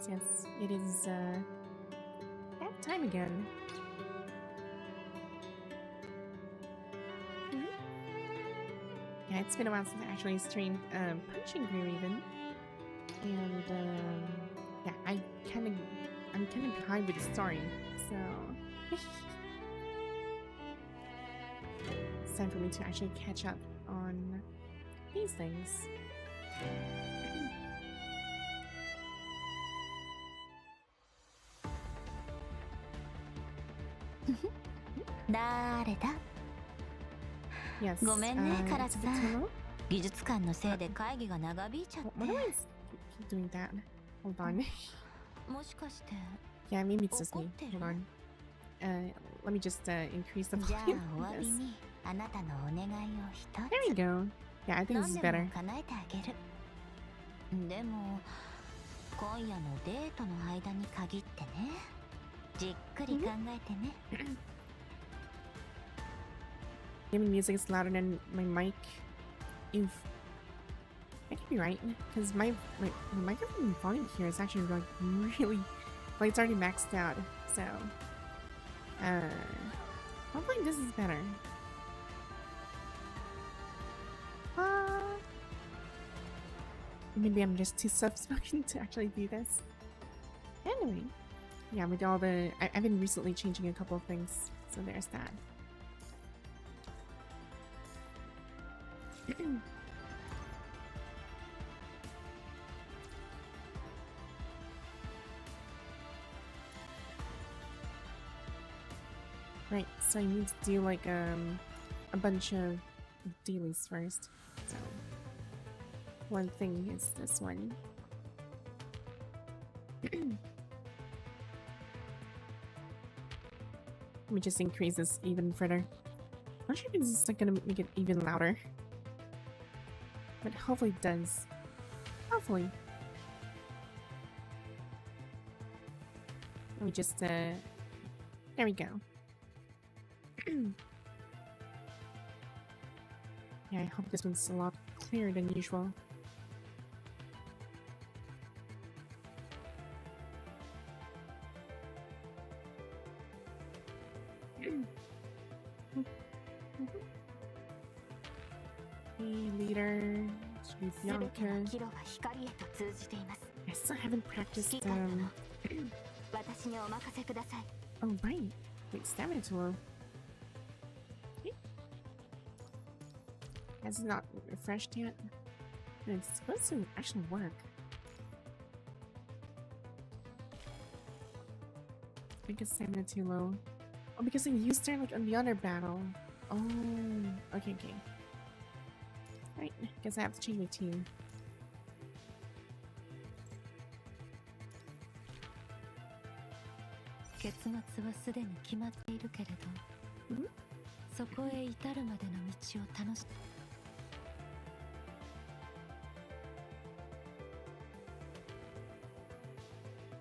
Yes, it is that time again. Yeah, it's been a while since I actually streamed Punching Gear even. And yeah, I'm kind of behind with the story, so it's time for me to actually catch up on these things. Yes, ごめんね、カラ it's ス a さ bit ん。 too low. 技術館のせいで会議が長引いちゃって。 Why do I keep doing that? Hold on. もしかして Yeah, maybe it's just me. Hold on. Let me just increase the じゃあ volume お of 詫び this. にあなたのお願いを一 There we つ go. Yeah, I think this 何 is で better. も叶えてあげる。でも今夜のデートの間に限ってね、じっくり考えてね。Gaming music is louder than my mic. Oof. That could be right, because my microphone volume here is actually like really, like it's already maxed out. So, hopefully this is better. Maybe I'm just too soft-spoken to actually do this. Anyway, yeah, with all the I've been recently changing a couple of things, so there's that. Right, so I need to do like a bunch of dailies first. So one thing is this one. Let me just increase this even further. I'm not sure if this is like gonna make it even louder, but hopefully it does. Hopefully. Let me just there we go. Yeah, I hope this one's a lot clearer than usual. Hey, leader. Should be Bianca. I still haven't practiced, Oh, right. Wait, stamina too low. Has it not refreshed yet? It's supposed to actually work. I think it's stamina too low. Oh, because I used her like on the other battle. Oh, okay. Right, guess I have to change my team.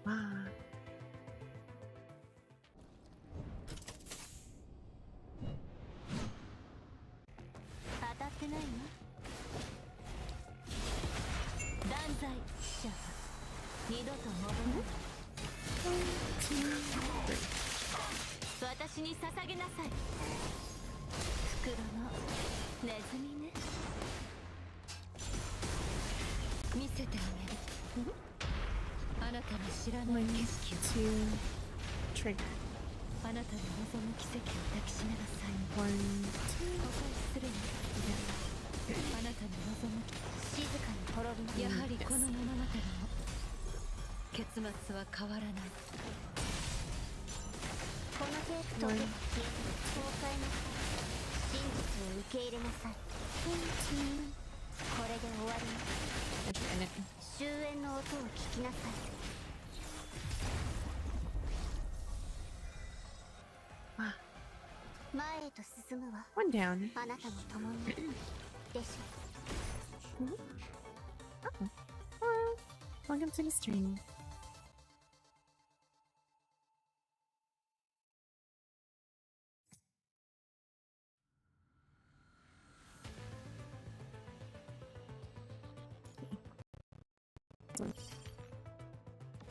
Wow. To trigger. あなたの望む奇跡を抱きしめなさい。 1, 誤解するよ。あなたの望む静かに滅びやはりこの物語も結末は変わらない。このテープと崩壊の真実を受け入れなさい。これで終わり。終焉の音を聞きなさい。 One down. Hello. Welcome to the stream.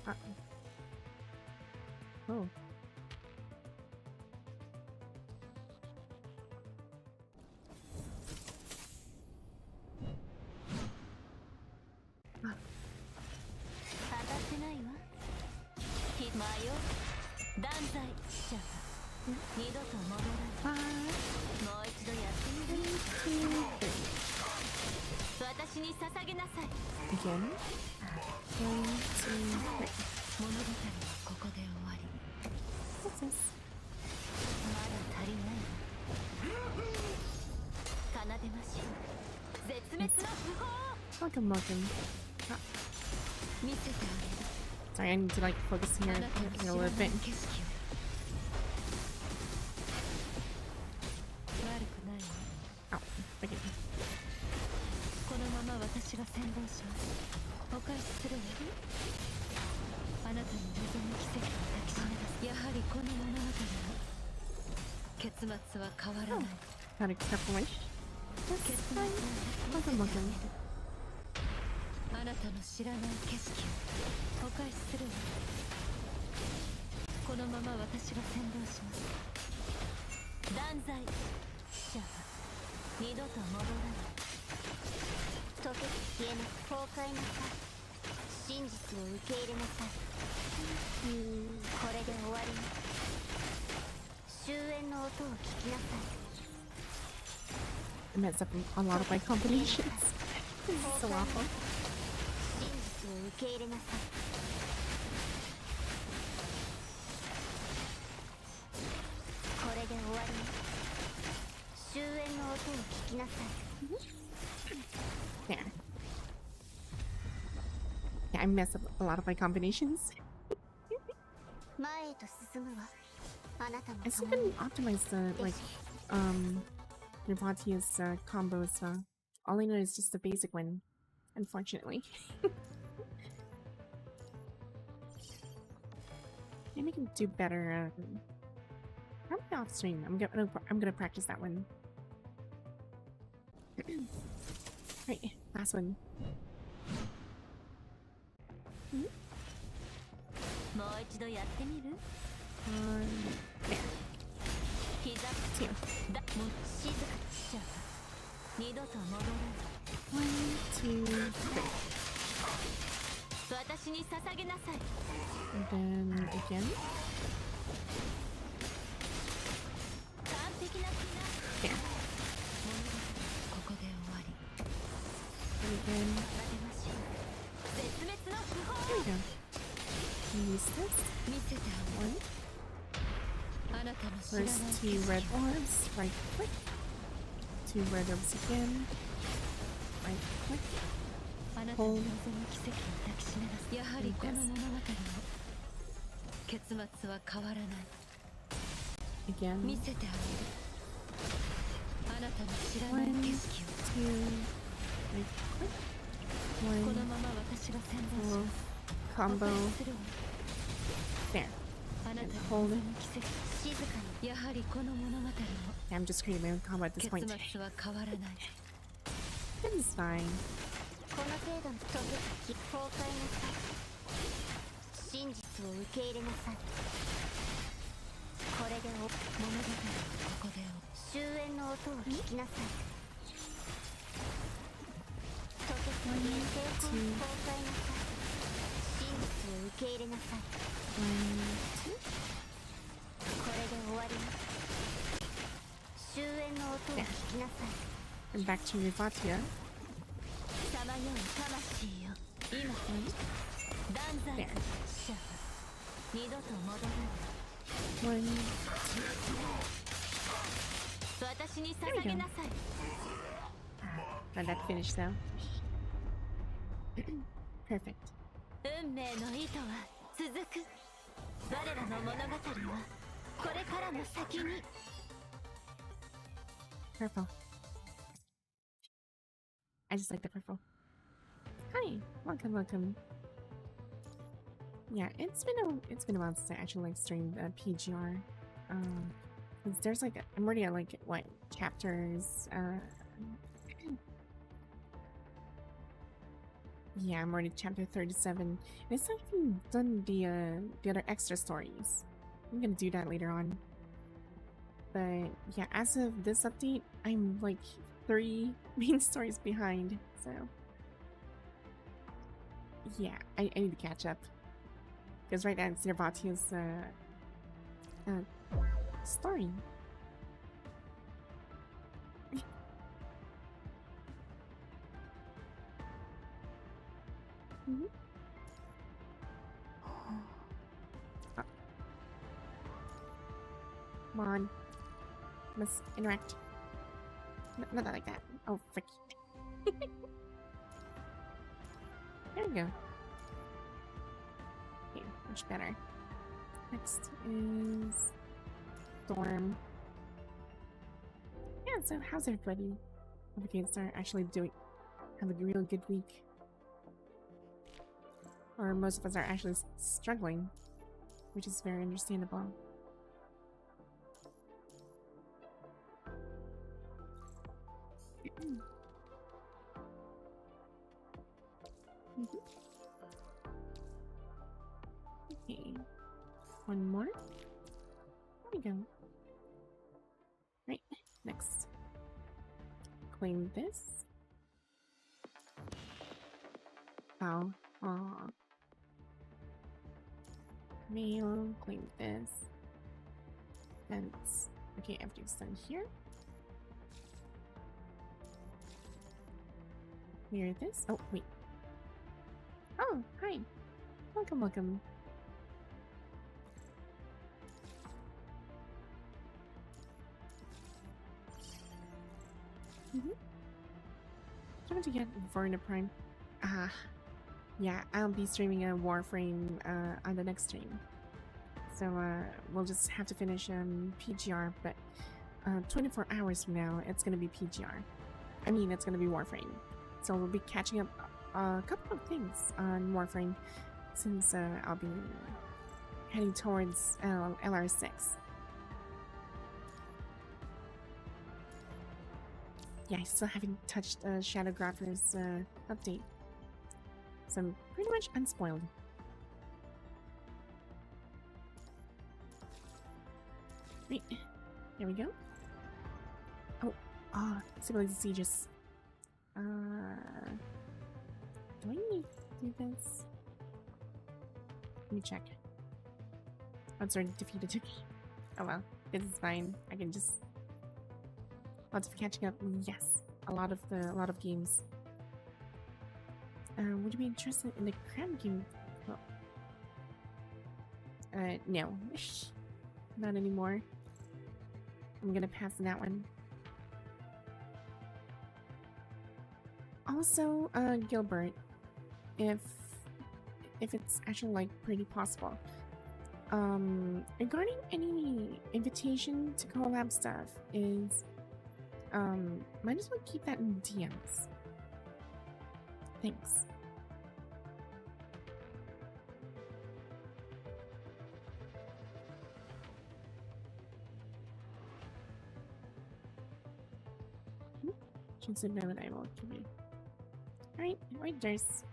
Uh, oh. Ah. 当たってないわ。迷う断罪者は二度と戻らない。もう一度やってみる。私に捧げなさい。 Again. 1, 2, 3. 物語はここで終わり。 What's this? まだ足りないわ。奏でましょう。絶滅の不法。 Welcome, welcome. Ah, 見せてあげる。 sorry, I need to like focus here あなたの a 知ら little ない bit. 景色を。悪くないわ。 Oh, okay. このまま私が先導します。お返しするわ。あなたに望む奇跡を抱きしめます。やはりこの物語は結末は変わらない。 Not acceptable. 結 That's 末を fine. Welcome, welcome. あなたの知らない景色をお返しするわ。このまま私が先導します。断罪者は二度と戻らない。溶けて消えなく崩壊なさい。真実を受け入れなさい。これで終わりに。終焉の音を聞きなさい。 I messed up a lot of my combinations. This is so awful. 真実を受け入れなさい。これで終わりに。終焉の音を聞きなさい。 There. Yeah, I messed up a lot of my combinations. 前へと進むわ。あなたも I still didn't optimize the like Rivatia's combos. All I know is just the basic one, unfortunately. Maybe I can do better. Probably off stream. I'm gonna practice that one. Right, last one. もう一度やってみる。 There. 膝 Two. だも静かにしちゃう。二度と戻らない。 1, 2, 3. 私に捧げなさい。 And then again. 完璧な気が。 There. 物語ここで終わり。 And again. なでましょう。絶滅の不法。 There we go. Use this. 見せてあげる。 One. あなたの知らない First 景 2 red 色を。 orbs. Right click. 2 red orbs again. Right click. あなたの望む奇跡を抱きしめます。やはりこの物語の結末は変わらない。 Again. 見せてあげる。あなたの知らない景色を。 2. Right click. こ 1. のまま私が先導し Full ます。 combo. お返しするわ。 There. あなた And の hold 望 it. む奇跡。静かに。やはりこの物語の Yeah, I'm just creating my own combo at this 結 point. 末は変わらない。 This is fine. この程度の溶けた崩壊なさい。真実を受け入れなさい。これで物語はここで終焉の音を聞きなさい。溶けた原生崩壊なさい。真実を受け入れなさい。 1, 2. これで終わりに。終焉の音を聞きなさい。 And back to Rivatia. さまよう魂よ。今断罪 There. 者は二度と戻らない。 1. 私に捧げなさい。 And that finished though. Perfect. 運命の糸は続く。我らの物語はこれからも先に。 Purple. I just like the purple. Hi, welcome, welcome. Yeah, it's been a while since I actually like streamed PGR. 'Cause there's like I'm already at like what chapters Yeah, I'm already chapter 37. I still haven't done the other extra stories. I'm gonna do that later on. But yeah, as of this update, I'm like 3 main stories behind, so yeah, I need to catch up. Because right now it's Nervatia's story. Mm-hmm. Oh. Come on. Must interact. No, not like that. Oh, frick. There we go. Okay, much better. Next is Storm. Yeah, so how's everybody? Hope you guys are actually have a real good week. Or most of us are actually struggling, which is very understandable. Okay, one more. There we go. Right, next. Claim this. Oh, aw. Mail, claim this. Fence. Okay, everything's done here. Clear this. Oh, wait. Oh, hi. Welcome, welcome. Trying to get Verna Prime. Yeah, I'll be streaming a Warframe on the next stream. So we'll just have to finish PGR, but 24 hours from now, it's gonna be PGR. I mean, it's gonna be Warframe. So we'll be catching up a couple of things on Warframe since I'll be heading towards LR6. Yeah, I still haven't touched Shadowgrapher's update. So I'm pretty much unspoiled. Right, there we go. Oh, Civilizated Sieges. Do I need to do this? Let me check. Oh, it's already defeated. Oh well, this is fine. I can just lots of catching up. Yes, a lot of games. Would you be interested in the crab game? Well, no, not anymore. I'm gonna pass on that one. Also, Gilbert, if it's actually like pretty possible, regarding any invitation to collab stuff is, might as well keep that in DMs. Thanks. Should know that I will give you. Right, there's.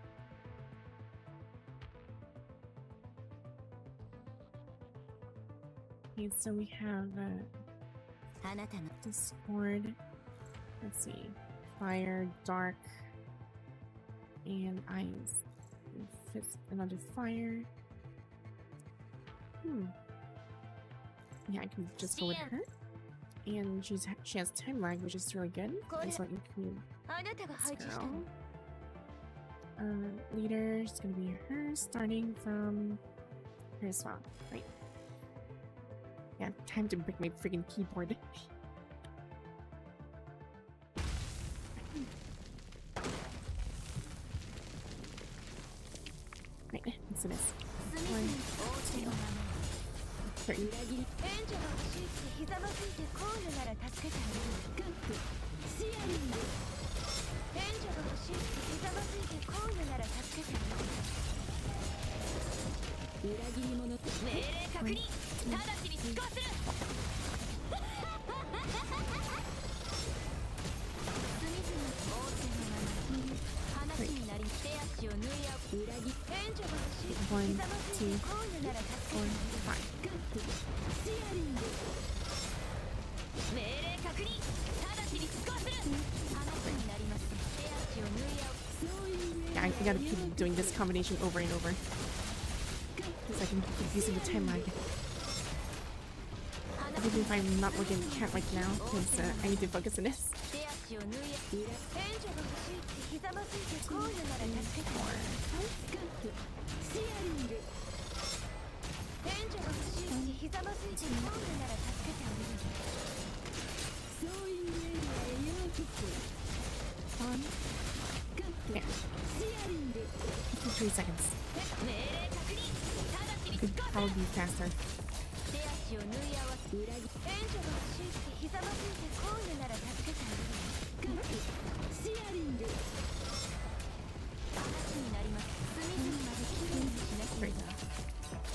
Okay, so we have Discord. Let's see, fire, dark, and ice. Fifth, another fire. Yeah, I can just go with her. And she has time lag, which is really good. So include this girl. Leader is gonna be her, starting from her as well. Right. Yeah, time to break my freaking keyboard. Right, let's do this. 1, 2, 3. 1, 2, 4, 5. 命令確認。直ちに執行する。話になります。手足を縫い合う。 Yeah, I gotta keep doing this combination over and over. Because I can keep using the time lag. Even if I'm not looking at the cat right now, because I need to focus on this. 手足を縫い合う。援助が欲しいってひざまずいてこういうなら助けて。シアリング。援助が欲しいってひざまずいてこういうなら助けてあげる。そういうエリアへようこそ。 There. 53 seconds. 命令確認。直ちに Could 執行する。 probably be faster. 手足を縫い合わせ。援助が欲しいってひざまずいてこういうなら助けてあげる。シアリング。話になります。隅々まできれいにしなければ。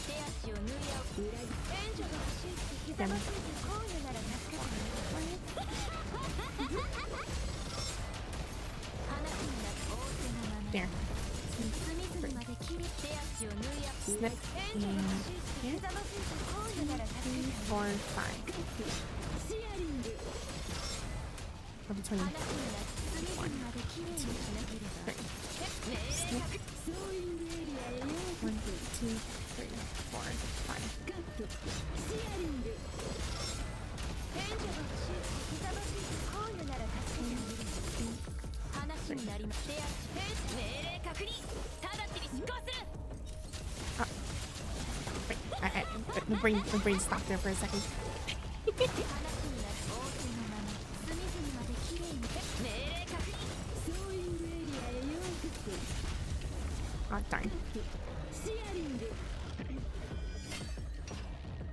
手足を縫い合う。援助が欲しいってひざまずいてこういうなら助けてあげる。話になる仰せのまま。 There. 隅々まできれい。手足を縫い合う。 Snip 援助が in 欲しいってひざまずいてこういうなら助けてあげる。 4, 5. シアリング。 Level 20. 話になる。隅々まできれいにしなければ。 3. 命令 Snip. 確認。そういうエリアへようこ 1, 2, 3, 4, 5. そ。シアリング。援助が欲しいってひざまずいてこういうなら助けてあげる。話になります。手足。命令確認。直ちに執行する。 Wait, my brain stopped there for a second. 話になる。仰せのまま。隅々まできれいに。命令確認。そういうエリアへようこそ。 Oh, darn. シアリング。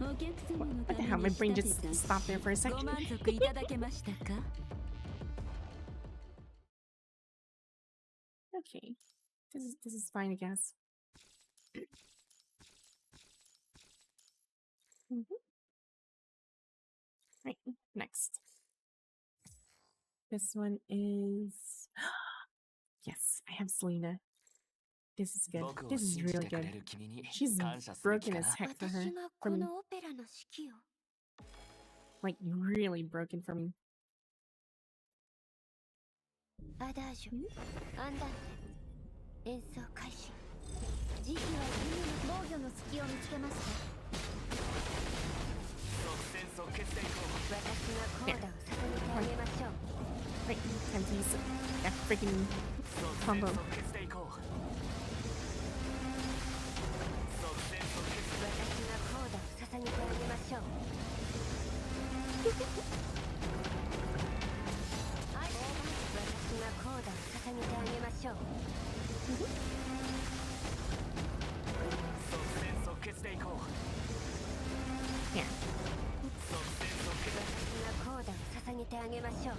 お客様の What the hell? My brain just stopped there for a ご second. 満足いただけましたか？ Okay. This is fine, I guess. Right, next. This one is... Yes, I have Selena. This is good. This is really good. She's broken as heck for her. 私が For こ me. のオペラの指揮を。 Like, really broken for me. アダージュ、アンダンテ、演奏開始。時期は犬の防御の隙を見つけました。私がコーダを捧げてあげましょう。 Right, time to use that freaking combo. 私がコーダを捧げてあげましょう。はい、私がコーダを捧げてあげましょう。 Yeah. 私がコーダを捧げてあげましょう。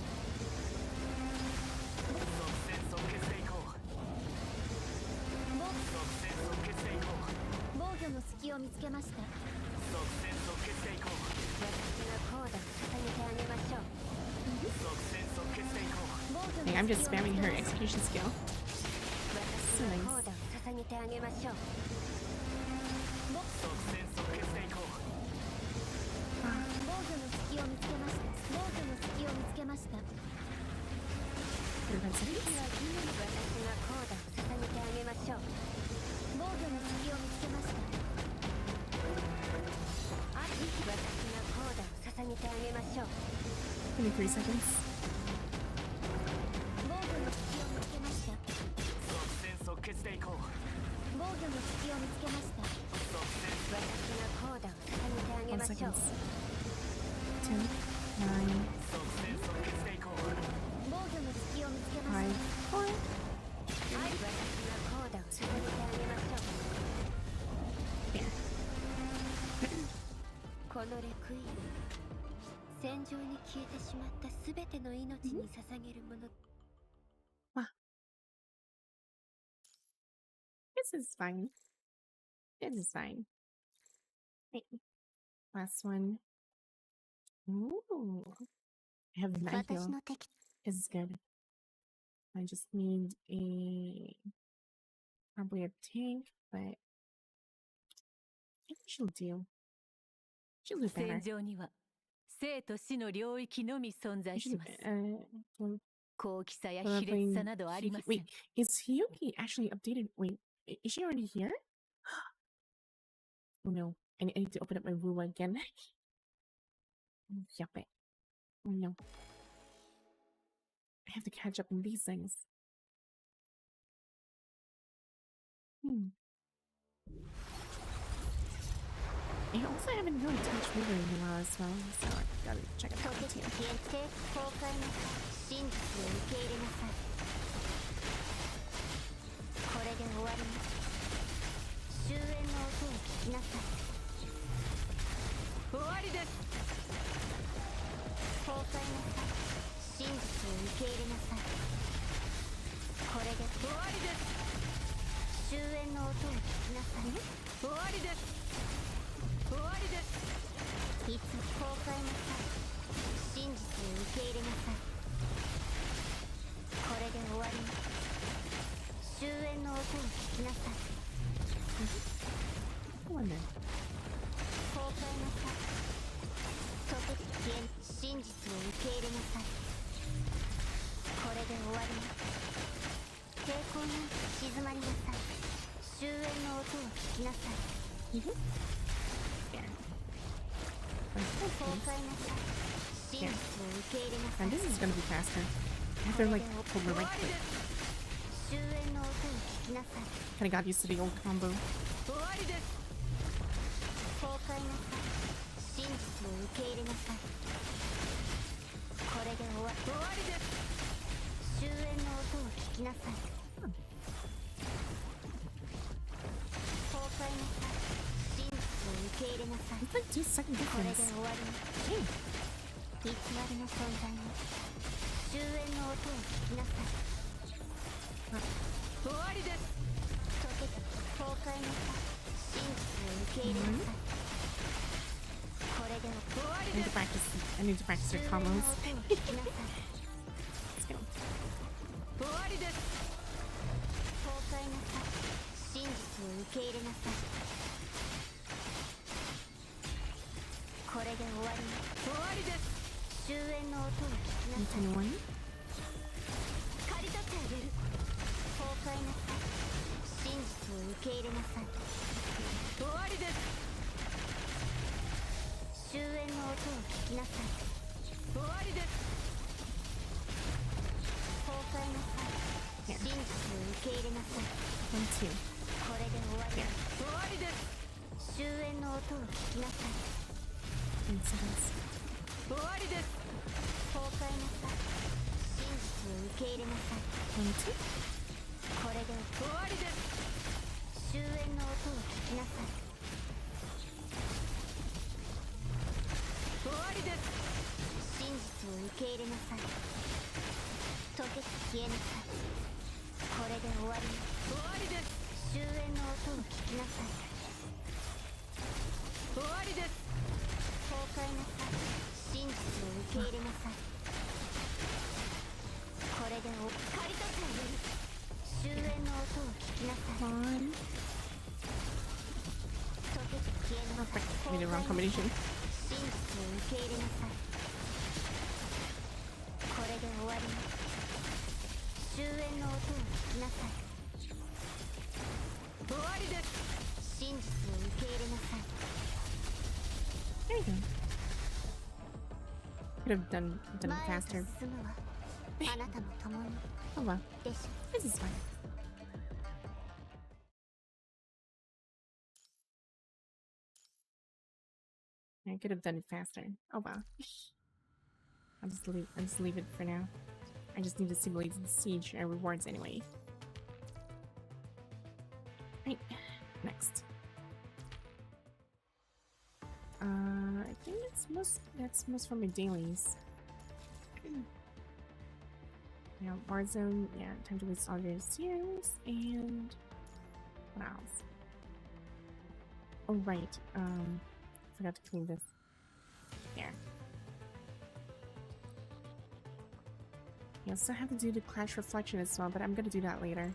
防御の隙を見つけました。私がコーダを捧げてあげましょう。 Hey, I'm just spamming her execution skill. 私がコーダを捧げてあげましょう。防御の隙を見つけました。防御の隙を見つけました。 35 seconds. 私がコーダを捧げてあげましょう。防御の隙を見つけました。私がコーダを捧げてあげましょう。 23 seconds. 防御の隙を見つけました。防御の隙を見つけました。私がコーダを捧げてあげ 1 ましょう。 seconds. 10, 9, 防御の隙を見つけま 5, した。 4. はい、私がコーダを捧げてあげましょう。 There. このレクイエム、戦場に消えてしまったすべての命に捧げるもの。 This is fine. This is fine. Right. Last one. Ooh. I have an 私 idea. の敵。 This is good. I just need a Probably a tank, but I think she'll do. She'll do better. 戦場には生と死の領域のみ存在し She, ます。 well, 高貴さや well, 卑劣さなどありません。 wait, is Hiyuki actually updated? Wait, is she already here? Oh no, I need to open up my Woo again. Yup it. Oh no. I have to catch up on these things. I also haven't really touched River in a while as well, so I gotta check it 溶 out けて too. 消えて崩壊の真実を受け入れなさい。これで終わります。終焉の音を聞きなさい。終わりです。崩壊なさい。真実を受け入れなさい。これで終わりです。終焉の音を聞きなさい。終わりです。終わりです。いつ崩壊なさい。真実を受け入れなさい。これで終わります。終焉の音を聞きなさい。 Go on then. 崩壊なさい。溶けて消え真実を受け入れなさい。これで終わります。抵抗なく静まりなさい。終焉の音を聞きなさい。 There. 崩壊なさい。真実を受け入れなさい。 And this is gonna be faster. I have to like pull my right click. 終焉の音を聞きなさい。 Kinda got used to the old combo. 終わりです。崩壊なさい。真実を受け入れなさい。これで終わりです。終焉の音を聞きなさい。崩壊なさい。真実を受け入れなさい。 It's like 2-second これで difference. 終わります。 Hey. 偽りの存在に終焉の音を聞きなさい。終わりです。溶けて崩壊なさい。真実を受け入れなさい。これで終わり I で need to す。 practice. I need to practice 終 your 焉の音を combos. 聞きなさい。 Let's go. 終わりです。崩壊なさい。真実を受け入れなさい。これで終わります。終わりです。終焉の音を聞きなさい。 Continuing. 刈り取ってあげる。崩壊なさい。真実を受け入れなさい。終わりです。終焉の音を聞きなさい。終わりです。崩壊なさい。真実を受け入れなさい。 1, 2. これで終わります。終わりです。終焉の音を聞きなさい。 10 seconds. 終わりです。崩壊なさい。真実を受け入れなさい。 1, 2. これで終わりです。終焉の音を聞きなさい。終わりです。真実を受け入れなさい。溶けて消えなさい。これで終わります。終わりです。終焉の音を聞きなさい。終わりです。崩壊なさい。真実を受け入れなさい。これで刈り取ってあげる。終焉の音を聞きなさい。 One. 溶けて消えなさい。 Perfect. Made the wrong combination. 真実を受け入れなさい。これで終わります。終焉の音を聞きなさい。終わりです。真実を受け入れなさい。 There you go. Could have done it 前へ faster. と進むわ。あなたも共に Oh well. でしょ。 This is fine. I could have done it faster. Oh well. I'll just leave it for now. I just need to simulate the siege rewards anyway. Right. Next. I think that's most from my dailies. Yeah, Warzone, yeah, time to waste all your series, and what else? Oh right, forgot to clean this. There. You also have to do the Clash Reflection as well, but I'm gonna do that later.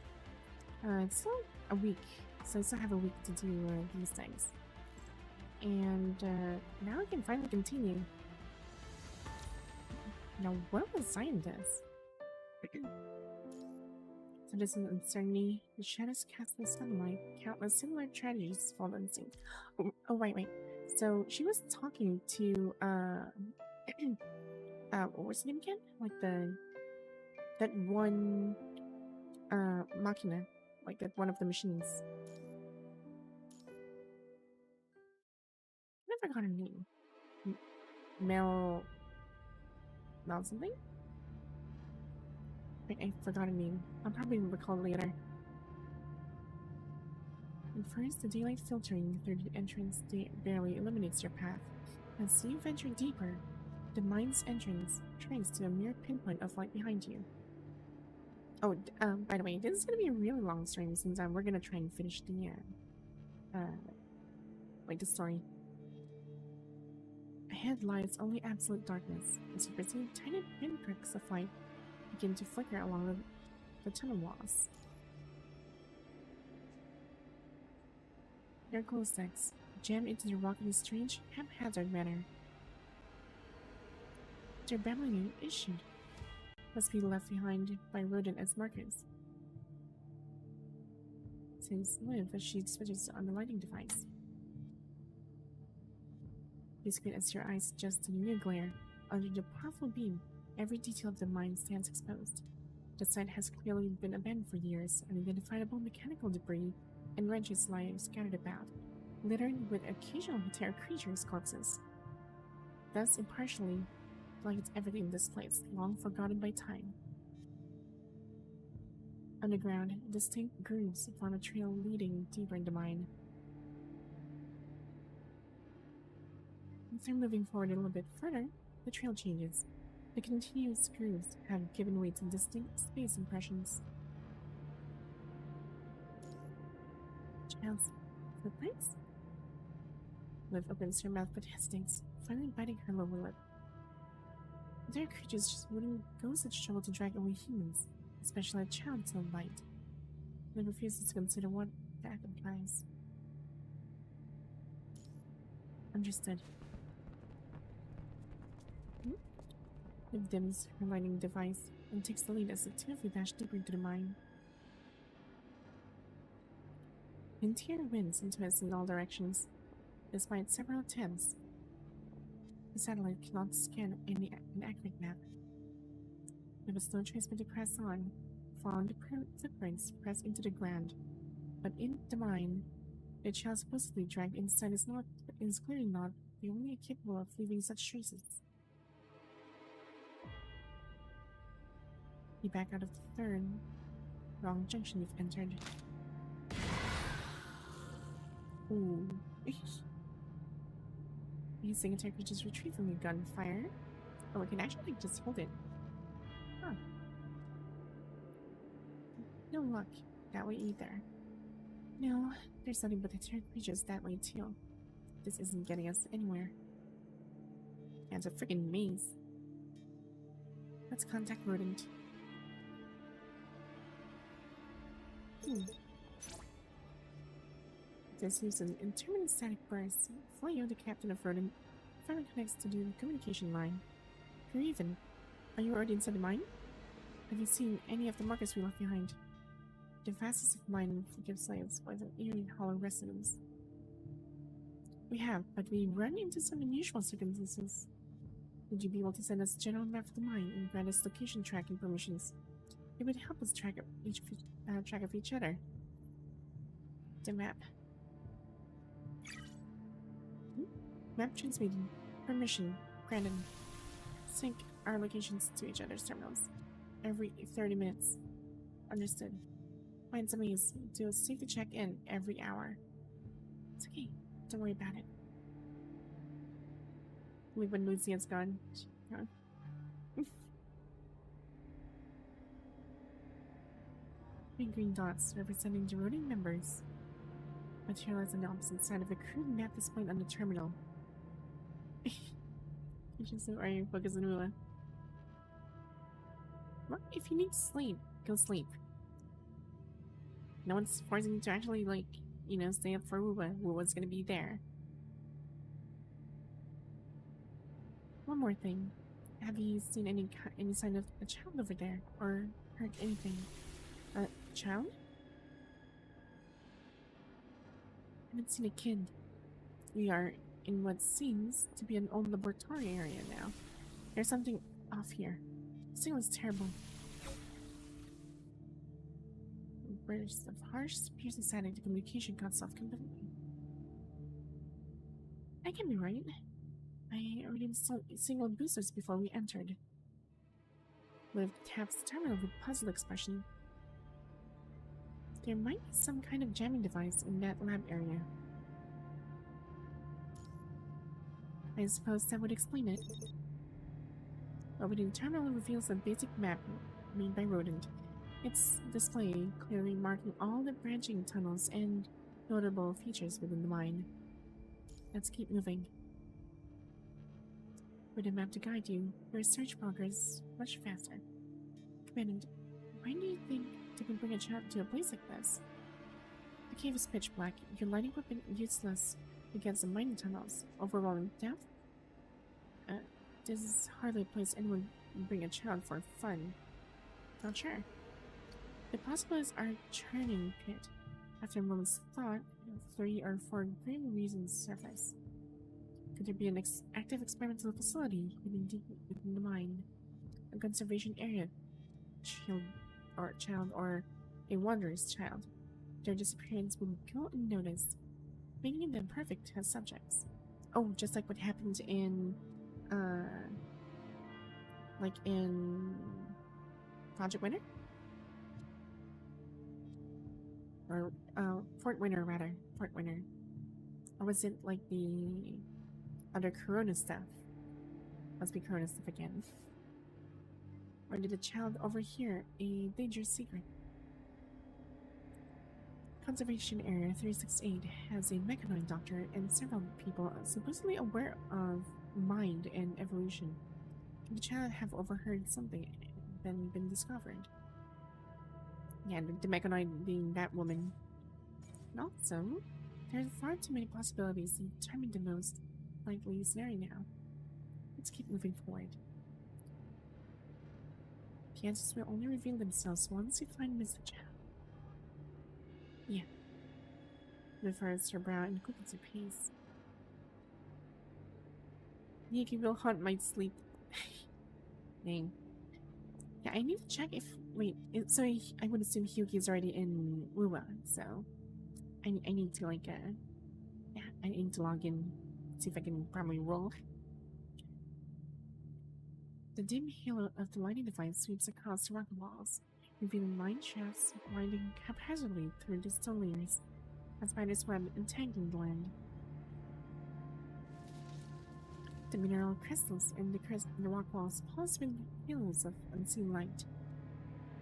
It's still a week, so I still have a week to do these things. And now I can finally continue. Now, what was scientist? So this is uncertainty. The shadows cast the sunlight. Countless similar tragedies fall unseen. Oh, wait. So she was talking to what was his name again? Like that one machina, like that one of the machines. I never got her name. Mel something? I forgot her name. I'll probably recall it later. And first, the daylight filtering through the entrance barely illuminates your path. As you venture deeper, the mine's entrance shrinks to a mere pinpoint of light behind you. Oh, by the way, this is gonna be a really long stream since we're gonna try and finish the the story. Ahead lies only absolute darkness, as you perceive tiny pinpricks of light begin to flicker along the tunnel walls. Your glow sticks jam into the rock in a strange, haphazard manner. Their babbling issue must be left behind by rodent as markers. Since Liv as she switches on the lighting device. Discreet as your eyes adjust to the new glare, under the powerful beam, every detail of the mine stands exposed. The site has clearly been abandoned for years, unidentifiable mechanical debris and wrenches lie scattered about, littered with occasional terror creatures' corpses. Thus, impartially, blanket everything in this place, long forgotten by time. Underground, distinct grooves form a trail leading deeper in the mine. After moving forward a little bit further, the trail changes. The continuous grooves have given way to distinct space impressions. Child's footprints? Liv opens her mouth but hesitates, finally biting her lower lip. Their creatures just wouldn't go such trouble to drag away humans, especially a child's own bite. Liv refuses to consider what that implies. Understood. Liv dims her lighting device and takes the lead as the two of you dash deeper into the mine. The interior winds and twists in all directions. Despite several attempts, the satellite cannot scan an accurate map. There was no choice but to press on, following the footprints pressed into the ground. But in the mine, the child supposedly dragged inside is clearly not the only capable of leaving such traces. You back out of the third wrong junction you've entered. Ooh. Using attack creatures retreat from your gunfire. Oh, we can actually just hold it. Huh. No luck that way either. No, there's nothing but attack creatures that way too. This isn't getting us anywhere. Yeah, it's a freaking maze. Let's contact Rodent. This uses an intermittent static burst. Flyo, the captain of Rodent, finally connects to the communication line. You're even. Are you already inside the mine? Have you seen any of the markers we left behind? The fastest of mine gives silence by the eerie hollow resonance. We have, but we run into some unusual circumstances. Would you be able to send us a general map of the mine and grant us location tracking permissions? It would help us track of each other. The map. Map transmitting. Permission. Granted. Sync our locations to each other's terminals. Every 30 minutes. Understood. Find some ways. Do a safety check-in every hour. It's okay. Don't worry about it. Only when Lucia's gone. Huh? Three green dots representing the Rodent members materialize on the opposite side of a crude map displayed on the terminal. Are you focused on Mula? Well, if you need to sleep, go sleep. No one's forcing you to actually, like, you know, stay up for Wuwa. Wuwa's gonna be there. One more thing. Have you seen any sign of a child over there? Or heard anything? A child? I haven't seen a kid. We are in what seems to be an old laboratory area now. There's something off here. The signal is terrible. Bursts of harsh, piercing static. The communication cuts off completely. That can be right. I already installed signal boosters before we entered. Liv taps the terminal with puzzled expression. There might be some kind of jamming device in that lab area. I suppose that would explain it. Opening the terminal reveals a basic map made by Rodent. Its display clearly marking all the branching tunnels and notable features within the mine. Let's keep moving. With a map to guide you, your search progress much faster. Commander, why do you think they can bring a child to a place like this? The cave is pitch black, your lighting equipment useless against the mining tunnels. Overwhelming depth? This is hardly a place anyone would bring a child for fun. Not sure. The possibilities are churning pit. After a moment's thought, 3 or 4 grim reasons surface. Could there be an active experimental facility deep within the mine? A conservation area? Child or a wanderer's child? Their disappearance will go unnoticed, making them perfect as subjects. Oh, just like what happened in, like in Project Winter? Or, Fort Winter, rather. Fort Winter. Or was it like the other Corona stuff? Must be Corona stuff again. Or did the child overhear a dangerous secret? Conservation Area 368 has a mechanoid doctor and several people supposedly aware of mind and evolution. Could the child have overheard something and been discovered? Yeah, the mechanoid being that woman. And also, there are far too many possibilities to determine the most likely scenario now. Let's keep moving forward. The answers will only reveal themselves once you find Mr. Chow. Yeah. Liv furrows her brow and quickens her pace. Yuki will haunt my sleep. Dang. Yeah, I need to check if... Wait, so I would assume Hyuki is already in Wuwa, so... I need to, like, yeah, I need to log in, see if I can probably roll. The dim halo of the lighting device sweeps across the rock walls, revealing mine shafts winding haphazardly through the stone layers, a spider's web entangling the land. The mineral crystals in the rock walls pulse with halos of unseen light.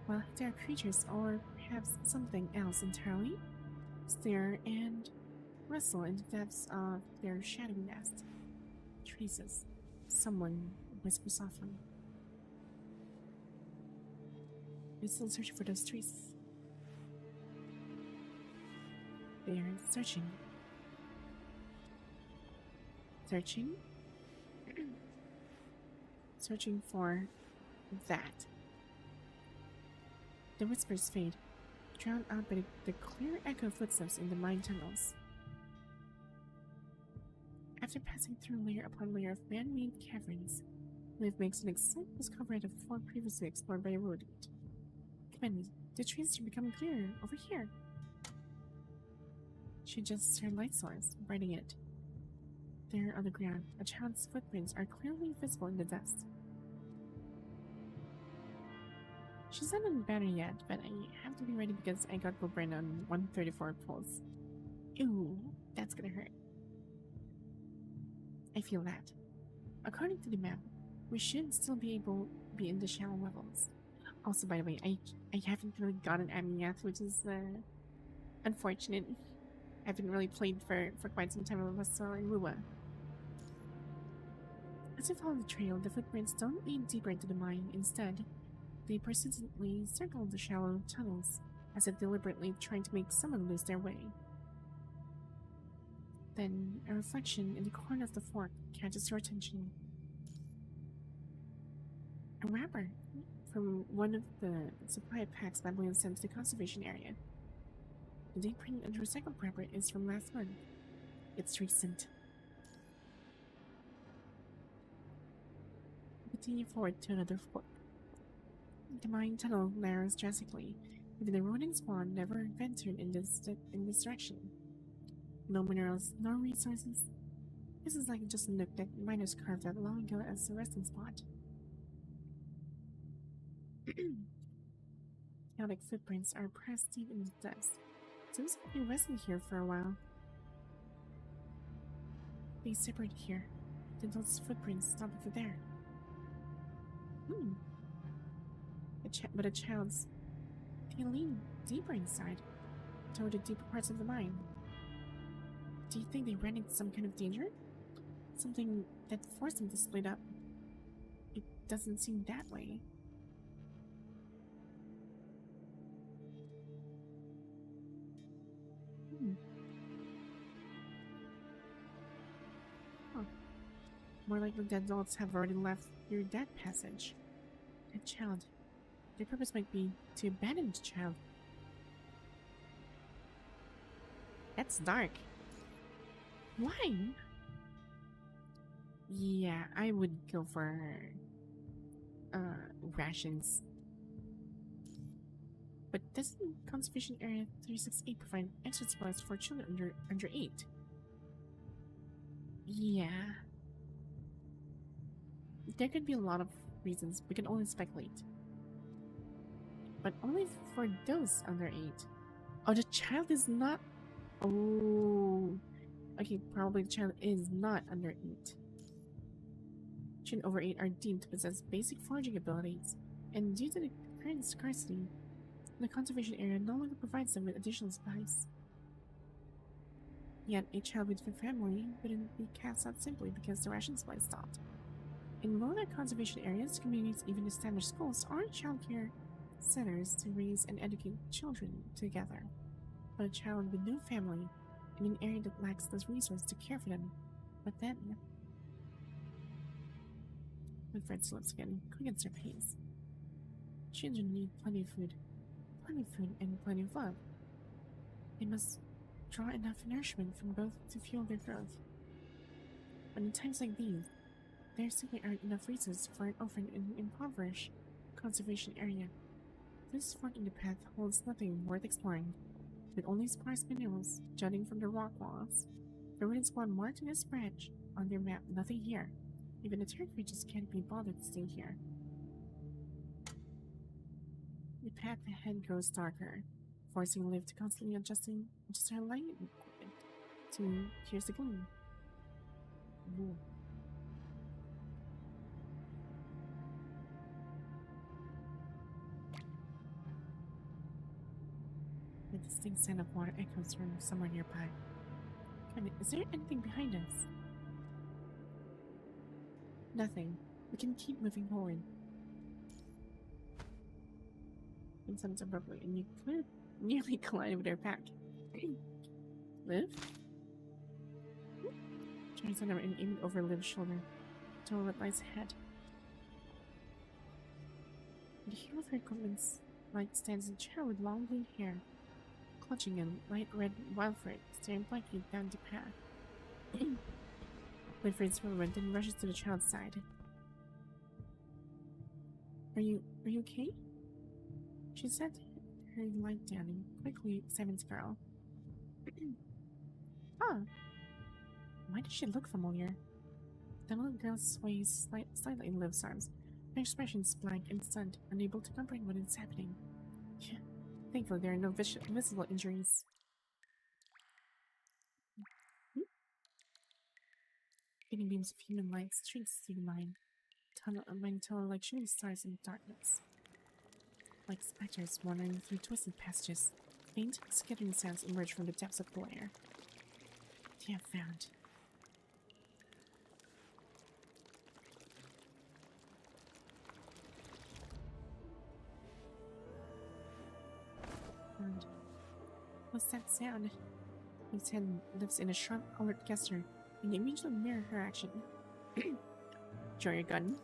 While there are creatures, or perhaps something else entirely, stare and wrestle in the depths of their shadowy nest. Traces. Someone whispers softly. They're still searching for those traces. They are searching. Searching? Searching for that. The whispers fade, drowned out by the clear echo of footsteps in the mine tunnels. After passing through layer upon layer of man-made caverns, Liv makes an exciting discovery of the floor previously explored by a rodent. Come on, the trees are becoming clearer over here. She adjusts her light source, brighting it. There on the ground, a child's footprints are clearly visible in the dust. She's not on battery yet, but I have to be ready because I got Goldbrain on 134 pulse. Ooh, that's gonna hurt. I feel that. According to the map, we should still be able to be in the shallow levels. Also, by the way, I haven't really gotten Ami yet, which is unfortunate. I haven't really played for quite some time with us in Wuwa. As you follow the trail, the footprints don't lead deeper into the mine. Instead, they persistently circle the shallow tunnels as if deliberately trying to make someone lose their way. Then, a reflection in the corner of the fork catches your attention. A wrapper from one of the supply packs Babylon sent to the conservation area. The date print on the recycled wrapper is from last month. It's recent. Continue forward to another fork. The mine tunnel narrows drastically, even the rodent spawn never ventured in this direction. No minerals, no resources. This is like just a nook that miners carved out long ago as a resting spot. Chaotic footprints are pressed deep into the dust. Seems like they rested here for a while. They separate here. Then those footprints stop over there. But a child's. They lean deeper inside, toward the deeper parts of the mine. Do you think they ran into some kind of danger? Something that forced them to split up? It doesn't seem that way. Huh. More likely the adults have already left through that passage. That child. Their purpose might be to abandon the child. That's dark. Why? Yeah, I would go for rations. But doesn't Conservation Area 368 provide extra supplies for children under 8? Yeah. There could be a lot of reasons. We can only speculate. But only for those under 8. Oh, the child is not... Oh... Okay, probably the child is not under 8. Children over 8 are deemed to possess basic foraging abilities, and due to the current scarcity, the conservation area no longer provides them with additional supplies. Yet, a child with a family wouldn't be cast out simply because the ration supply stopped. In most conservation areas, communities even establish schools or childcare centers to raise and educate children together. But a child with no family in an area that lacks those resources to care for them. But then... With Fred slips again, quickens their pace. Children need plenty of food and plenty of love. They must draw enough nourishment from both to fuel their growth. But in times like these, there simply aren't enough resources for an orphan in an impoverished conservation area. This fork in the path holds nothing worth exploring, with only sparse minerals jutting from the rock walls. The rodent spawn marked in this branch on their map, nothing here. Even the turret creatures can't be bothered to stay here. The path ahead grows darker, forcing Liv to constantly adjust her lighting equipment to pierce the gloom. Ooh. A distinct sound of water echoes from somewhere nearby. Is there anything behind us? Nothing. We can keep moving forward. And suddenly abruptly, and you could nearly collide with their pack. Liv? Tries on and aiming over Liv's shoulder to what lies ahead. The hero of her equipment's light stands in a chair with long blue hair, clutching a light red wild fruit, staring blankly down the path. Liv reads forward and rushes to the child's side. Are you okay? She set her light down and quickly examines the girl. Huh. Why does she look familiar? The little girl sways slightly in Liv's arms, her expression is blank and stunned, unable to comprehend what is happening. Thankfully, there are no visible injuries. Fading beams of human light streaks through the mine like shooting stars in the darkness. Like specters wandering through twisted passages, faint, skittering sounds emerge from the depths of the lair. They have found. What's that sound? His hand lifts in a sharp, alert gesture, and immediately mirror her action. Draw your gun.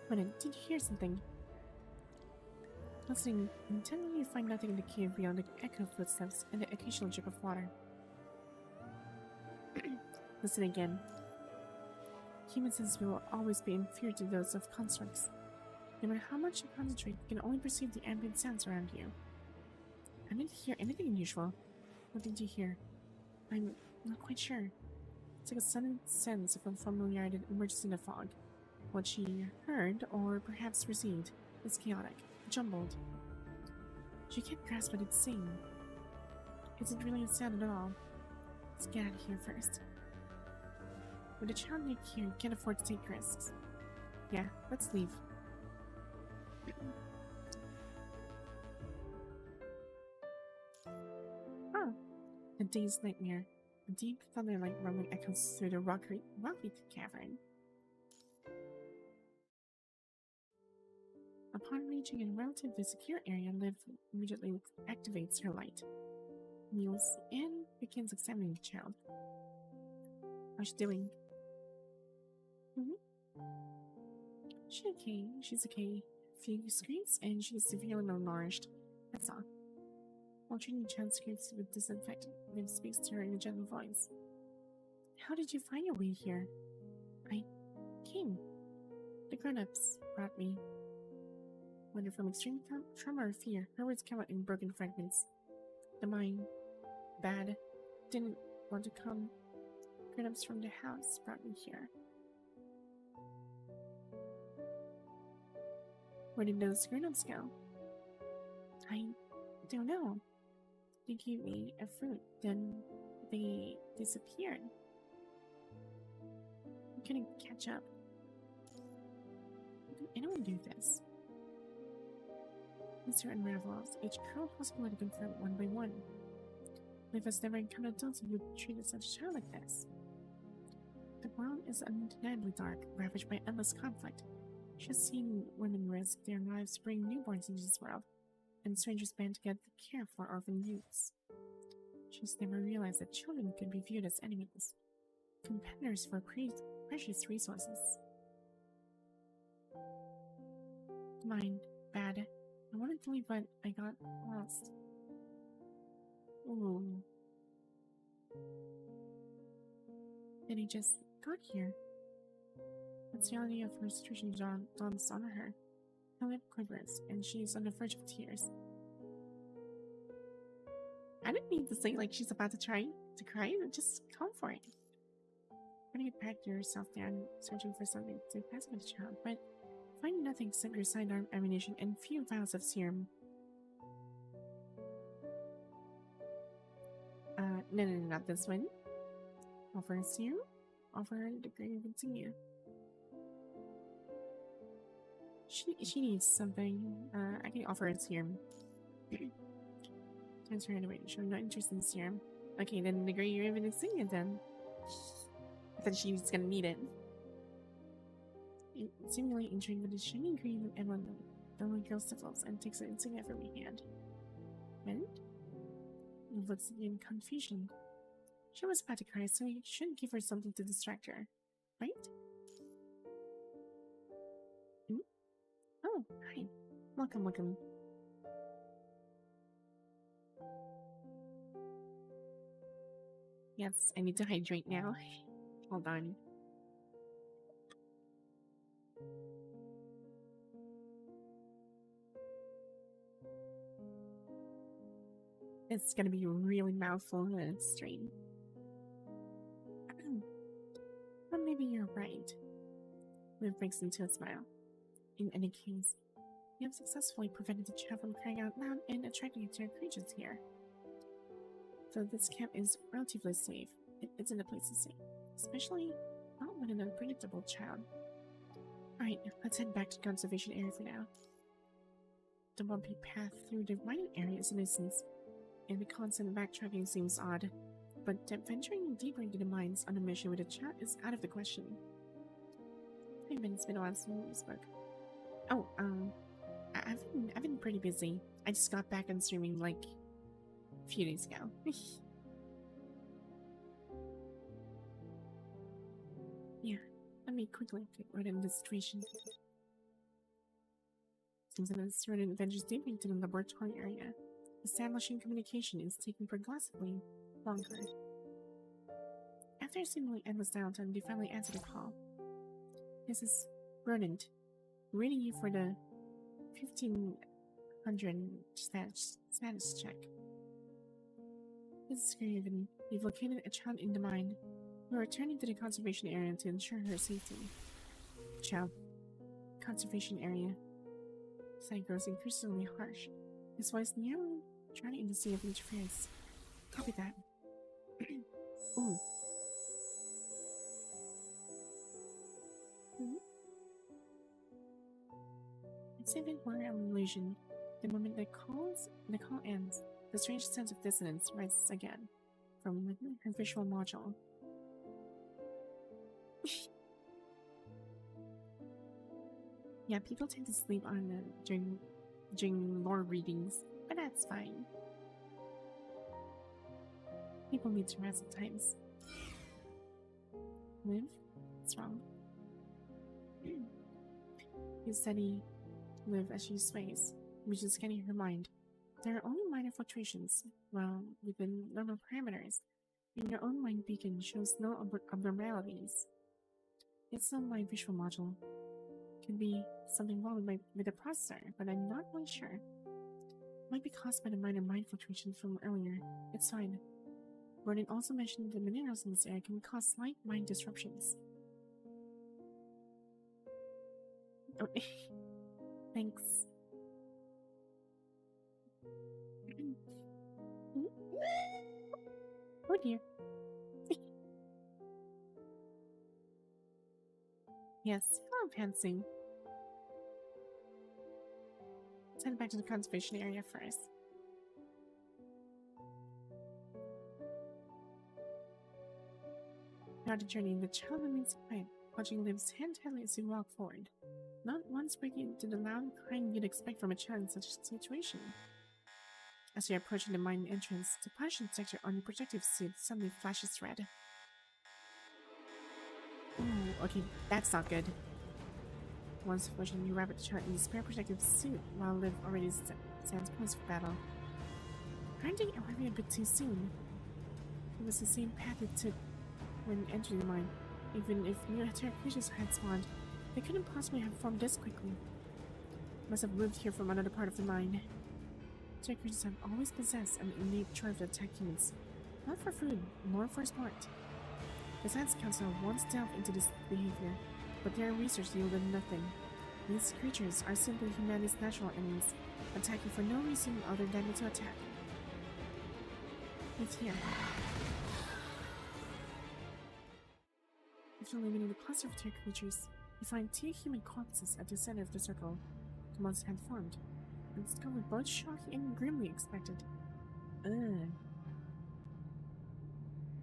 Did you hear something? Listening intently, you find nothing in the cave beyond the echo of footsteps and the occasional drip of water. Listen again. Human senses will always be inferior to those of constructs. No matter how much you concentrate, you can only perceive the ambient sounds around you. I didn't hear anything unusual. What did you hear? I'm not quite sure. It's like a sudden sense of unfamiliarity that emerges in the fog. What she heard, or perhaps received, is chaotic, jumbled. She can't grasp what it's saying. Isn't really a sound at all. Let's get out of here first. With a child like you, can't afford to take risks. Yeah, let's leave. Oh, a day's nightmare. A deep thunder-like rumbling echoes through the rocky cavern. Upon reaching a relatively secure area, Liv immediately activates her light, kneels, and begins examining the child. How's she doing? She's okay. Few screams, and she's severely malnourished. That's all. While treating the child screams with disinfectant, Liv speaks to her in a gentle voice. How did you find your way here? I came. The grown-ups brought me. Whether from extreme trauma or fear, her words come out in broken fragments. The mind, bad, didn't want to come. Grown-ups from the house brought me here. Where did those grown-ups go? I don't know. They gave me a fruit, then they disappeared. I couldn't catch up. How can anyone do this? Mystery unravels, each curled possibility confirmed one by one. Liv has never encountered adults who would treat such a child like this. The world is undeniably dark, ravaged by endless conflict. She has seen women risk their lives to bring newborns into this world, and strangers band together to care for orphan youths. She has never realized that children could be viewed as enemies, competitors for precious resources. Mine, bad. I wanted to leave, but I got lost. Ooh. Then he just got here. That's the reality of her situation dawns on her. Her lip quivers, and she's on the verge of tears. I didn't mean to say like she's about to cry, just come for it. Putting it back to herself down, searching for something to pass with the child, but finding nothing except your sidearm ammunition and few vials of serum. No, not this one. Offer a serum? Offer a degree of insignia. She needs something. I can offer a serum. Turns her anyway. Show no interest in serum. Okay, then the degree of insignia then. I thought she was gonna need it. Seemingly intrigued with the shiny green of emerald, the little girl sniffles and takes the insignia from my hand. And he looks at me in confusion. She was about to cry, so you shouldn't give her something to distract her, right? Oh, hi. Welcome. Yes, I need to hydrate now. Hold on. It's gonna be a really mouthful and strain. But maybe you're right. Liv breaks into a smile. In any case, you have successfully prevented the child from crying out loud and attracting entire creatures here. So this camp is relatively safe. It isn't a place to stay, especially not with an unpredictable child. Alright, let's head back to the conservation area for now. The bumpy path through the mining area is a nuisance, and the constant backtracking seems odd, but venturing deeper into the mines on a mission with a child is out of the question. Hey Ben, it's been a while since we spoke. Oh, I've been pretty busy. I just got back on streaming like A few days ago. Yeah, let me quickly update Rodent the situation. Seems that this Rodent adventures deep into the laboratory area. Establishing communication is taking progressively longer. After a seemingly endless downtime, they finally answer the call. This is Rodent, reading you for the 1500 status check. This is Graven. You've located a child in the mine. We're returning to the conservation area to ensure her safety. Child. Conservation area. Sight grows increasingly harsh. His voice nearly drowning in the sea of interference. Copy that. Ooh. It's even more an illusion. The moment the call ends, the strange sense of dissonance rises again from within her visual module. Yeah, people tend to sleep on during lore readings, but that's fine. People need to rest at times. Liv? What's wrong? You steady Liv as she sways, which is scanning her mind. There are only minor fluctuations, well, within normal parameters, and your own mind beacon shows no abnormalities. It's not my visual module. Could be something wrong with the processor, but I'm not really sure. Might be caused by the minor mind fluctuation from earlier. It's fine. Gordon also mentioned the minerals in this area can cause slight mind disruptions. Oh, thanks. Oh dear. Yes, I'm pantsing. Let's head back to the conservation area first. Throughout the journey, the child remains quiet, watching Liv's hand tightly as we walk forward. Not once breaking into the loud crying you'd expect from a child in such a situation. As we are approaching the mine entrance, the punishment detector on your protective suit suddenly flashes red. Ooh, okay, that's not good. Once fortunately, you wrap the child in the spare protective suit while Liv already stands poised for battle. Aren't they arriving a bit too soon? It was the same path it took when entering the mine. Even if new terror creatures had spawned, they couldn't possibly have formed this quickly. Must have lived here from another part of the mine. Terror creatures have always possessed an innate drive to attack humans. Not for food, more for sport. The Science Council once delved into this behavior, but their research yielded nothing. These creatures are simply humanity's natural enemies, attacking for no reason other than to attack. It's here. After eliminating the cluster of terror creatures, you find 2 human corpses at the center of the circle the monster had formed, and discovered both shocking and grimly expected. Ugh.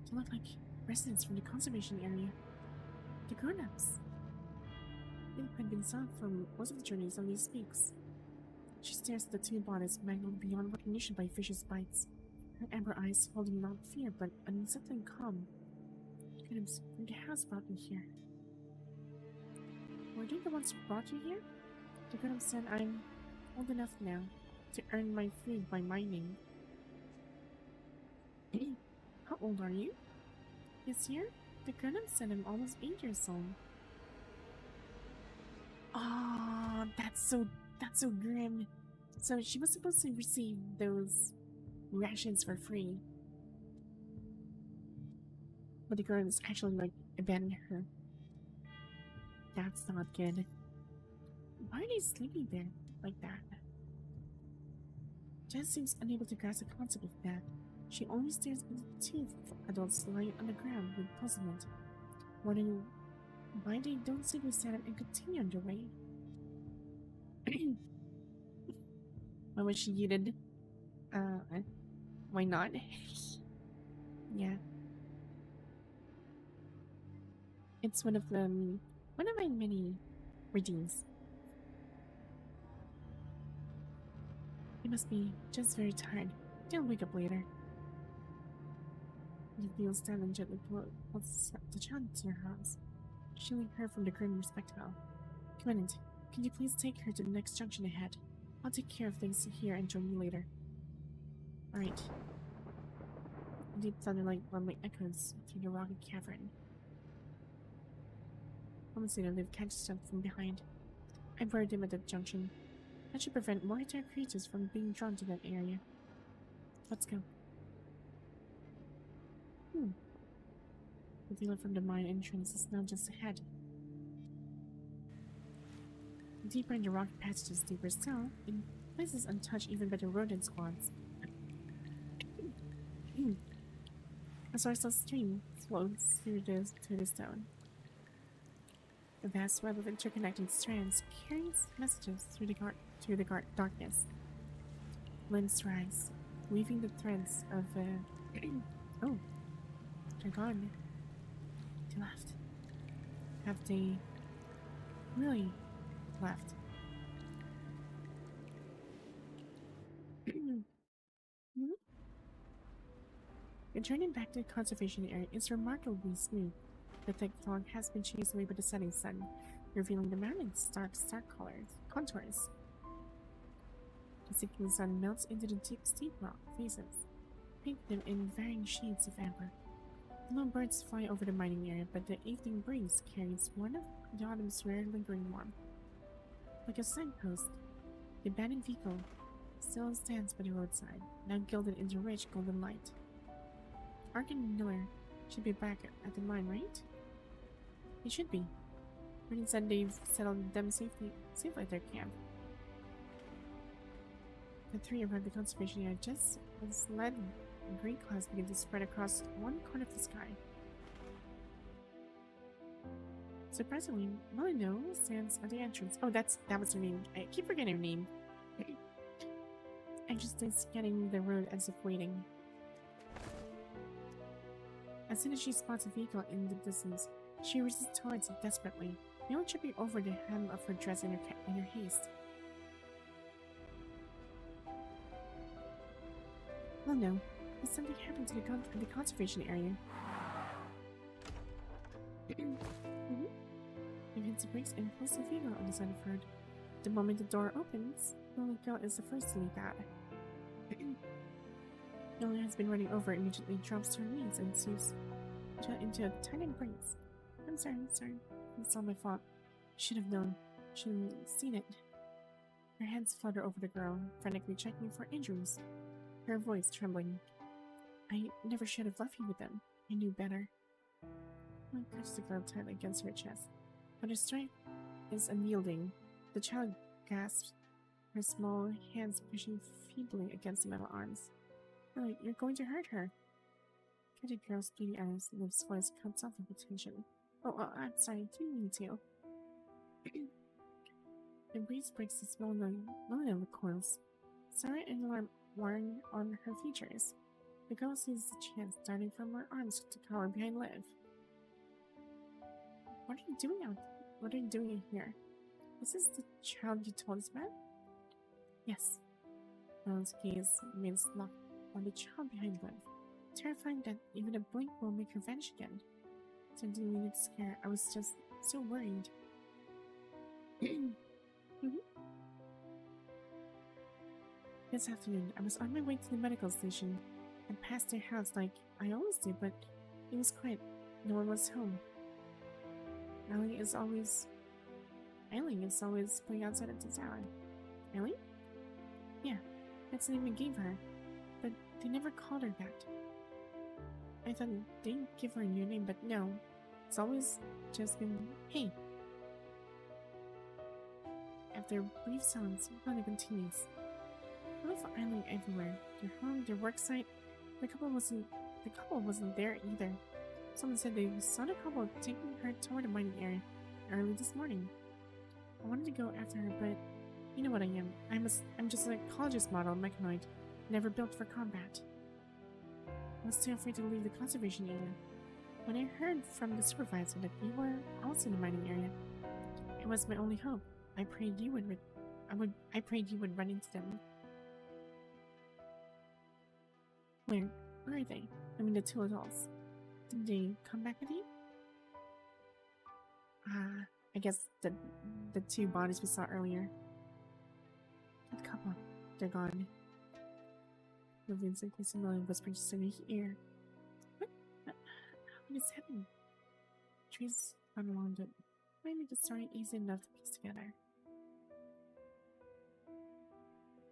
They look like residents from the conservation area. The grown-ups. Lynne had been silent for most of the journey, suddenly speaks. She stares at the 2 bodies mangled beyond recognition by vicious bites, her amber eyes holding not fear but an unsettling calm. Goodness, the house brought me here. Were they the ones who brought you here? The Goodham said I'm old enough now to earn my food by mining. How old are you? This year? The Goodham said I'm almost 8 years old. Oh, that's so grim. So she was supposed to receive those rations for free. But the girls actually like abandoned her. That's not good. Why are they sleeping there like that? Jess seems unable to grasp the concept of that. She only stares at the 2 adults lying on the ground with puzzlement, wondering why they don't simply stand up and continue on their way. Why was she yeeted? Why not? Yeah. It's one of my many redeems. You must be just very tired. They'll wake up later. He feels down and gently pulls the child into her arms, shielding her from the grim spectacle. Commandant, can you please take her to the next junction ahead? I'll take care of things here and join you later. Alright. Deep thunder-like rumbling echoes through the rocky cavern. Almost later, they've catched up from behind. I buried him at the junction. That should prevent more dark creatures from being drawn to that area. Let's go. The dealer from the mine entrance is now just ahead. Deeper in the rocky passages, deeper still, in places untouched even by the rodent squads. A sourceless stream flows through the stone. A vast web of interconnected strands carries messages through the darkness. Lynne's rise, weaving the threads of oh, they're gone. They left. Have they really left? Returning back to the conservation area is remarkably smooth. The thick fog has been chased away by the setting sun, revealing the mountain's stark contours. The sinking sun melts into the steep rock faces, painting them in varying shades of amber. The lone birds fly over the mining area, but the evening breeze carries one of the autumn's rare lingering warmth. Like a signpost, the abandoned vehicle still stands by the roadside, now gilded in the rich golden light. Ark and Miller should be back at the mine, right? They should be. Brennan said they've settled them safely at their camp. The three arrived at the conservation area just as lead and green clouds begin to spread across one corner of the sky. Surprisingly, Melino stands at the entrance. Oh, that was her name. I keep forgetting her name. Anxiously scanning the road as if waiting. As soon as she spots a vehicle in the distance, she races towards it desperately, nearly tripping over the hem of her dress in her haste. Oh no, has something happened to the conservation area? It hits the brakes and pulls the vehicle on the side of her. The moment the door opens, the little girl is the first to leap out. Lily has been running over, immediately drops to her knees and seeps into a tiny embrace. I'm sorry. It's all my fault. Should have known. Should have seen it. Her hands flutter over the girl, frantically checking for injuries. Her voice trembling. I never should have left you with them. I knew better. I touched the girl tightly against her chest, but her strength is unyielding. The child gasps, her small hands pushing feebly against the metal arms. Oh, you're going to hurt her. The girl's bleeding eyes, lips voice cuts off her attention. Oh, I'm sorry, didn't mean to. The breeze breaks the small melon coils. Sorry and alarm worn on her features. The girl sees the chance darting from her arms to cower behind Liv. What are you doing out? What are you doing here? Is this the child you told us about? Yes. Melon's gaze remains locked on the child behind Liv, terrifying that even a blink will make her vanish again. So I didn't mean to scare. I was just so worried. This afternoon, I was on my way to the medical station and passed their house like I always do, but it was quiet. No one was home. Eileen is always playing outside at the tower. Eileen? Yeah, that's the name I gave her, but they never called her that. I thought they'd give her a new name, but no. It's always just been, hey. After a brief silence, Lana continues. I look for Eileen everywhere. Their home, their work site. The couple wasn't there either. Someone said they saw the couple taking her toward the mining area early this morning. I wanted to go after her, but you know what I am. I'm just a college's model mechanoid, never built for combat. I was too afraid to leave the conservation area. When I heard from the supervisor that you were also in the mining area, it was my only hope. I prayed you would run into them. Where are they? I mean, the two adults. Did they come back with you? I guess the two bodies we saw earlier. That couple, they're gone. Lillian simply similarly whispered just in her ear. What is happening? Trees run along it. Might make the story easy enough to piece together.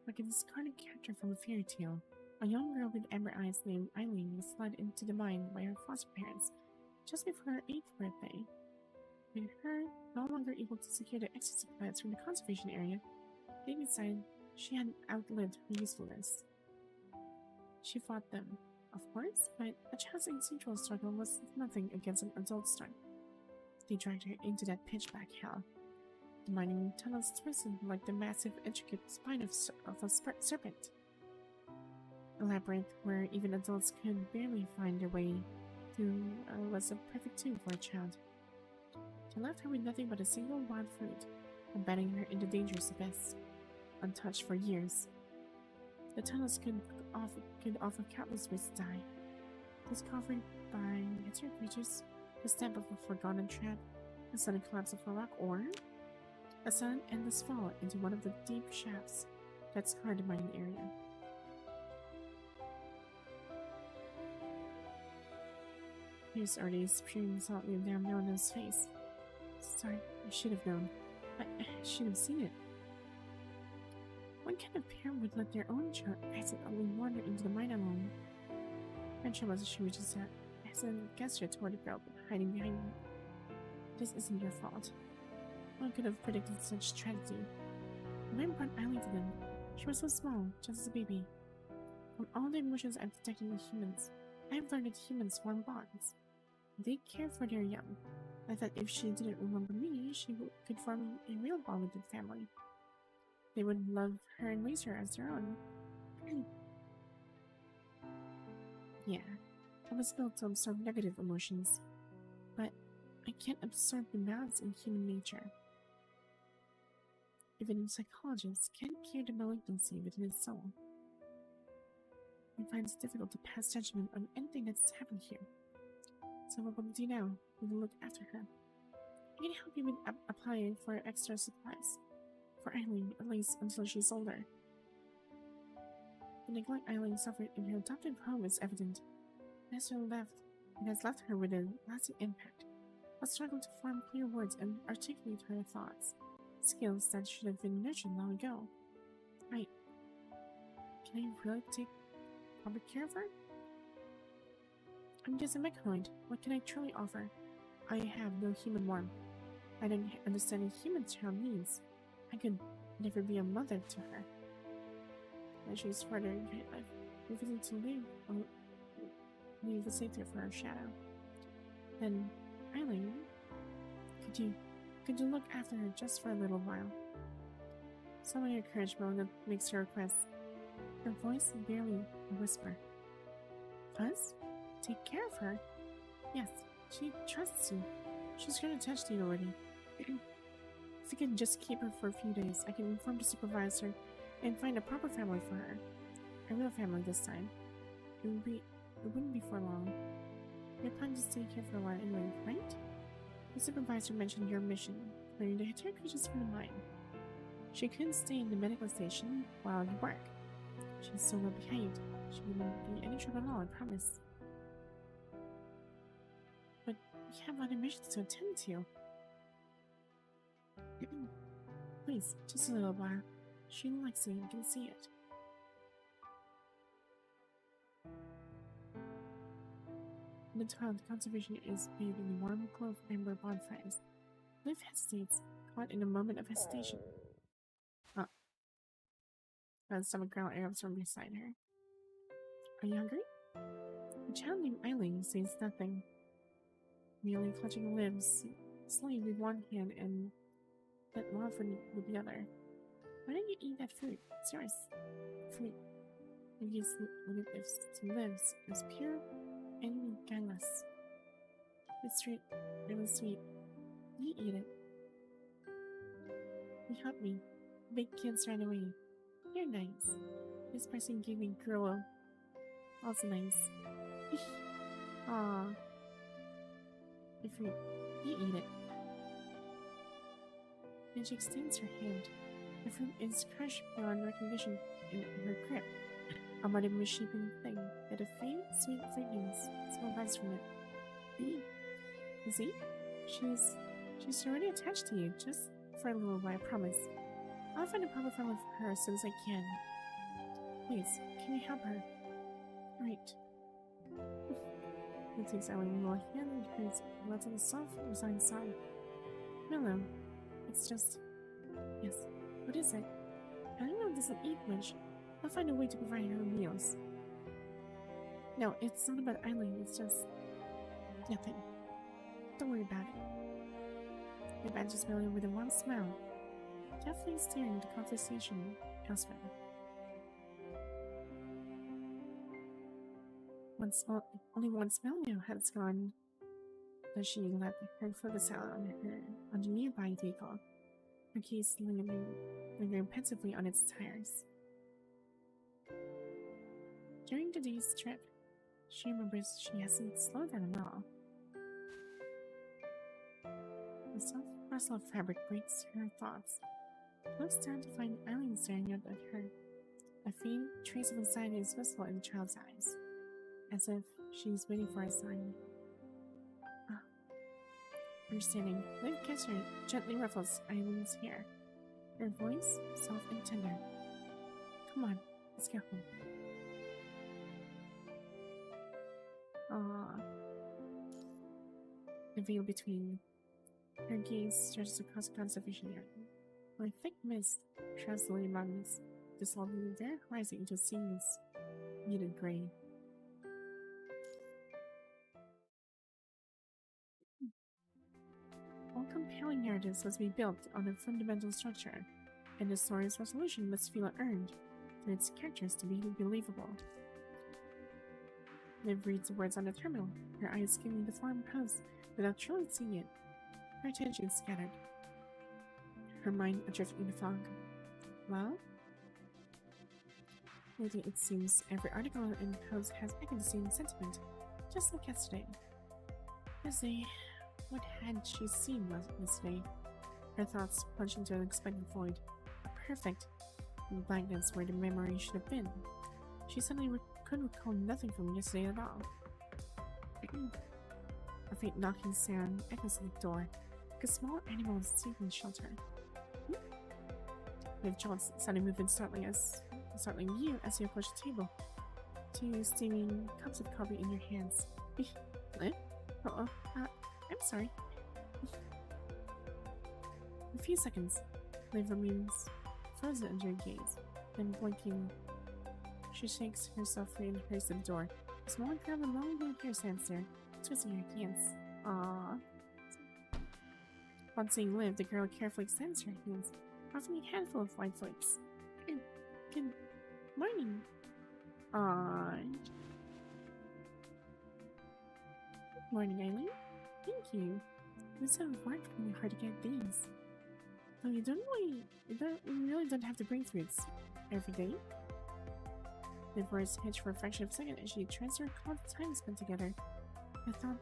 Like a discarded character from a fairy tale, a young girl with amber eyes named Eileen was led into the mine by her foster parents just before her 8th birthday. With her no longer able to secure the extra supplies from the conservation area, they decided she had outlived her usefulness. She fought them, of course, but a child's instinctual struggle was nothing against an adult's strength. They dragged her into that pitch-black hell. The mining tunnels twisted like the massive, intricate spine of a serpent. A labyrinth where even adults could barely find their way through was a perfect tomb for a child. They left her with nothing but a single wild fruit, abandoning her in the dangerous abyss, untouched for years. The tunnels could offer countless ways to die. Discovered by natural creatures, the stamp of a forgotten trap, a sudden collapse of a rock, or a sudden endless fall into one of the deep shafts that scarred the mining area. Here's already spewing saltly down Melanin's face. Sorry, I should have known. I should have seen it. What kind of parent would let their own child accidentally wander into the mine alone? Rachel was ashamed just as a gesture toward the girl hiding behind me. This isn't your fault. One could have predicted such tragedy. When I brought Eileen to them, she was so small, just as a baby. From all the emotions I've detected in humans, I've learned that humans form bonds. They care for their young. I thought if she didn't remember me, she could form a real bond with the family. They would love her and raise her as their own. Yeah, I was built to absorb negative emotions, but I can't absorb the balance in human nature. Even psychologists can't cure the malignancy within his soul. He finds it difficult to pass judgment on anything that's happened here. So what will we do now? We will look after her. I can help you with applying for extra supplies. For Eileen, at least until she's older. The neglect Eileen suffered in her adopted home is evident. It has left her with a lasting impact. A struggle to form clear words and articulate her thoughts. Skills that should have been nurtured long ago. Right. Can I really take proper care of her? I'm just a mechanoid. What can I truly offer? I have no human warmth. I don't understand a human child needs. I could never be a mother to her. When she's further in her life, refusing to leave the safety of her shadow. Then, Eileen, could you look after her just for a little while? Summoning her courage, Melina makes her request. Her voice barely a whisper. Us? Take care of her? Yes, she trusts you. She's grown attached to you already. If you can just keep her for a few days, I can inform the supervisor and find a proper family for her. A real family this time. It wouldn't be for long. You're planning to stay here for a while anyway, right? The supervisor mentioned your mission, clearing the Hitler creatures from the mine. She couldn't stay in the medical station while you work. She's so well behaved. She wouldn't be any trouble at all, I promise. But we have other missions to attend to. Please, just a little while. She likes it, you can see it. In the town, the conservation is bathed in a warm glow of amber bonfires. Liv hesitates, caught in a moment of hesitation. Oh. A stomach growl erupts from beside her. Are you hungry? The child named Eileen says nothing, merely clutching lips, slave with one hand and that waffle with the other. Why don't you eat that fruit? It's yours. Fruit. When it lives, is pure and guileless. It's sweet, really sweet. You eat it. You helped me. Big kids ran away. You're nice. This person gave me gruel. Also nice. Aww. The fruit. You eat it. And she extends her hand. The fruit is crushed beyond recognition in her grip. A muddy, misshapen thing, yet a faint, sweet fragrance smells nice from it. You see? She's already attached to you, just for a little while, I promise. I'll find a proper form of her as soon as I can. Please, can you help her? Right. He takes Excelynne while hand and hers lets out a soft, resigned sigh. No, it's just... Yes, what is it? Excelynne doesn't eat much. I'll find a way to provide her meals. No, it's not about Excelynne, it's just... nothing. Don't worry about it. The badger smiling with a warm smile, definitely steering the conversation elsewhere. Only one smell now has gone as she let her focus out on the nearby vehicle, her keys lingering pensively on its tires. During the day's trip, she remembers she hasn't slowed down at all. The soft rustle of fabric breaks her thoughts. She looks down to find Excelynne staring up at her. A faint trace of anxiety is visible in the child's eyes, as if she's waiting for a sign. Understanding, Lynne kisses her, gently ruffles Excelynne's hair. Her voice soft and tender. Come on, let's go home. The veil between her gaze stretches across the conservation area, where a thick mist shrouds the lily mountains, dissolving their horizon into a seamless, muted gray. All compelling narratives must be built on a fundamental structure, and the story's resolution must feel earned for its characters to be believable. Liv reads the words on the terminal, her eyes skimming the foreign post without truly seeing it. Her attention is scattered, her mind adrift in the fog. Well? Lately it seems every article in the post has echoed the same sentiment, just like yesterday. Yesterday, what had she seen yesterday? Her thoughts plunged into an unexpected void, a perfect blankness where the memory should have been. She suddenly couldn't recall nothing from yesterday at all. A faint knocking sound echoes at the door, like a small animal is seeking shelter. Liv jolts, sudden movement startling you as you approach the table. Two steaming cups of coffee in your hands. Liv? I'm sorry. A few seconds, Liv remains frozen under your gaze, then blinking. She shakes herself free and hurries to the door. A small girl with long blue hair stands there, twisting her hands. Aww. Upon seeing Liv, the girl carefully extends her hands, offering a handful of white flakes. Good morning. Aww. Good morning, Excelynne. Thank you. This have worked really hard to get these. Though you really don't have to bring fruits every day. The voice hitched for a fraction of a second as she tries to recall the time spent together. The thought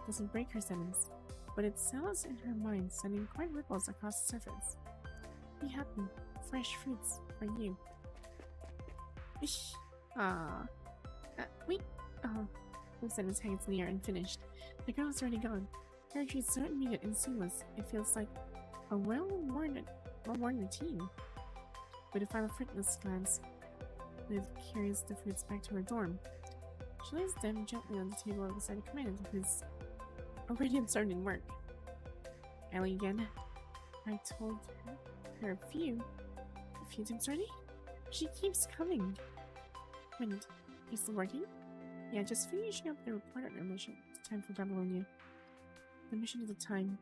doesn't break her sentence, but it settles in her mind, sending quite ripples across the surface. Be happy. Fresh fruits for you. Ish. Wait. The sentence hangs near and finished. The girl is already gone. Her entry is so immediate and seamless, it feels like a well-worn routine. With a final fruitless glance, Liv carries the fruits back to her dorm. She lays them gently on the table beside the command, who's already absorbed in work. Ellie again. I told her a few times already? She keeps coming. Wait, you still working? Yeah, just finishing up the report on our mission. It's time for Babylonia. The mission at the time.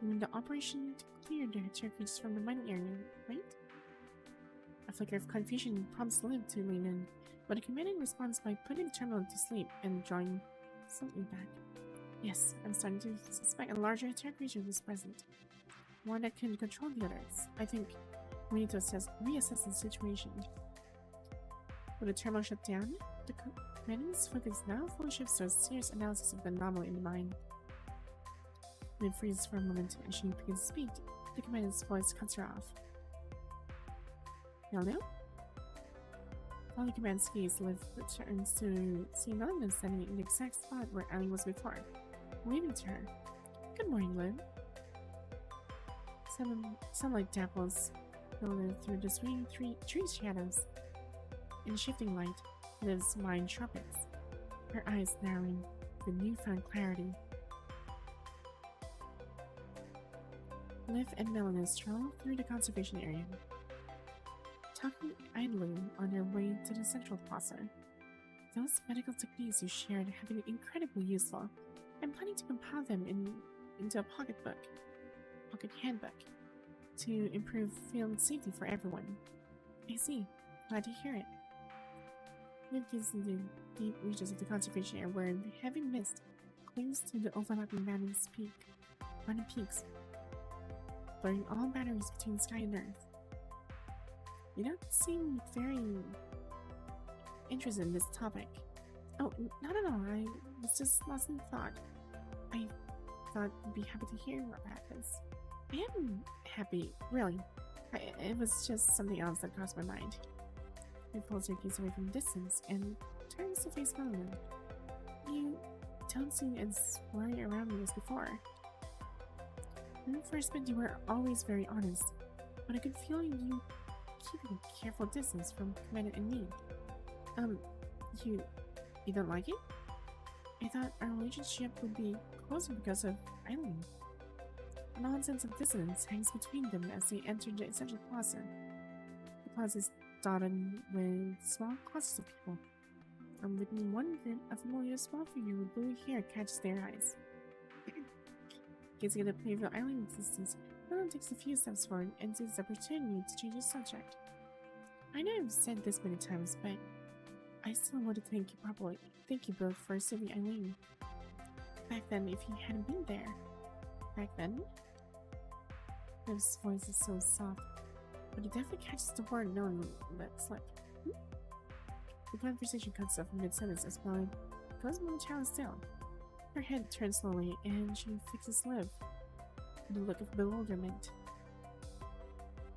I mean the operation to clear the circuits from the mining area, right? A flicker of confusion prompts Liv to lean in, but the commandant responds by putting the terminal to sleep and drawing something back. Yes, I'm starting to suspect a larger attack region was present. One that can control the others. I think we need to reassess the situation. With the terminal shut down, the commandant's focus now fully shifts to a serious analysis of the anomaly in the mine. Liv freezes for a moment and she begins to speak. The commander's voice cuts her off. Hello? While the command gaze, Liv returns to see Melina standing in the exact spot where Eileen was before, waving to her. Good morning, Liv. Sunlight dapples Melina through the swinging tree shadows. In shifting light, Liv's mind sharpens, her eyes narrowing with newfound clarity. Liv and Melina stroll through the conservation area, talking idly on their way to the central plaza. Those medical techniques you shared have been incredibly useful. I'm planning to compile them into a pocket handbook, to improve field safety for everyone. I see. Glad to hear it. Liv gazes into the deep reaches of the conservation area where the heavy mist clings to the overlapping mountain peaks, blurring all boundaries between sky and earth. You don't seem very interested in this topic. Oh, not at all. I was just lost in thought. I thought you'd be happy to hear about this. I am happy, really. It was just something else that crossed my mind. He pulls her gaze away from the distance and turns to face Melina. You don't seem as worried around me as before. When we first met, you were always very honest, but I could feel you keeping a careful distance from Commander and me. You don't like it? I thought our relationship would be closer because of Eileen. An odd sense of dissonance hangs between them as they enter the essential plaza. The plaza is dotted with small clusters of people. From within one group, a familiar small figure with blue hair catches their eyes. Gazing at the playful Eileen distance, Melina takes a few steps forward and sees the opportunity to change the subject. I know I've said this many times, but I still want to thank you both for saving Eileen. Back then, if you hadn't been there. Back then? Liv's voice is so soft, but it definitely catches the word no one let slip. The conversation cuts off mid-sentence as Melina goes momentarily still. Her head turns slowly and she fixes Liv with a look of bewilderment.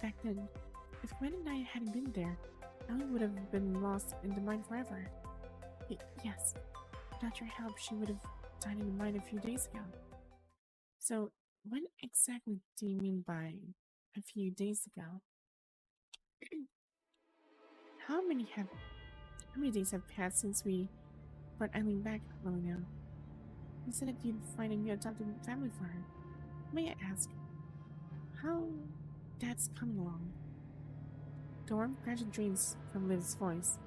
Back then, if Gwen and I hadn't been there, Ellie would have been lost in the mine forever. Yes, without your help, she would have died in the mine a few days ago. So, what exactly do you mean by a few days ago? How many days have passed since we brought Eileen back, Melina? You said that you'd find a new adopted family for her. May I ask, how that's coming along? The warm gradually drains from Liv's voice.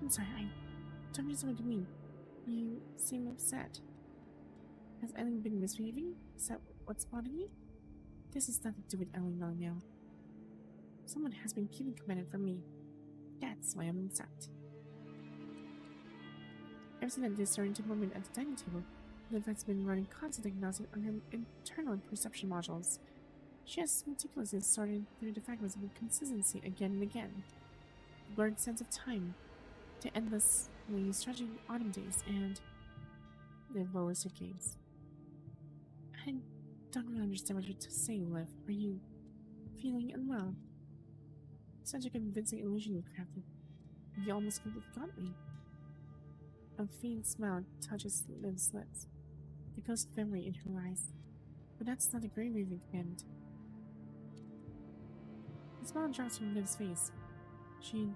I'm sorry, I don't understand what you mean. You seem upset. Has Eileen been misbehaving? Is that what's bothering you? This has nothing to do with Eileen now. Someone has been keeping command from me. That's why I'm upset. Ever since that disorienting moment at the dining table, Liv has been running constant diagnostics on her internal perception modules. She has meticulously sorted through the fragments of inconsistency again and again. The blurred sense of time, the endlessly stretching autumn days, and the lowers her gaze. I don't really understand what you're saying, Liv. Are you feeling unwell? Such a convincing illusion you've crafted. You almost completely got me. A faint smile touches Liv's lips. The ghost of memory in her eyes. But that's not a grave raving command. The smile drops from Liv's face. She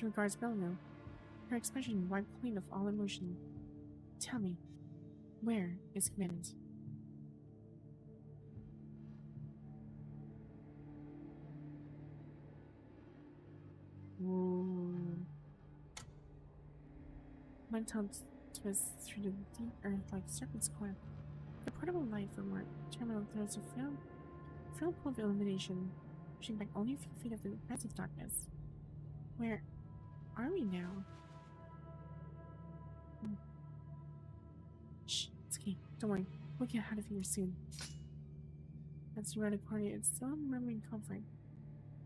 regards Melina, her expression wiped clean of all emotion. Tell me, where is Commandant? My tongue twists through the deep earth like serpent's coil. The portable light from our terminal throws a film pool of illumination, pushing back only a few feet of the oppressive darkness. Where are we now? Shh, it's okay. Don't worry. We'll get out of here soon. As you run a corner, it's still murmuring comfort.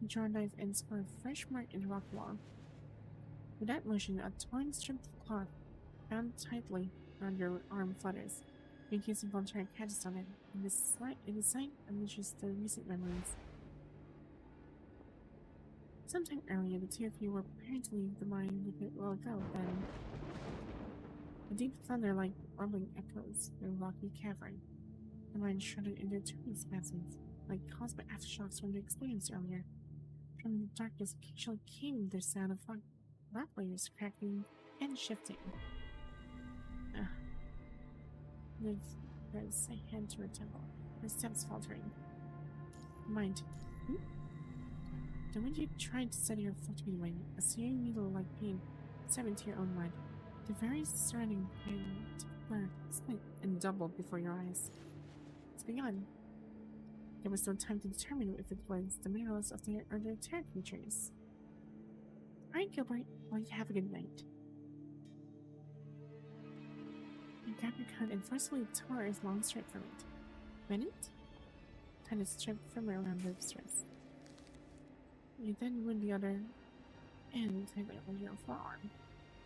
You draw a knife and score a fresh mark in the rock wall. With that motion, a torn strip of cloth bound tightly around your arm flutters. in case the volunteer catches on it. In the sight unleashes the recent memories. Sometime earlier, the two of you were preparing to leave the mine a bit while ago, then a deep thunder-like rumbling echoes in a rocky cavern. The mine shuddered into turning spasms, like caused by aftershocks from the experience earlier. From the darkness occasionally came the sound of rock layers cracking and shifting. Liv pressed a hand to her temple, her steps faltering. Mind. The moment you tried to steady your foot to be away, a searing needle-like pain stabbed into your own mind. The very surrounding blur, split, and doubled before your eyes. It's begun. There was no time to determine if it was the minerals of the other terror creatures. Alright, Gilbert, well, you have a good night. You grabbed your coat and forcefully tore his long strip from it. Minute? Tied a strip firmly around Liv's wrist. You then wound the other end tightly on your forearm.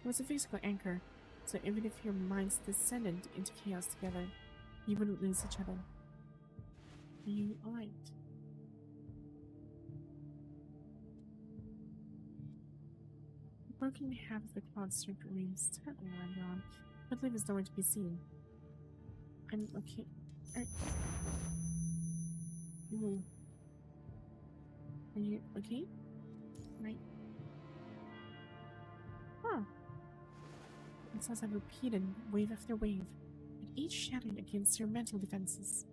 It was a physical anchor, so even if your minds descended into chaos together, you wouldn't lose each other. Are you alright? The broken half of the cloud strip remains tightly around your arm, but Liv is nowhere to be seen. I'm okay. Ooh. Are you okay? Right. Huh. It sounds like repeated wave after wave, but each shattered against your mental defenses.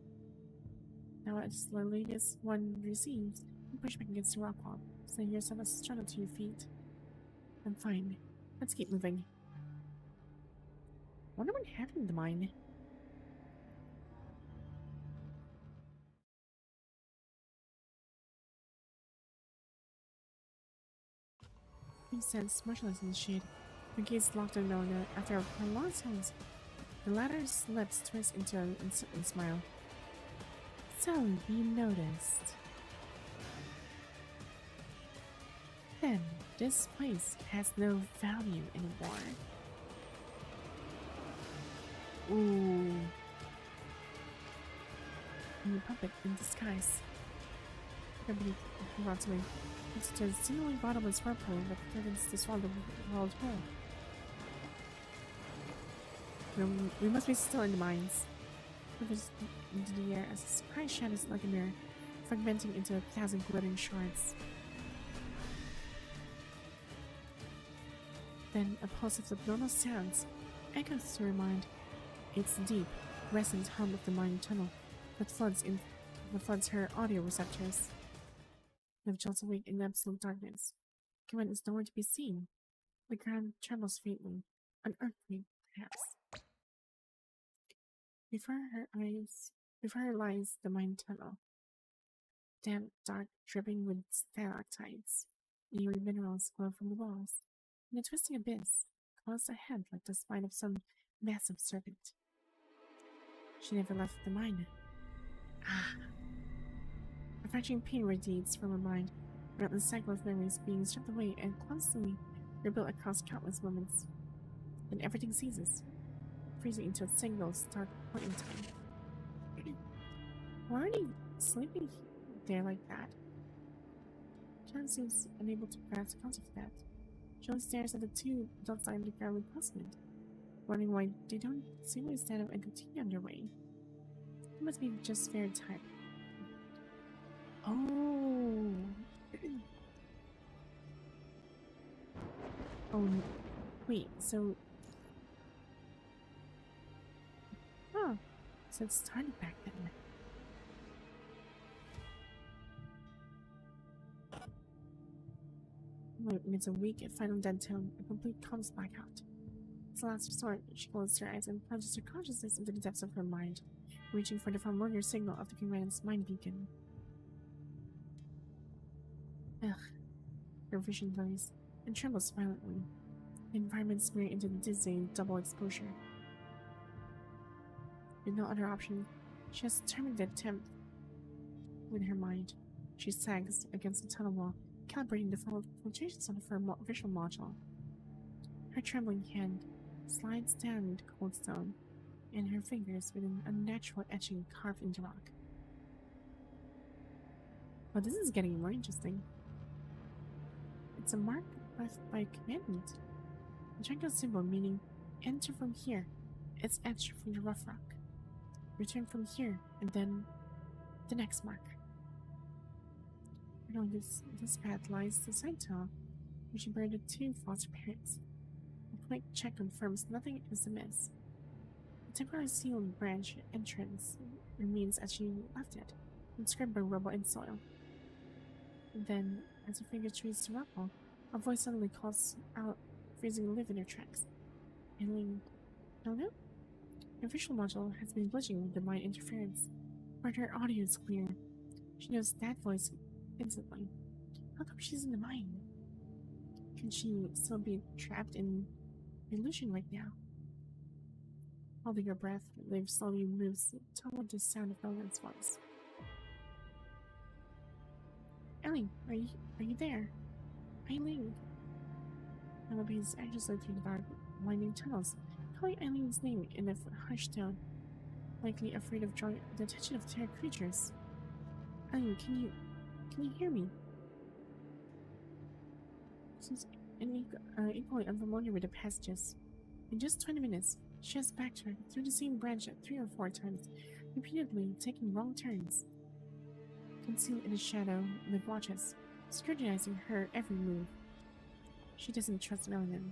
Now as the latest one receives, you push back against the rock wall, setting yourself a struggle to your feet. I'm fine. Let's keep moving. Wonder what happened to mine. He stands motionless in the shade, her gaze locked on Melina. After a prolonged silence, the latter's lips twist into an uncertain smile. So, you noticed. Then, this place has no value anymore. Ooh. And the puppet in disguise. Nobody runs away. It's a seemingly bottomless whirlpool that threatens to swallow the world whole. We must be still in the mines. Quivers into the air as a surprise shatters like a mirror, fragmenting into 1,000 glittering shards. Then a pulse of abnormal sounds echoes through her mind. It's the deep, resonant hum of the mine tunnel that floods her audio receptors. Liv jolts awake in absolute darkness. Gwen is nowhere to be seen. The ground trembles faintly, an earthquake, perhaps. Before her lies the mine tunnel. Damp, dark, dripping with stalactites. Eerie minerals glow from the walls. In a twisting abyss, close ahead like the spine of some massive serpent. She never left the mine. A frightening pain radiates from her mind, around the cycle of memories being stripped away and constantly rebuilt across countless moments. Then everything ceases, freezing into a single stark point in time. Why are you sleeping there like that? John seems unable to grasp the concept of that. John stares at the two adults lying on the ground with puzzlement, wondering why they don't seemingly stand up and continue on their way. They must be just very tired. Oh. Oh, wait, so... Huh. So it started back then. It's a weak and final dead tone, a complete calm blackout. It's a last resort. She closes her eyes and plunges her consciousness into the depths of her mind, reaching for the familiar signal of the command's mind beacon. Ugh. Her vision blurs and trembles violently. The environment smeared into the dizzying double exposure. With no other option, she has determined to attempt with her mind. She sags against the tunnel wall, calibrating the fluctuations of her visual module. Her trembling hand slides down into cold stone, and her fingers with an unnatural etching carved into rock. Well, this is getting more interesting. It's a mark left by commandment. A triangle symbol meaning enter from here. It's etched from the rough rock. Return from here, and then the next mark. Along this path lies the side tunnel, where she buried the two foster parents. A quick check confirms nothing is amiss. The temporarily sealed branch entrance remains as she left it, inscribed by rubble and soil. And then, as her finger traces the rubble, a voice suddenly calls out, freezing live in her tracks. Excelynne, no? Her visual module has been glitching with divine interference, but her audio is clear. She knows that voice instantly. How come she's in the mine? Can she still be trapped in illusion right now? Holding her breath, Liv slowly moves toward the sound of Melvin's voice. Excelynne, are you there? Excelynne. Melvin is anxiously thinking about winding tunnels, calling Eileen's name in a hushed tone, likely afraid of drawing the attention of terror creatures. Excelynne, can you hear me? She's equally unfamiliar with the passages. In just 20 minutes, she has backtracked through the same branch 3 or 4 times, repeatedly taking wrong turns. Concealed in the shadow, Liv watches, scrutinizing her every move. She doesn't trust Melanin.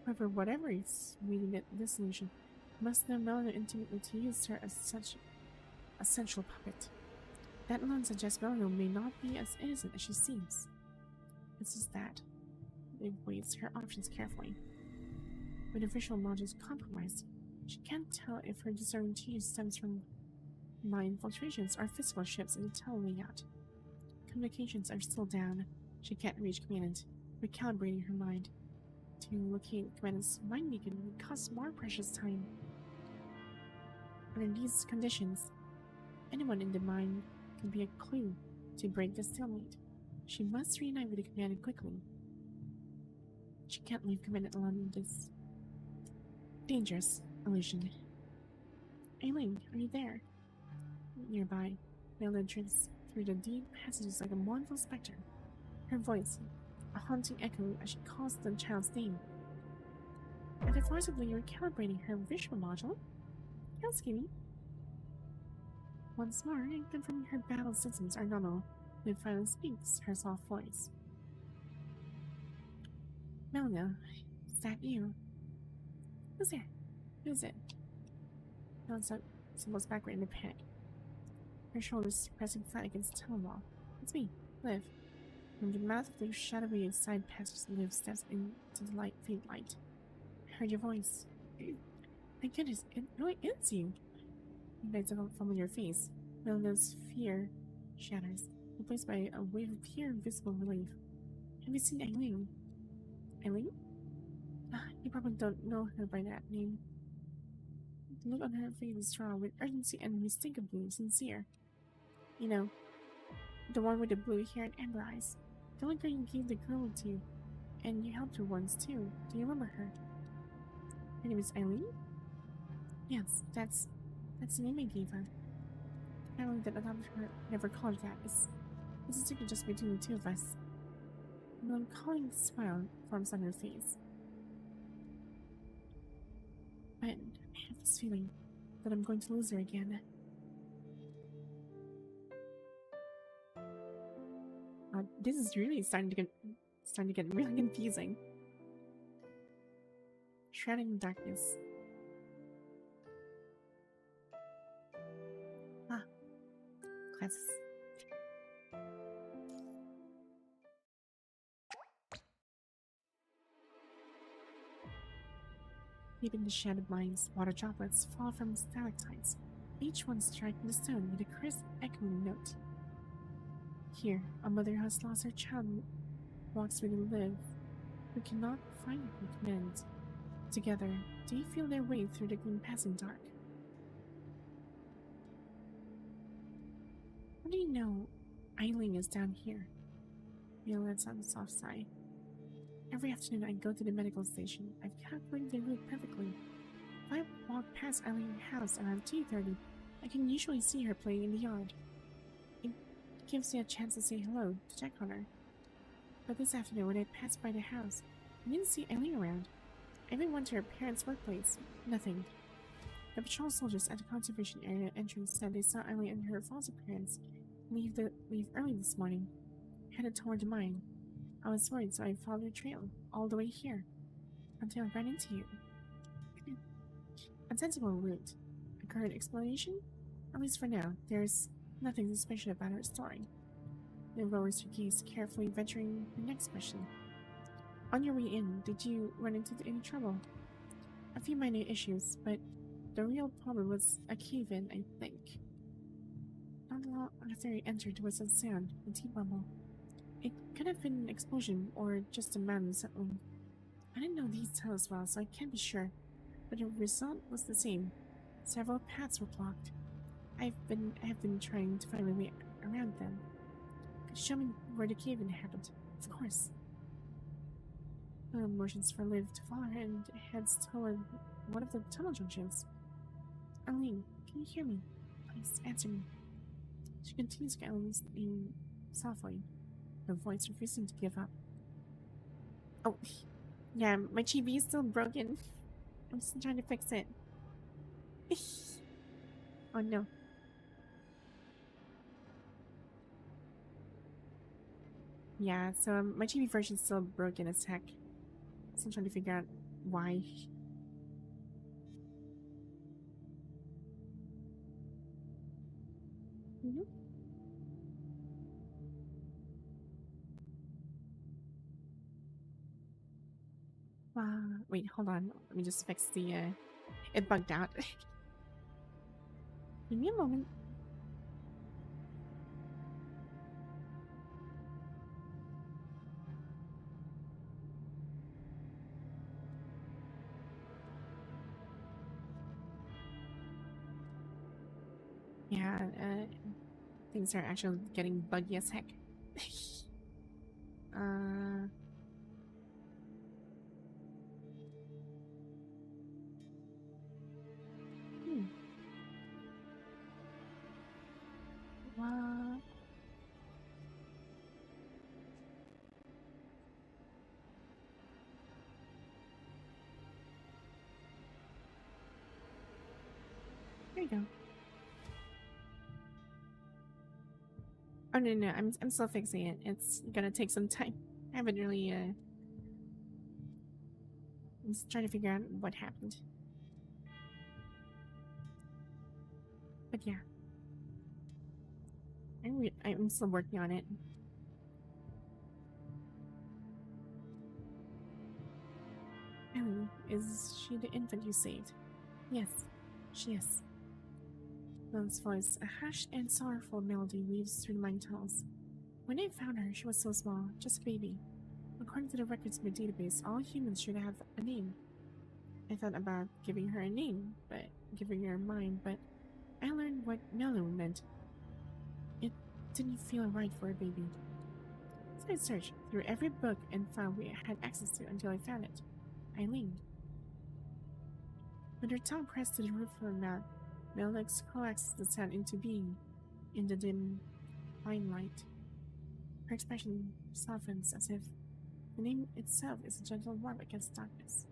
However, whatever is reading this illusion must know Melanin intimately to use her as such a central puppet. That alone suggests Melanin may not be as innocent as she seems. It's just that. Liv weighs her options carefully. With her visual modules compromised, she can't tell if her disorientation stems from mind fluctuations or physical shifts in the tunnel layout. Communications are still down. She can't reach commandant. Recalibrating her mind to locate commandant's mind beacon would cost more precious time. Under these conditions, anyone in the mine can be a clue to break the stalemate. She must reunite with the commandant quickly. She can't leave commandant alone in this dangerous illusion. Excelynne, are you there? Nearby, Melanin drifts through the deep passages like a mournful specter. Her voice, a haunting echo as she calls the child's name. After forcibly recalibrating her visual module, yes, Kitty. Once more, and confirming her battle systems are normal, Liv finally speaks her soft voice. Melina, is that you? Who's there? Who's it? Melina stumbles backward in a panic, her shoulders pressing flat against the tunnel wall. It's me, Liv. From the mouth of the shadowy side passage, Liv steps into the faint light. I heard your voice. Thank goodness, it really is you. You lights up a familiar face. Melina's fear shatters, replaced by a wave of pure invisible relief. Have you seen Excelynne? Excelynne? You probably don't know her by that name. The look on her face is strong with urgency and unmistakably sincere. You know, the one with the blue hair and amber eyes. The one you gave the girl to, and you helped her once too. Do you remember her? Her name is Excelynne? Yes, that's the name I gave her. The family that adopted her never called her that. It's a secret just between the two of us. A melancholy smile forms on her face. But I have this feeling that I'm going to lose her again. This is really starting to get really confusing. Shrouded in darkness. Classes. Deep in the shadowed mines, water droplets fall from stalactites, each one striking the stone with a crisp, echoing note. Here, a mother who has lost her child walks with Liv, who cannot find her command. Together, they feel their way through the passing dark. How do you know Excelynne is down here? Mia lets out a soft sigh. Every afternoon I go to the medical station. I've calculated the route perfectly. If I walk past Eileen's house around 2:30, I can usually see her playing in the yard. It gives me a chance to say hello, to check on her. But this afternoon, when I passed by the house, I didn't see Eileen around. I even went to her parents' workplace. Nothing. The patrol soldiers at the conservation area entrance said they saw Eileen and her false appearance leave early this morning, headed toward mine. I was worried, so I followed her trail all the way here, until I ran into you. A sensible route. A current explanation? At least for now, there's nothing suspicious about her story. Lynne lowers her gaze, carefully venturing the next question. On your way in, did you run into any trouble? A few minor issues, but the real problem was a cave-in, I think. Not long after I entered was a sound, a deep rumble. It could have been an explosion or just a mountain settling. I didn't know these tunnels well, so I can't be sure, but the result was the same. Several paths were blocked. I have been trying to find my way around them. Could you show me where the cave-in happened? Of course. Motions for Liv to follow her and heads toward one of the tunnel junctions. Eileen, can you hear me? Please answer me. She continues to Eileen's name softly, her voice refusing to give up. Oh, yeah, my TV is still broken. I'm still trying to fix it. Oh no. Yeah, so my TV version is still broken as heck. Still trying to figure out why. Nope. Wait, hold on. Let me just fix the, it bugged out. Give me a moment. Yeah, things are actually getting buggy as heck. Hmm. What? There you go. Oh no, I'm still fixing it. It's gonna take some time. I haven't really I'm just trying to figure out what happened. But yeah. I'm still working on it. Ellie, is she the infant you saved? Yes, she is. Lil's voice, a hushed and sorrowful melody weaves through the mine tunnels. When I found her, she was so small, just a baby. According to the records in my database, all humans should have a name. I thought about giving her a name, but giving her mine, but I learned what Mellow meant. It didn't feel right for a baby. So I searched through every book and file we had access to until I found it. Eileen. With her tongue pressed to the roof of her mouth, Melix coaxes the sound into being in the dim limelight. Her expression softens as if the name itself is a gentle warmth against darkness.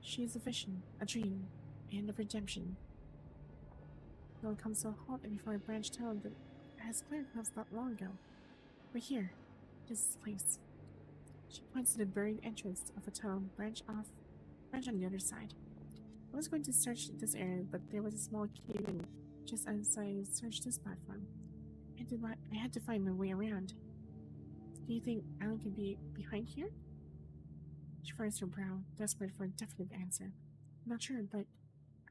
She is a vision, a dream, and a redemption. Mel comes to a halt before a branch tunnel that has cleared paths not long ago. We're here. This is the place. She points to the buried entrance of a tunnel branch on the other side. I was going to search this area, but there was a small cave-in just as I searched this platform. I had to find my way around. Do you think Alan could be behind here? She furrows her brow, desperate for a definite answer. Not sure, but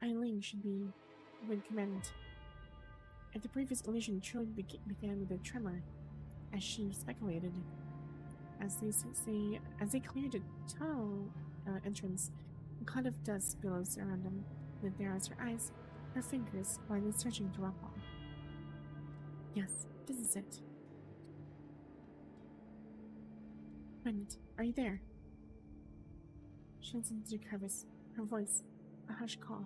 Eileen should be with command. If the previous illusion truly began with a tremor, as she speculated, as they cleared the tunnel entrance, a cloud of dust billows around them. With their eyes, her fingers blindly searching the rock wall. Yes, this is it. Bennett, are you there? She leans into the crevice, her voice a a hushed call.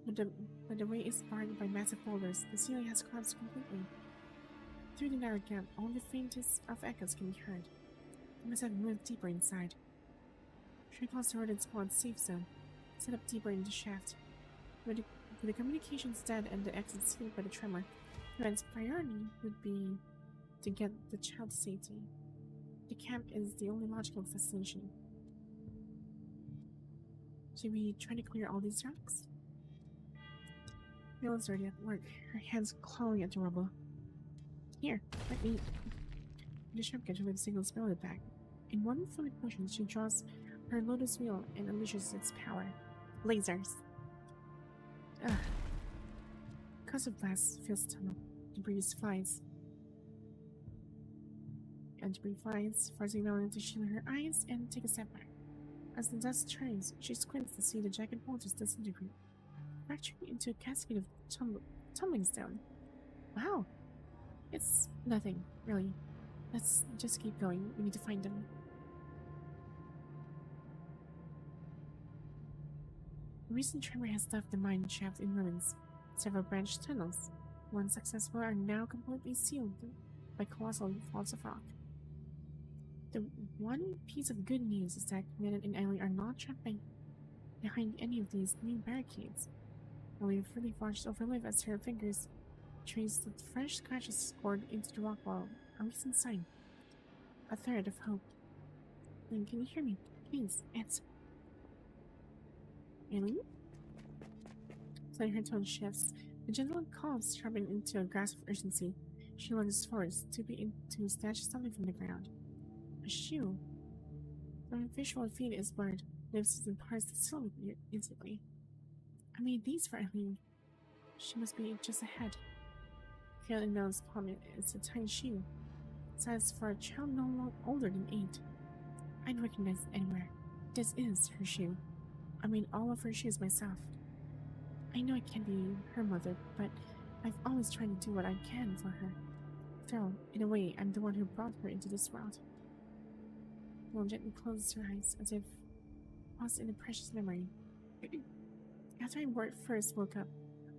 But the way is barred by massive boulders. The ceiling has collapsed completely. Through the narrow gap, only the faintest of echoes can be heard. They must have moved deeper inside. She calls the rodent squad's safe zone, set up deeper in the shaft. With the communications dead and the exit sealed by the tremor, Rand's priority would be to get the child to safety. The camp is the only logical destination. Should we try to clear all these rocks? Milla's already at work, her hands clawing at the rubble. Here, let me. The shortcut to the signal spilled back. In one fluid motion, she draws her lotus wheel and unleashes its power. Lasers. Ugh. Because of blast fills the tunnel. Debris flies. And debris flies, forcing Melanie to shield her eyes and take a step back. As the dust turns, she squints to see the jagged boulders disintegrate, fracturing into a cascade of tumbling stone. Wow! It's nothing, really. Let's just keep going. We need to find them. The recent tremor has left the mine shaft in ruins. Several branch tunnels, once accessible, are now completely sealed by colossal falls of rock. The one piece of good news is that Minette and Eileen are not trapped behind any of these new barricades. Only a fully forged overlive as her fingers trace the fresh scratches scored into the rock wall. A recent sign. A thread of hope. Lynne, can you hear me? Please, answer. Eileen? Suddenly her tone shifts. The gentle calls sharpen into a grasp of urgency. She lunges forward, stooping to snatch something from the ground. A shoe. The visual feed is blurred. Lifts and parts the silhouette instantly. I made these for Eileen. She must be just ahead. Carol in Mel's palm is a tiny shoe, size for a child no older than 8. I'd recognize it anywhere. This is her shoe. I made all of her shoes myself. I know I can't be her mother, but I've always tried to do what I can for her. After all, in a way, I'm the one who brought her into this world. Mel gently closes her eyes, as if lost in a precious memory. After I first woke up,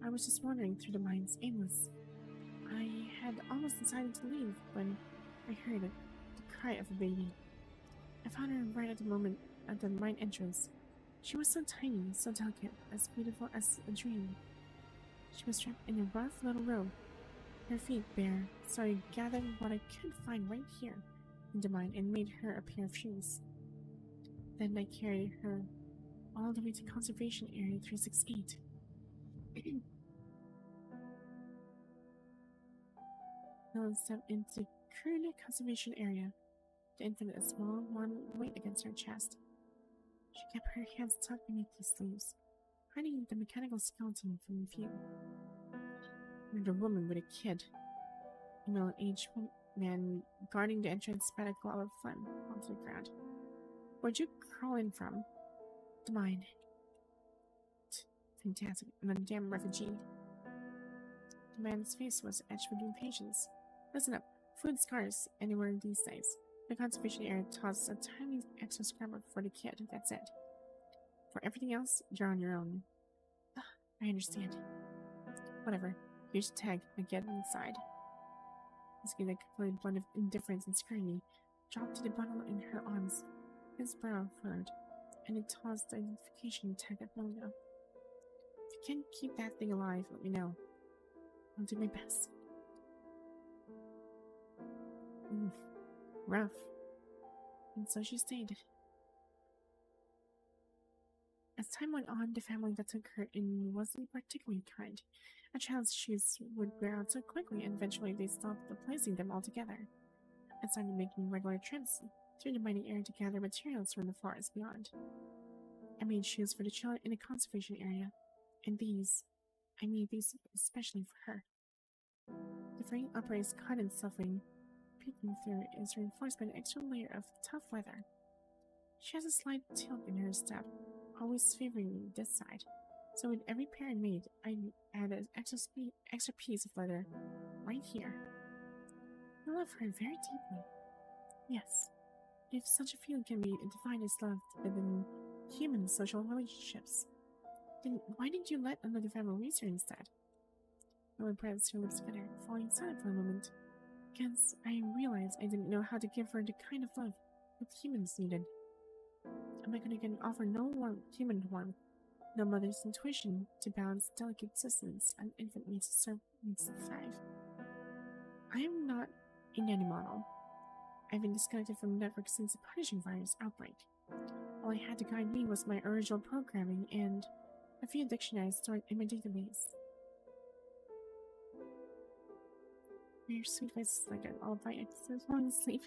I was just wandering through the mines, aimless. I had almost decided to leave when I heard the cry of a baby. I found her right at the moment at the mine entrance. She was so tiny, so delicate, as beautiful as a dream. She was trapped in a rough little robe, her feet bare, so I gathered what I could find right here in the mine and made her a pair of shoes. Then I carried her all the way to Conservation Area 368. Now stepped into Curly Conservation Area. The infant, a small one, weight against her chest. She kept her hands tucked beneath the sleeves, hiding the mechanical skeleton from view. And a woman with a kid. A middle-aged man guarding the entrance spat a glob of phlegm onto the ground. Where'd you crawl in from? The mine. Fantastic. Another damn refugee. The man's face was etched with impatience. Listen up. Food scarce anywhere these days. The conservation area tosses a tiny extra scrapper for the kid, that's it. For everything else, you're on your own. I understand. Whatever. Here's the tag. Now get inside. His a complete blend of indifference and scrutiny dropped to the bundle in her arms. His brow furrowed, and it tossed the identification tag at Melinda. If you can't keep that thing alive, let me know. I'll do my best. Rough. And so she stayed. As time went on, the family that took her in wasn't particularly kind. A child's shoes would wear out so quickly, and eventually they stopped replacing them altogether. I started making regular trips through the mining area to gather materials from the forest beyond. I made shoes for the children in the conservation area, and I made these especially for her. The frame upper is cut and stuffing peeking through is reinforced by an extra layer of tough leather. She has a slight tilt in her step, always favoring this side, so with every pair I made, I add an extra piece of leather right here. I love her very deeply. Yes, if such a feeling can be defined as love, then human social relationships. Then why did you let another family raise her instead? Ellen pressed her lips together, falling silent for a moment, because I realized I didn't know how to give her the kind of love that humans needed. A mechanic can offer no human warmth, no mother's intuition to balance delicate existence an infant needs to thrive. I am not a nanny model. I've been disconnected from the network since the punishing virus outbreak. All I had to guide me was my original programming and a few dictionaries stored in my database. Your sweet voice is like an lullaby. I just want to sleep.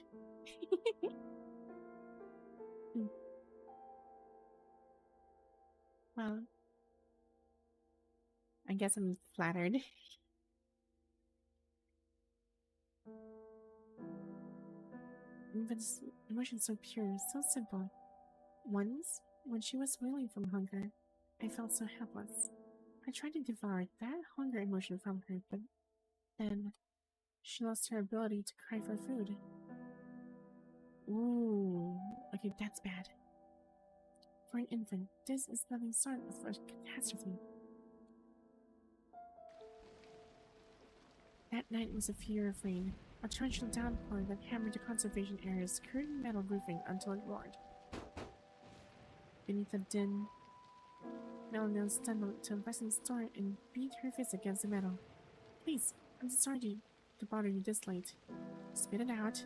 Well, I guess I'm flattered. But this emotion so pure, so simple. Once, when she was wailing from hunger, I felt so helpless. I tried to devour that hunger emotion from her, but then she lost her ability to cry for food. Ooh, okay, that's bad. For an infant, this is nothing short of a catastrophe. That night was a fear of rain, a torrential downpour that hammered the conservation area's crude metal roofing until it roared. Beneath the din, Melanie stumbled to a resin store and beat her fist against the metal. Please, I'm sorry to bother you this late. Spit it out.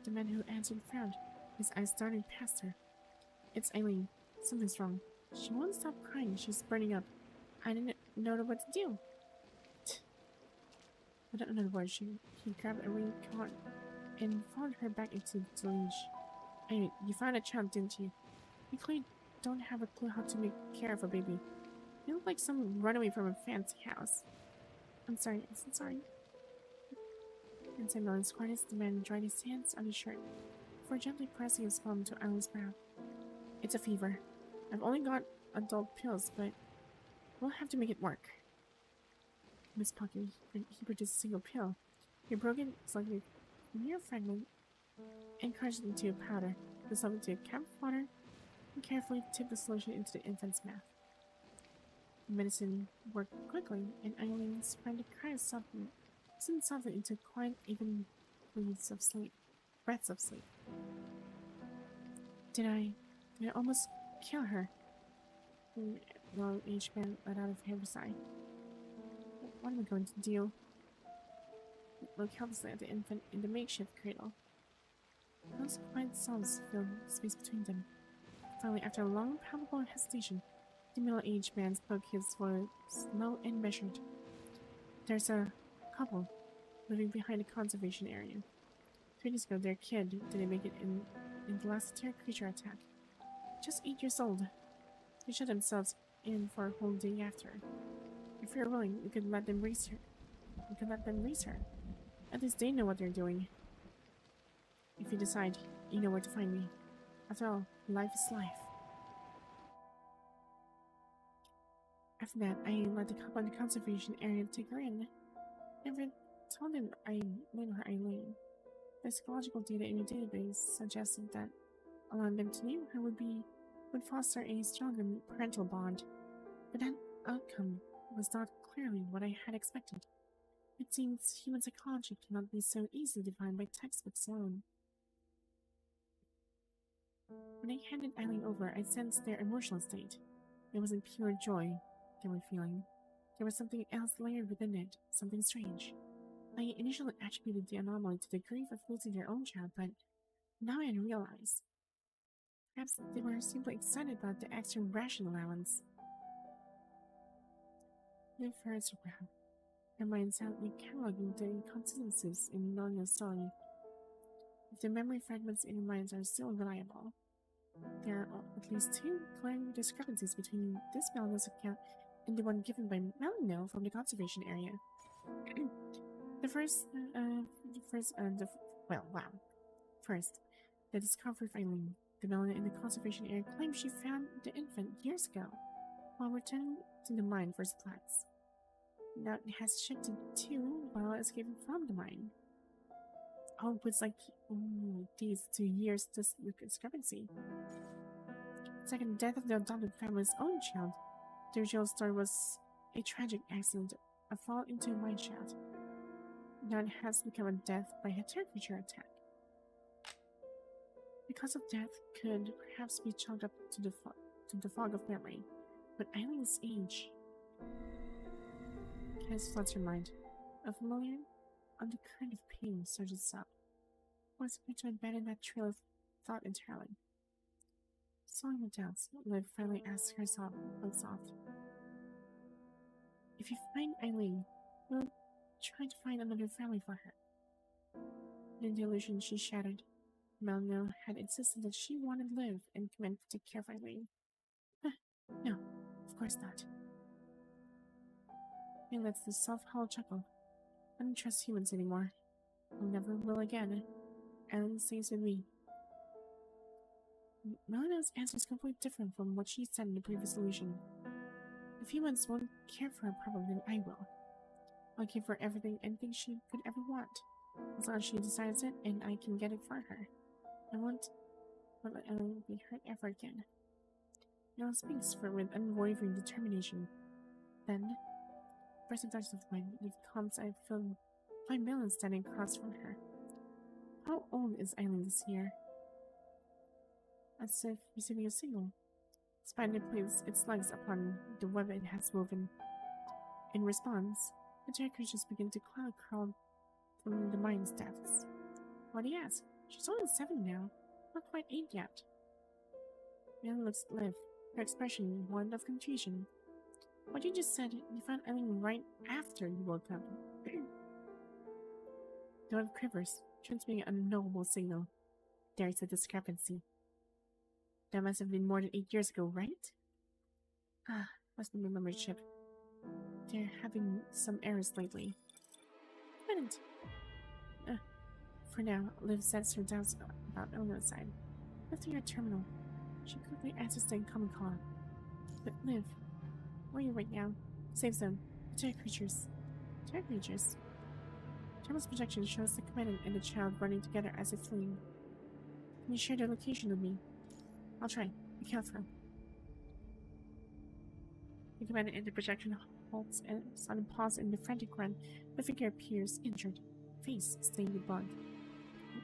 The man who answered frowned, his eyes darting past her. It's Excelynne. Something's wrong. She won't stop crying. She's burning up. I didn't know what to do. Without another word, he grabbed a ring card and followed her back into the leash. Anyway, you found a child, didn't you? You clearly don't have a clue how to make care of a baby. You look like someone runaway from a fancy house. I'm so sorry. Inside Melon's quarters, the man dried his hands on his shirt before gently pressing his palm to Alan's brow. It's a fever. I've only got adult pills, but we'll have to make it work. Miss Pocket, he produced a single pill. He broke it slightly near fragment and crushed it into a powder, dissolved into a cup of water, and carefully tipped the solution into the infant's mouth. The medicine worked quickly, and Eileen spread the cry softly into quiet, even breaths of sleep. Did I almost kill her? The aged man let out a heavy sigh. What am I going to do? Look helplessly at the infant in the makeshift cradle. Those quiet sobs filled the space between them. Finally, after a long, palpable hesitation, the middle-aged man spoke, his voice slow and measured. There's a couple living behind the conservation area. 3 days ago, their kid didn't make it in the last terror creature attack. Just 8 years old. They shut themselves in for a whole day after. If you're willing, you could let them raise her. At least they know what they're doing. If you decide, you know where to find me. After all, life is life. After that, I let the couple in the conservation area take her in. Never told them I named her Eileen. The psychological data in your database suggested that allowing them to name her would foster a stronger parental bond. But that outcome was not clearly what I had expected. It seems human psychology cannot be so easily defined by textbooks alone. When I handed Eileen over, I sensed their emotional state. It wasn't pure joy they were feeling. There was something else layered within it, something strange. I initially attributed the anomaly to the grief of losing their own child, but now I realize perhaps they were simply excited about the extra ration allowance. The first round, her mind silently cataloging the inconsistencies in Nonya's story. If the memory fragments in her minds are still reliable, there are at least 2 glaring discrepancies between this Melano's account and the one given by Melano from the conservation area. First, the discovery of Eileen. The Melano in the conservation area claimed she found the infant years ago while returning to the mine for supplies. Now it has shifted to while escaping from the mine. Oh, it's like these 2 years, this discrepancy. Second, death of the adopted family's own child. The original story was a tragic accident, a fall into a mine shaft. Now it has become a death by a terror creature attack. The cause of death could perhaps be chalked up to the fog of memory, but Eileen's age. Cass floods her mind. A familiar undercurrent of pain surges up. Was it to abandon that trail of thought entirely? Sawing her doubts, Liv finally asks herself, unsoft. If you find Eileen, we'll try to find another family for her. In the illusion she shattered, Melno had insisted that she wanted Liv and Command to take care of Eileen. No, of course not. He lets the soft-hollow chuckle. I don't trust humans anymore. I never will again. Eileen stays with me. Melano's answer is completely different from what she said in the previous illusion. If humans won't care for her problem, then I will. I'll give her everything and things she could ever want. As long as she decides it and I can get it for her. I won't let Eileen be hurt ever again. Mel speaks for with unwavering determination. Then, first a touch of mine, with calms I find Melon standing across from her. How old is Eileen this year? As if receiving a signal. Spider places its legs upon the web it has woven. In response, the terror creatures begin to crawl from the mine's depths. Why do you ask? She's only 7 now, not quite 8 yet. Mel looks at Liv, her expression one of confusion. What you just said, you found Eileen right after you woke up. The web quivers, transmitting an unknowable signal. There is a discrepancy. That must have been more than 8 years ago, right? Must be my memory chip. They're having some errors lately. Couldn't. For now, Liv sets her doubts about Eleanor's side. Lifting her terminal, she quickly answers the incoming call. But Liv, where are you right now? Safe zone. Terror creatures. Terror creatures? Terminal's projection shows the commandant and the child running together as if fleeing. Can you share their location with me? I'll try. I can't throw. The commandant in the projection halts and sudden pause in the frantic run. The figure appears injured, face stained with blood.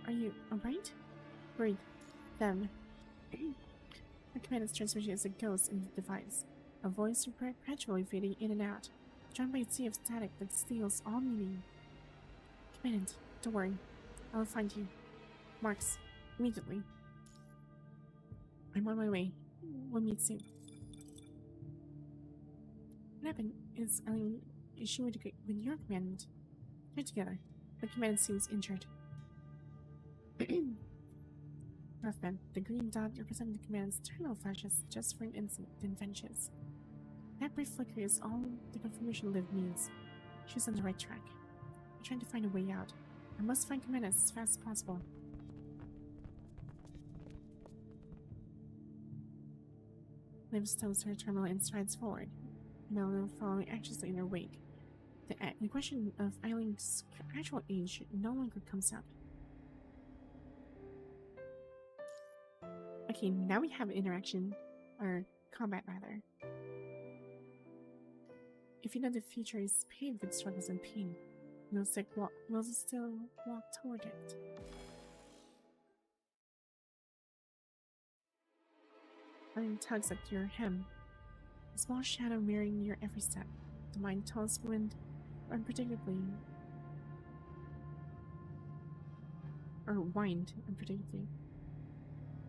Are you alright? Worried. Them. The commandant's transmission is a ghost in the device. A voice perpetually fading in and out, drawn by a sea of static that steals all meaning. Commandant, don't worry. I'll find you. Marks. Immediately. I'm on my way. We'll meet soon. What happened? Is she with your commandant? They're together. The commandant seems injured. Rough-man, the green dot representing the commandant's terminal flashes just for an instant, then vanishes. That brief flicker is all the confirmation Liv needs. She's on the right track. I'm trying to find a way out. I must find commandant as fast as possible. Liv stows her terminal and strides forward, Melanie following anxiously in her wake. The question of Eileen's actual age no longer comes up. Okay, now we have interaction, or combat rather. If you know the future is paved with struggles and pain, we'll still walk toward it. Eileen tugs at your hem, a small shadow mirroring your every step. The mind toss wind unpredictably, or wind unpredictably.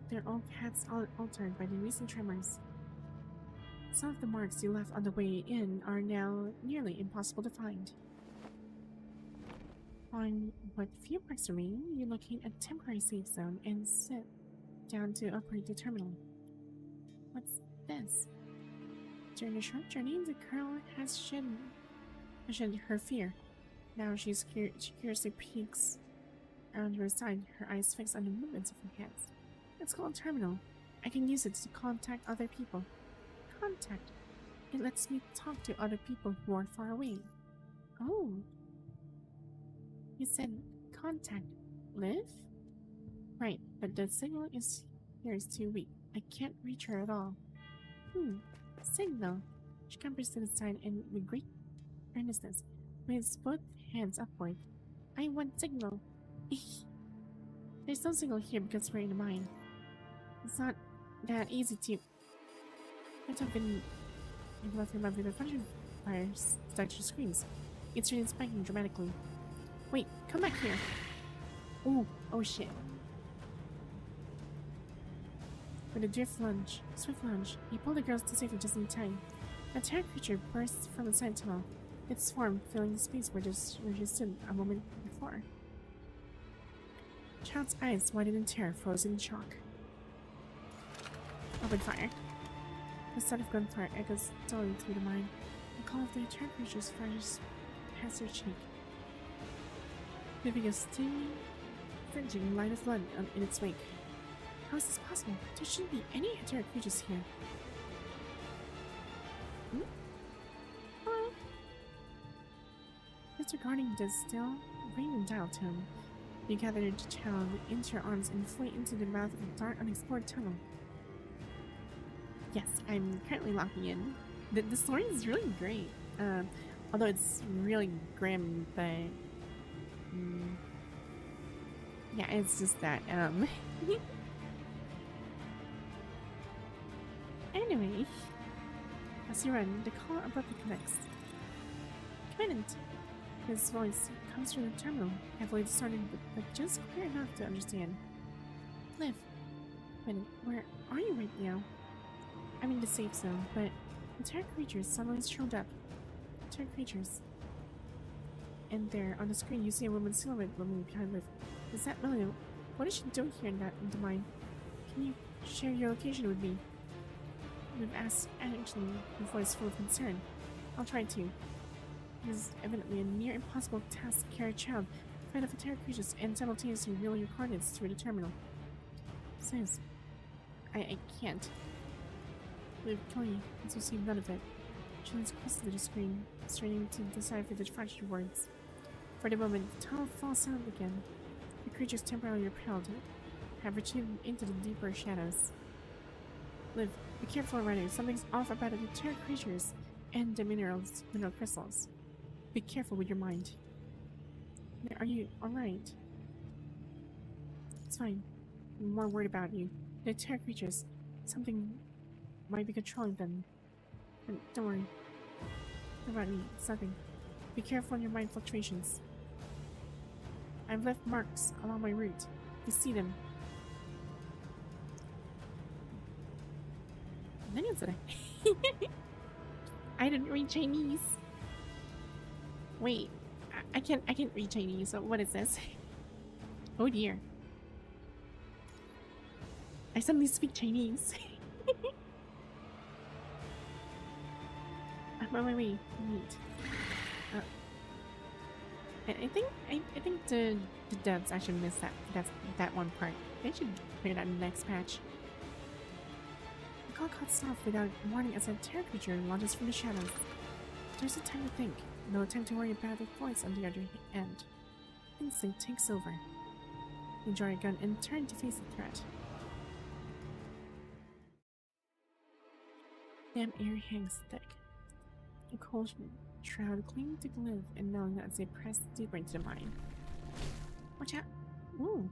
Their old paths altered by the recent tremors. Some of the marks you left on the way in are now nearly impossible to find. On what few marks remain, you locate a temporary safe zone and sit down to operate the terminal. What's this? During a short journey, the girl has shed her fear. Now she curiously peeks around her side, her eyes fixed on the movements of her hands. It's called Terminal. I can use it to contact other people. Contact. It lets me talk to other people who are far away. Oh. You said contact. Liv? Right, but the signal here is too weak. I can't reach her at all. Signal. She comes to the side and with great earnestness, waves both hands upward. I want signal. There's no signal here because we're in a mine. It's not that easy to. I've been left in my with a bunch of fires, statue screams. It's really spiking dramatically. Wait, come back here. Oh shit. With a swift lunge, he pulled the girls to safety just in time. A terror creature bursts from the side tunnel, its form filling the space where she stood a moment before. Child's eyes widened in terror, frozen in shock. Open fire. The sound of gunfire echoes dully through the mine. The call of the terror creatures flashes past her cheek, leaving a stinging, fringing line of blood in its wake. How is this possible? There shouldn't be any terror creatures here. Disregarding the still ringing dial tone, you gather the child into your arms and flee into the mouth of a dark, unexplored tunnel. Yes, I'm currently locking in. The story is really great. Although it's really grim, but yeah, it's just that Anyway, as you run, the call abruptly connects. Commandant! His voice comes from the terminal, heavily distorted but just clear enough to understand. Liv, where are you right now? I'm in the safe zone, but the terror creatures suddenly showed up. Terror creatures. And there, on the screen, you see a woman's silhouette looming behind Liv. Is that Liv? What is she doing here in the mine? Can you share your location with me? Liv asks anxiously, her voice full of concern. I'll try to. It is evidently a near impossible task to carry a child, fight off the terror creatures, and simultaneously relay your coordinates through the terminal. Says, I can't. Liv Kelly has received none of it. She leans close to the screen, straining to decipher the fractured words. For the moment, the tunnel falls silent again. The creatures temporarily repelled, have retreated into the deeper shadows. Liv, be careful around you. Something's off about the terror creatures and the mineral crystals. Be careful with your mind. Are you alright? It's fine. I'm more worried about you. The terror creatures. Something might be controlling them. But don't worry. Don't about me. It's nothing. Be careful on your mind fluctuations. I've left marks along my route. You see them. I didn't read Chinese. Wait, I can't read Chinese, so what is this? Oh dear. I suddenly speak Chinese. I'm on my way. Neat. I think the devs actually missed that one part. They should clear that in the next patch. The call cuts off without warning as a terror creature launches from the shadows. There's no time to think, no time to worry about the voice on the other end. Instinct takes over. You draw your gun and turn to face the threat. Damn air hangs thick. A cold shroud clinging to Liv and knowing as they press deeper into the mine. Watch out! Ooh!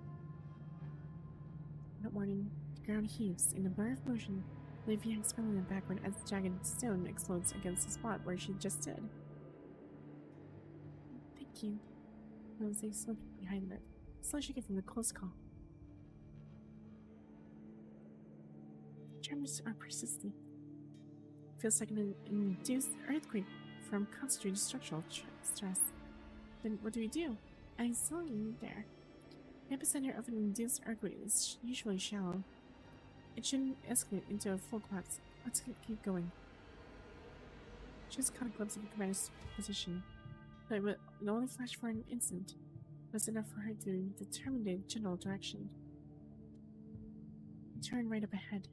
Without warning, the ground heaves. In the blur of motion, Liv yanks spinning backward as the jagged stone explodes against the spot where she just stood. Thank you. Jose slipped behind Liv, still shaking from the close call. The tremors are persistent. Feels like an induced earthquake from concentrated structural stress. Then what do? I'm still in there. The epicenter of an induced earthquake is usually shallow. It shouldn't escalate into a full collapse. Let's keep going. She just caught a glimpse of the commander's position, but it only flashed for an instant. It was enough for her to determine the general direction. Turn right up ahead.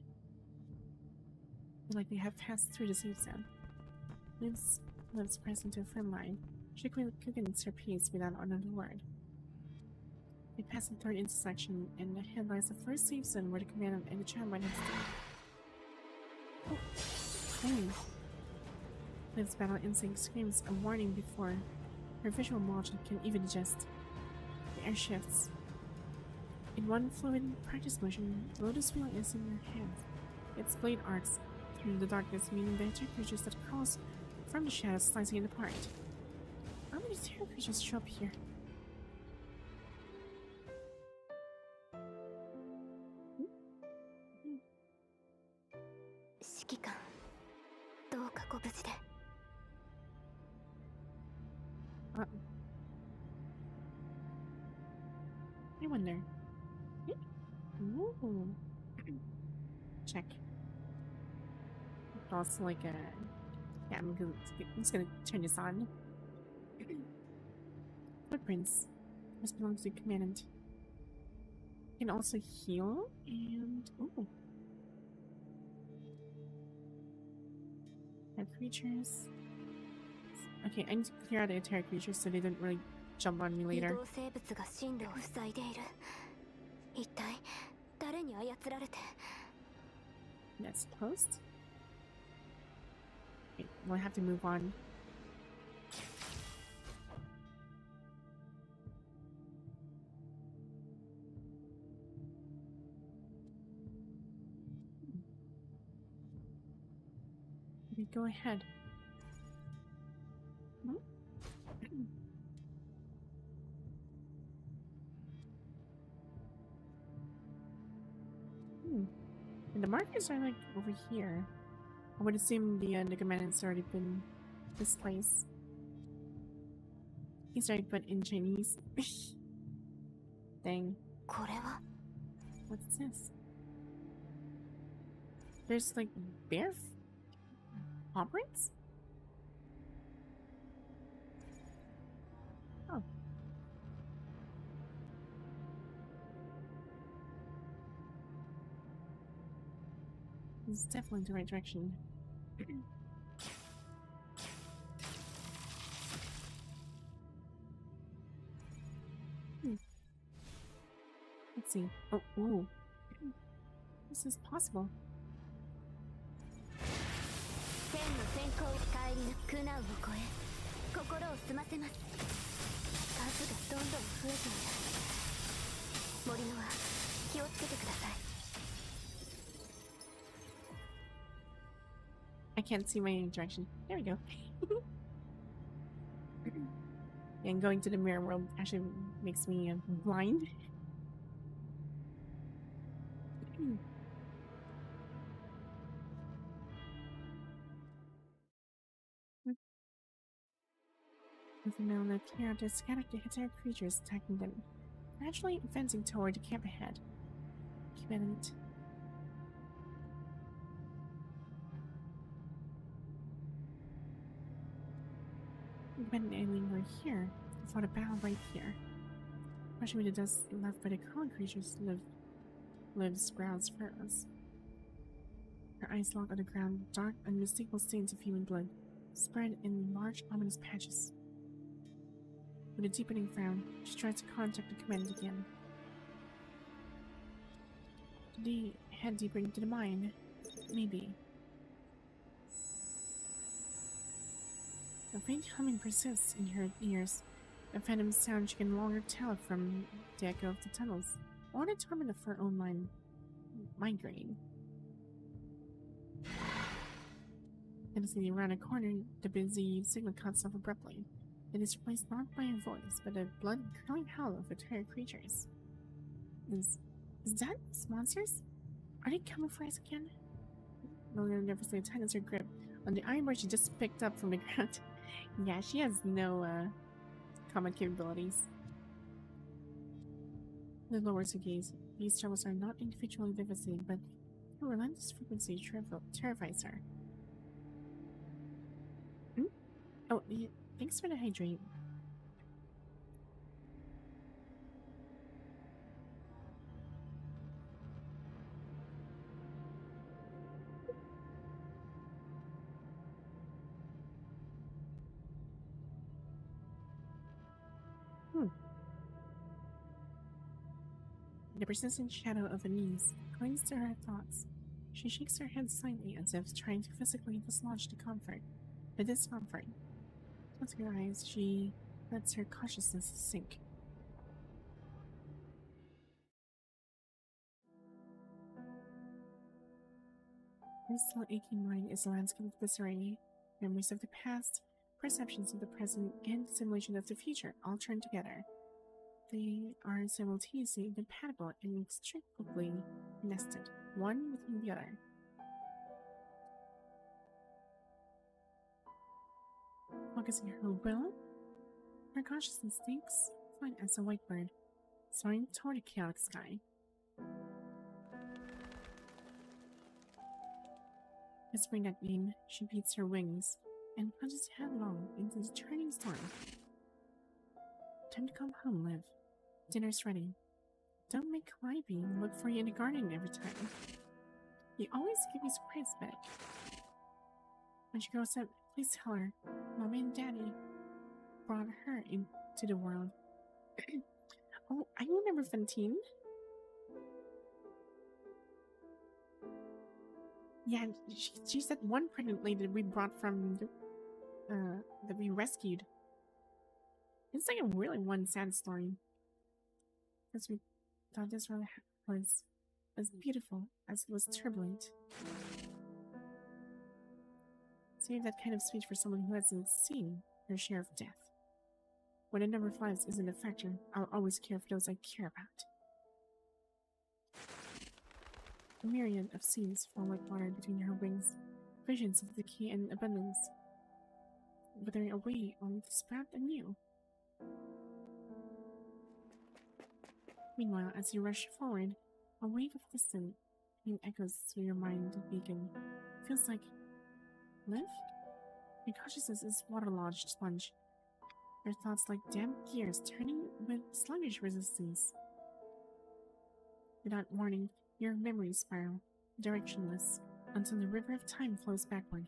Like they have passed through the safe zone. Liv's lips pressed into a firm line. She quickens her pace without another word. We pass the third intersection, and ahead lies the first safe zone where the command and the child might have stayed. Oh, dang. Liv's battle instinct screams a warning before her visual module can even adjust. The air shifts. In one fluid practice motion, the lotus wheel is in her hand. Its blade arcs through the darkness, meaning the attack creatures that cross from the shadows, slicing it apart. How many terror creatures show up here? I wonder. Ooh. Check. Also, like a. Yeah, I'm just gonna turn this on. Footprints must belong to the commandant. Can also heal and ooh. Attack creatures. Okay, I need to clear out the attack creatures so they don't really jump on me later. That's closed. Okay, we'll have to move on. Okay, go ahead. Hmm? And the markers are like over here. I would assume the commandant's already been this place. He's already put in Chinese. Dang. What's this? There's like bear paw prints? Oh. This is definitely the right direction. Let's see. Oh, ooh. This is possible. I can't see my direction. There we go. And going to the mirror world actually makes me blind. With the middle left here, there's scattered attack creatures attacking them, naturally advancing toward the camp ahead. Commandant. Commandant alien were here. I fought a battle right here. Especially with the dust left by the crawling creatures lives Sprout's furrows. Her eyes lock on the ground, dark, unmistakable stains of human blood, spread in large, ominous patches. With a deepening frown, she tries to contact the commandant again. Did he head deeper into the mine? Maybe. A faint humming persists in her ears, a phantom sound she can no longer tell from the echo of the tunnels, or the torment of her own mind migraine. Suddenly, around a corner, the busy signal cuts off abruptly. It is replaced not by a voice, but a blood-curdling howl of entire creatures. Is that these monsters? Are they coming for us again? Lynne nervously tightens her grip on the iron bar she just picked up from the ground. Yeah, she has no combat capabilities. Lynne lowers her gaze. These troubles are not individually devastating, but their relentless frequency terrifies her. Oh, yeah, thanks for the hydrate. The persistent shadow of unease clings to her thoughts. She shakes her head slightly as if trying to physically dislodge the discomfort. Closing her eyes, she lets her consciousness sink. Her still aching mind is a landscape of disarray. Memories of the past, perceptions of the present, and simulation of the future all turn together. They are simultaneously incompatible and inextricably nested, one within the other. Focusing her will, her consciousness takes flight as a white bird, soaring toward a chaotic sky. Whispering that name, she beats her wings and plunges headlong into the churning storm. Time to come home, Liv. Dinner's ready. Don't make Libby look for you in the garden every time. You always give me surprise back. When she grows up, please tell her Mommy and Daddy brought her into the world. Oh, I remember Fantine. Yeah, she's that one pregnant lady that we brought from that we rescued. It's like a really one sad story. Because we thought this really was as beautiful as it was turbulent. Save that kind of speech for someone who hasn't seen her share of death. When a number of lives isn't a factor, I'll always care for those I care about. A myriad of scenes fall like water between her wings, visions of decay and abundance, withering away only to sprout anew. Meanwhile, as you rush forward, a wave of distant pain echoes through your mind beacon. Feels like Liv? Your consciousness is waterlogged sponge. Your thoughts like damp gears turning with sluggish resistance. Without warning, your memories spiral, directionless, until the river of time flows backward,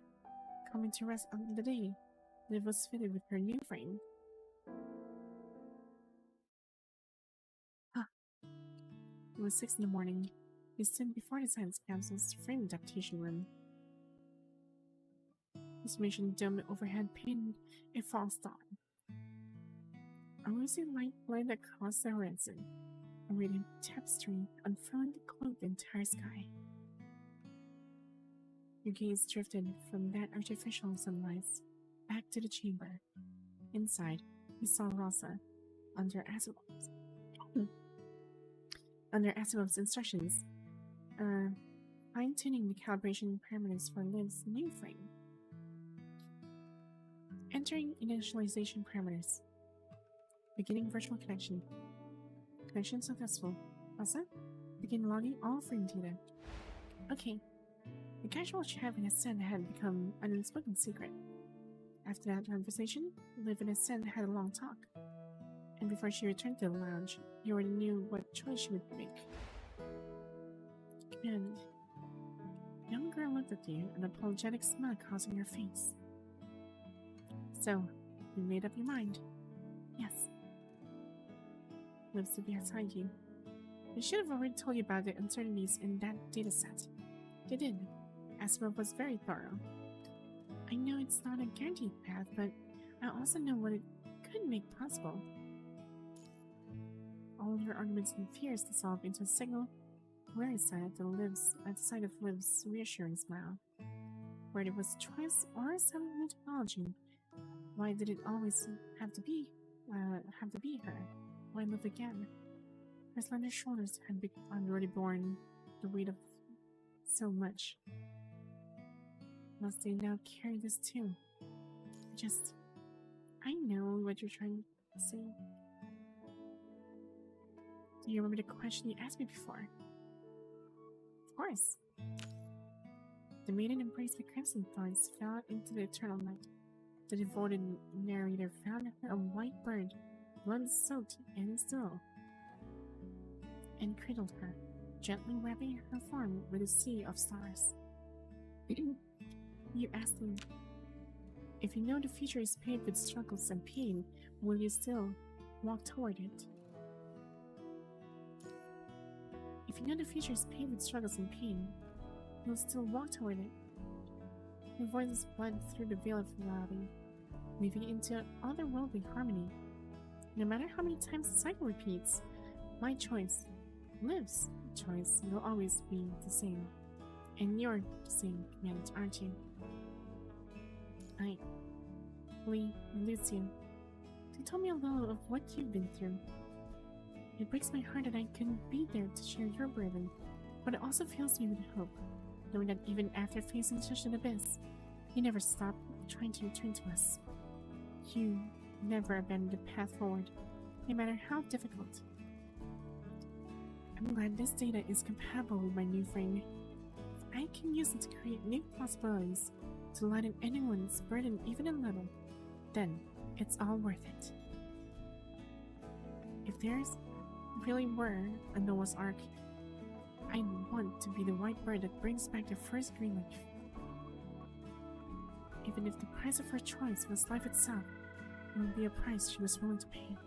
coming to rest on the day Liv was fitted with her new frame. It was 6 in the morning. We stood before the science capsule's frame adaptation room. This mission dome overhead pinned a false dawn. A rosy light bled across the horizon, a radiant tapestry unfurling to clothe the entire sky. Your gaze drifted from that artificial sunrise back to the chamber. Inside, you saw Rosa, under Asimov's instructions, fine-tuning the calibration parameters for Liv's new frame. Entering initialization parameters. Beginning virtual connection. Connection successful. Rosa, begin logging all frame data. Okay. The casual chat in Ascend had become an unspoken secret. After that conversation, Liv and Ascend had a long talk. And before she returned to the lounge, you already knew what choice she would make. And the young girl looked at you, an apologetic smile crossing her face. So, you made up your mind. Yes. Liv stood beside you. They should have already told you about the uncertainties in that dataset. They did. Asimov was very thorough. I know it's not a guaranteed path, but I also know what it could make possible. All your arguments and fears dissolved into a single, weary sigh at the sight of Liv's reassuring smile. Whether it was choice or some new technology, why did it always have to be her? Why live again? Her slender shoulders had already borne the weight of so much. Must they now carry this too? I know what you're trying to say. Do you remember the question you asked me before? Of course. The maiden embraced the crimson thorns fell out into the eternal night. The devoted narrator found her a white bird, blood-soaked and still, and cradled her, gently wrapping her form with a sea of stars. You asked him, if you know the future is paved with struggles and pain, will you still walk toward it? If you know the future is paved with struggles and pain, you'll still walk toward it. Your voices blend through the veil of reality, weaving into otherworldly harmony. No matter how many times the cycle repeats, my choice, Liv's choice, will always be the same. And you're the same, command, aren't you? Lee, and Lucio, they told me a little of what you've been through. It breaks my heart that I couldn't be there to share your burden, but it also fills me with hope, knowing that even after facing such an abyss, you never stopped trying to return to us. You never abandoned the path forward, no matter how difficult. I'm glad this data is compatible with my new frame. If I can use it to create new possibilities, to lighten anyone's burden even a little, then it's all worth it. If there's really were a Noah's Ark, I want to be the white bird that brings back the first green leaf. Even if the price of her choice was life itself, it would be a price she was willing to pay,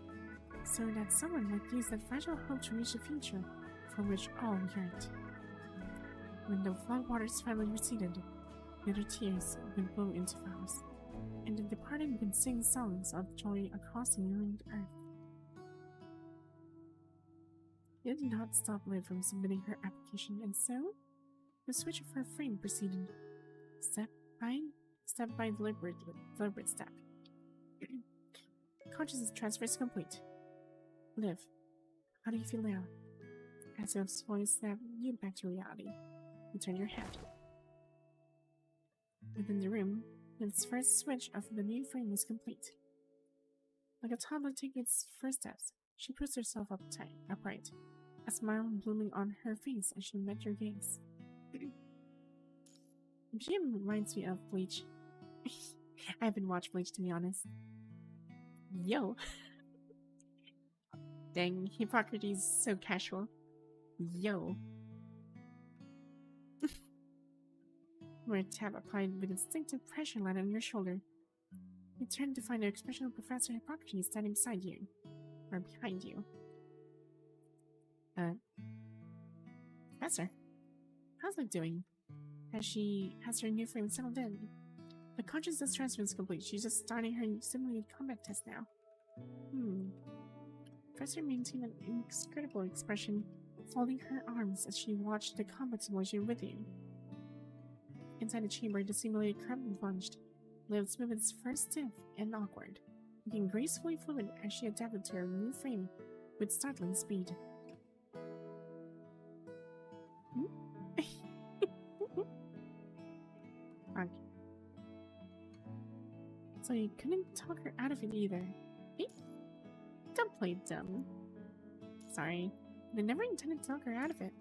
so that someone might use that fragile hope to reach the future for which all yearned. When the floodwaters finally receded, bitter tears would blow into vows, and the departed would sing songs of joy across the ruined earth. It did not stop Liv from submitting her application, and so the switch of her frame proceeded, step by deliberate step. Consciousness transfer is complete. Liv, how do you feel now? As if voice snapped you back to reality, you turn your head. Within the room, Liv's first switch of the new frame was complete. Like a toddler taking its first steps, she pushed herself upright, a smile blooming on her face as she met your gaze. She reminds me of Bleach. I haven't watched Bleach, to be honest. Yo! Dang, Hippocrates is so casual. Yo! Where a tap applied with instinctive pressure landed on your shoulder. You turned to find an expression of Professor Hippocrates standing beside you. Or behind you. Professor? How's Liv doing? Has her new frame settled in? The consciousness transfer is complete. She's just starting her simulated combat test now. Professor maintained an inscrutable expression, folding her arms as she watched the combat simulation with you. Inside the chamber, the simulated combat plunged. Liv's movements first stiff and awkward, looking gracefully fluid as she adapted to her new frame with startling speed. So you couldn't talk her out of it either. Hey, don't play dumb. Sorry, I never intended to talk her out of it.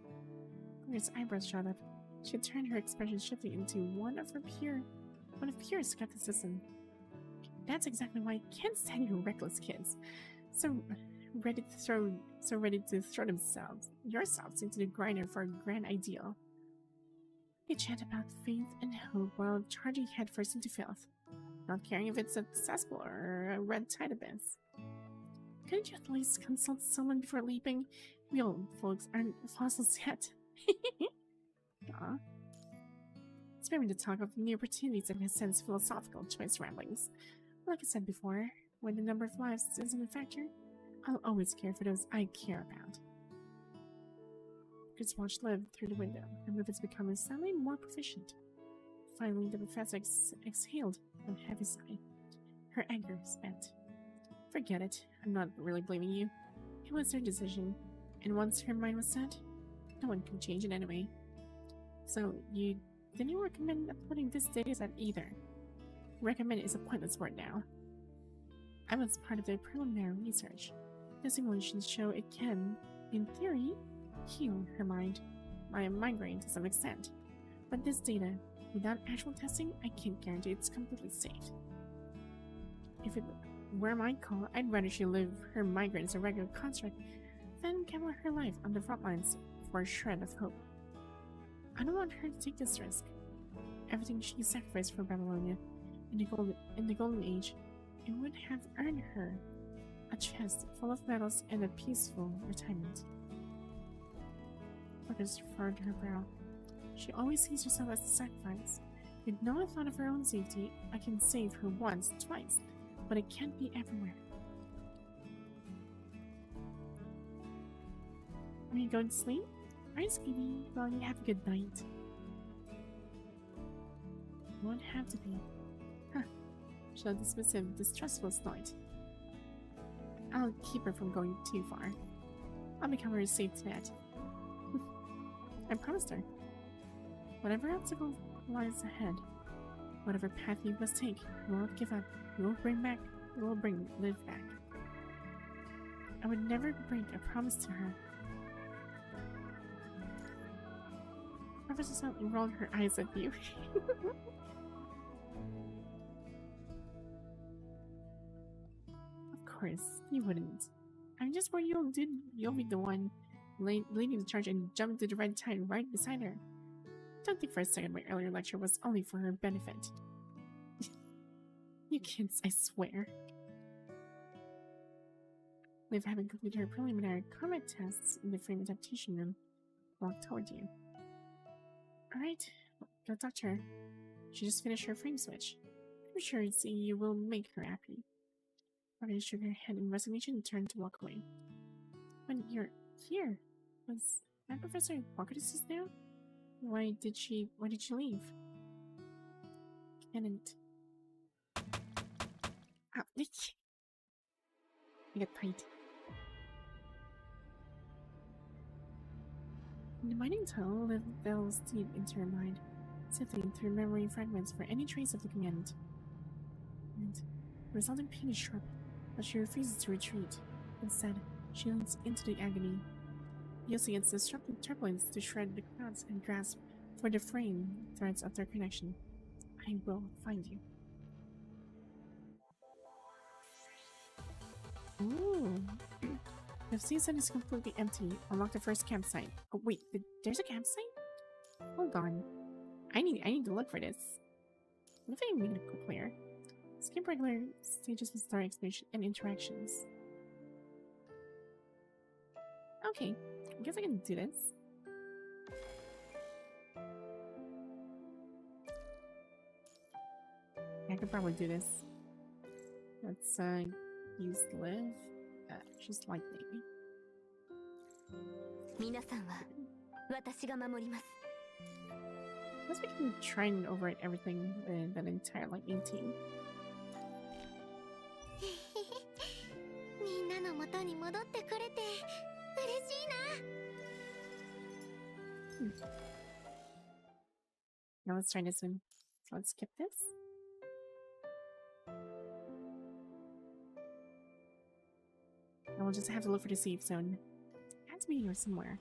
Claire's eyebrows shot up. She turned her expression shifting into one of pure skepticism. That's exactly why I can't stand you reckless kids. So ready to throw yourselves into the grinder for a grand ideal. They chat about faith and hope while charging headfirst into filth, not caring if it's successful or a red tide abyss. Couldn't you at least consult someone before leaping? We old folks aren't fossils yet. Aw. Spare me to talk of new opportunities and his sense philosophical choice ramblings. Like I said before, when the number of lives isn't a factor, I'll always care for those I care about. Just watched Liv through the window, and Liv is becoming suddenly more proficient. Finally, the professor exhaled a heavy sigh. Her anger spent. Forget it. I'm not really blaming you. It was her decision, and once her mind was set, no one can change it anyway. So, didn't you recommend uploading this dataset either? Recommend is a pointless word now. I was part of the preliminary research. The simulations show it can, in theory, heal her migraine to some extent. But this data, without actual testing, I can't guarantee it's completely safe. If it were my call, I'd rather she live her migraine as a regular construct than gamble her life on the front lines for a shred of hope. I don't want her to take this risk. Everything she sacrificed for Babylonia in the Golden Age, it would have earned her a chest full of medals and a peaceful retirement. Focus furrowed her brow. She always sees herself as the sacrifice. With no thought of her own safety, I can save her once, twice, but it can't be everywhere. Are you going to sleep? Alright, Skinny. Well, you have a good night. Won't have to be. Huh. She'll dismiss him, distrustful snort. I'll keep her from going too far. I'll become her safety net. I promised her. Whatever obstacle lies ahead, whatever path you must take, we won't give up. We will bring Liv back. I would never break a promise to her. Professor suddenly rolled her eyes at you. Of course, you wouldn't. I'm just worried you'll be the one leading the charge and jump into the red tide right beside her. Don't think for a second my earlier lecture was only for her benefit. You kids, I swear. Liv, having completed her preliminary combat tests in the frame adaptation room, walked toward you. Alright, go talk to her. She just finished her frame switch. I'm sure seeing you will make her happy. Margaret shook her head in resignation and turned to walk away. When you're here, was that Professor Hippocrates now? Why did she leave? Can't. Ow, I get tight. In the mining tunnel, Liv delves deep into her mind, sifting through memory fragments for any trace of the command. And the resulting pain is sharp, but she refuses to retreat. Instead, she leans into the agony, using its disruptive turbulence to shred the clouds and grasp for the frame threads of their connection. I will find you. Ooh. The season is completely empty. Unlock the first campsite. Oh wait, there's a campsite? Hold on. I need to look for this. What if I make it a player? Skip regular stages with star exploration and interactions. Okay, I guess I can do this. I could probably do this. Let's use Liv. She's like maybe. 皆さんは私が守ります。 Unless we can try and overwrite everything with an entire lightning team. みんなの元に戻ってくれて嬉しいな。Now let's try this one. So let's skip this. And we'll just have to look for the safe zone. It has to be here somewhere.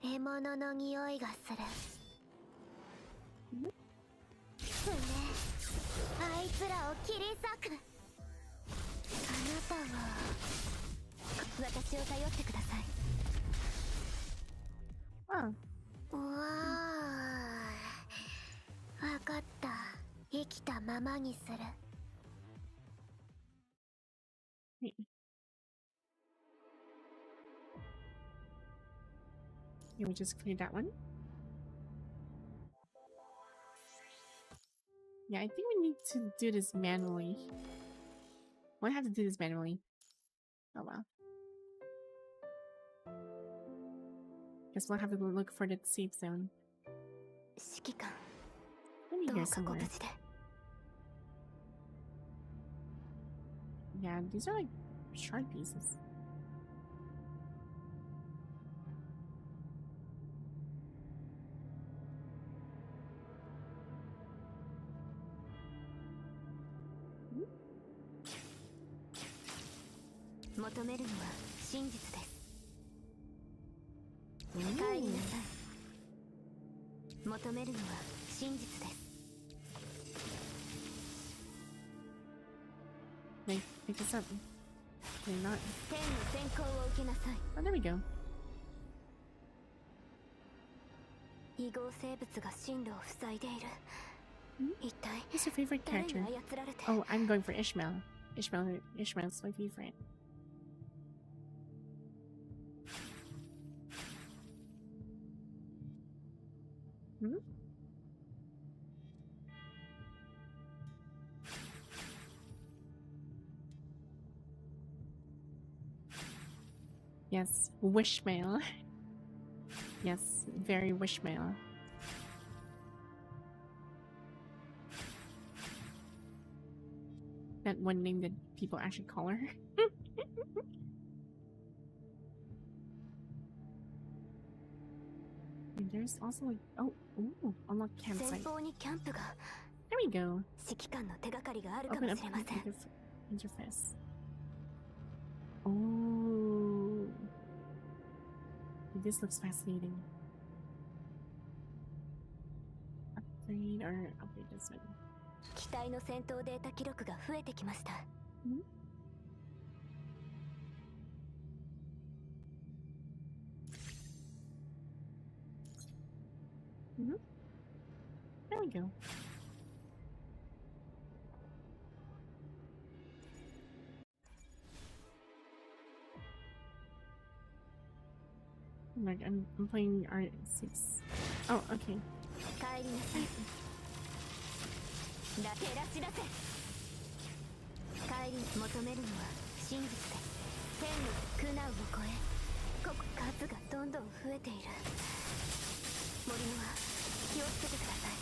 獲物の匂いがする。ね、あいつらを切り裂く。あなたは私を頼ってください。Oh. わかった。生きたままにする。Yeah, we just cleared that one. Yeah, I think we need to do this manually. We'll have to do this manually. Oh well. Guess we'll have to look for the safe zone. 指揮官、 Maybe ど here うかご somewhere. 無事で。 Yeah, these are like shard pieces. Hmm? 求めるのは真実です。 Ooh. 帰りなさい。求めるのは真実です。 Pick this up. Can I not? 天の先行を受けなさい。 Oh, there we go. 異合生物が進路を塞いでいる。一体 Who's your favorite 誰に character? 操られて。 Oh, I'm going for Ishmael. Ishmael's my favorite. Hmm? Yes, wishmail. Yes, very wishmail. That one name that people actually call her. And there's also like, oh, ooh, unlock 前 campsite. 方にキャンプが There we go. 指揮官の手がかりがあるか Open も up しれません interface. Oh, this looks fascinating. Upgrade or upgrade this one. 機体の戦闘データ記録が増えてきました Hmm? Mm-hmm. There we go. Like I'm playing R6. Oh, okay. 帰りなさい照らし出せ帰り求めるのは真実です天の苦難を超え数がどんどん増えている森には気をつけてください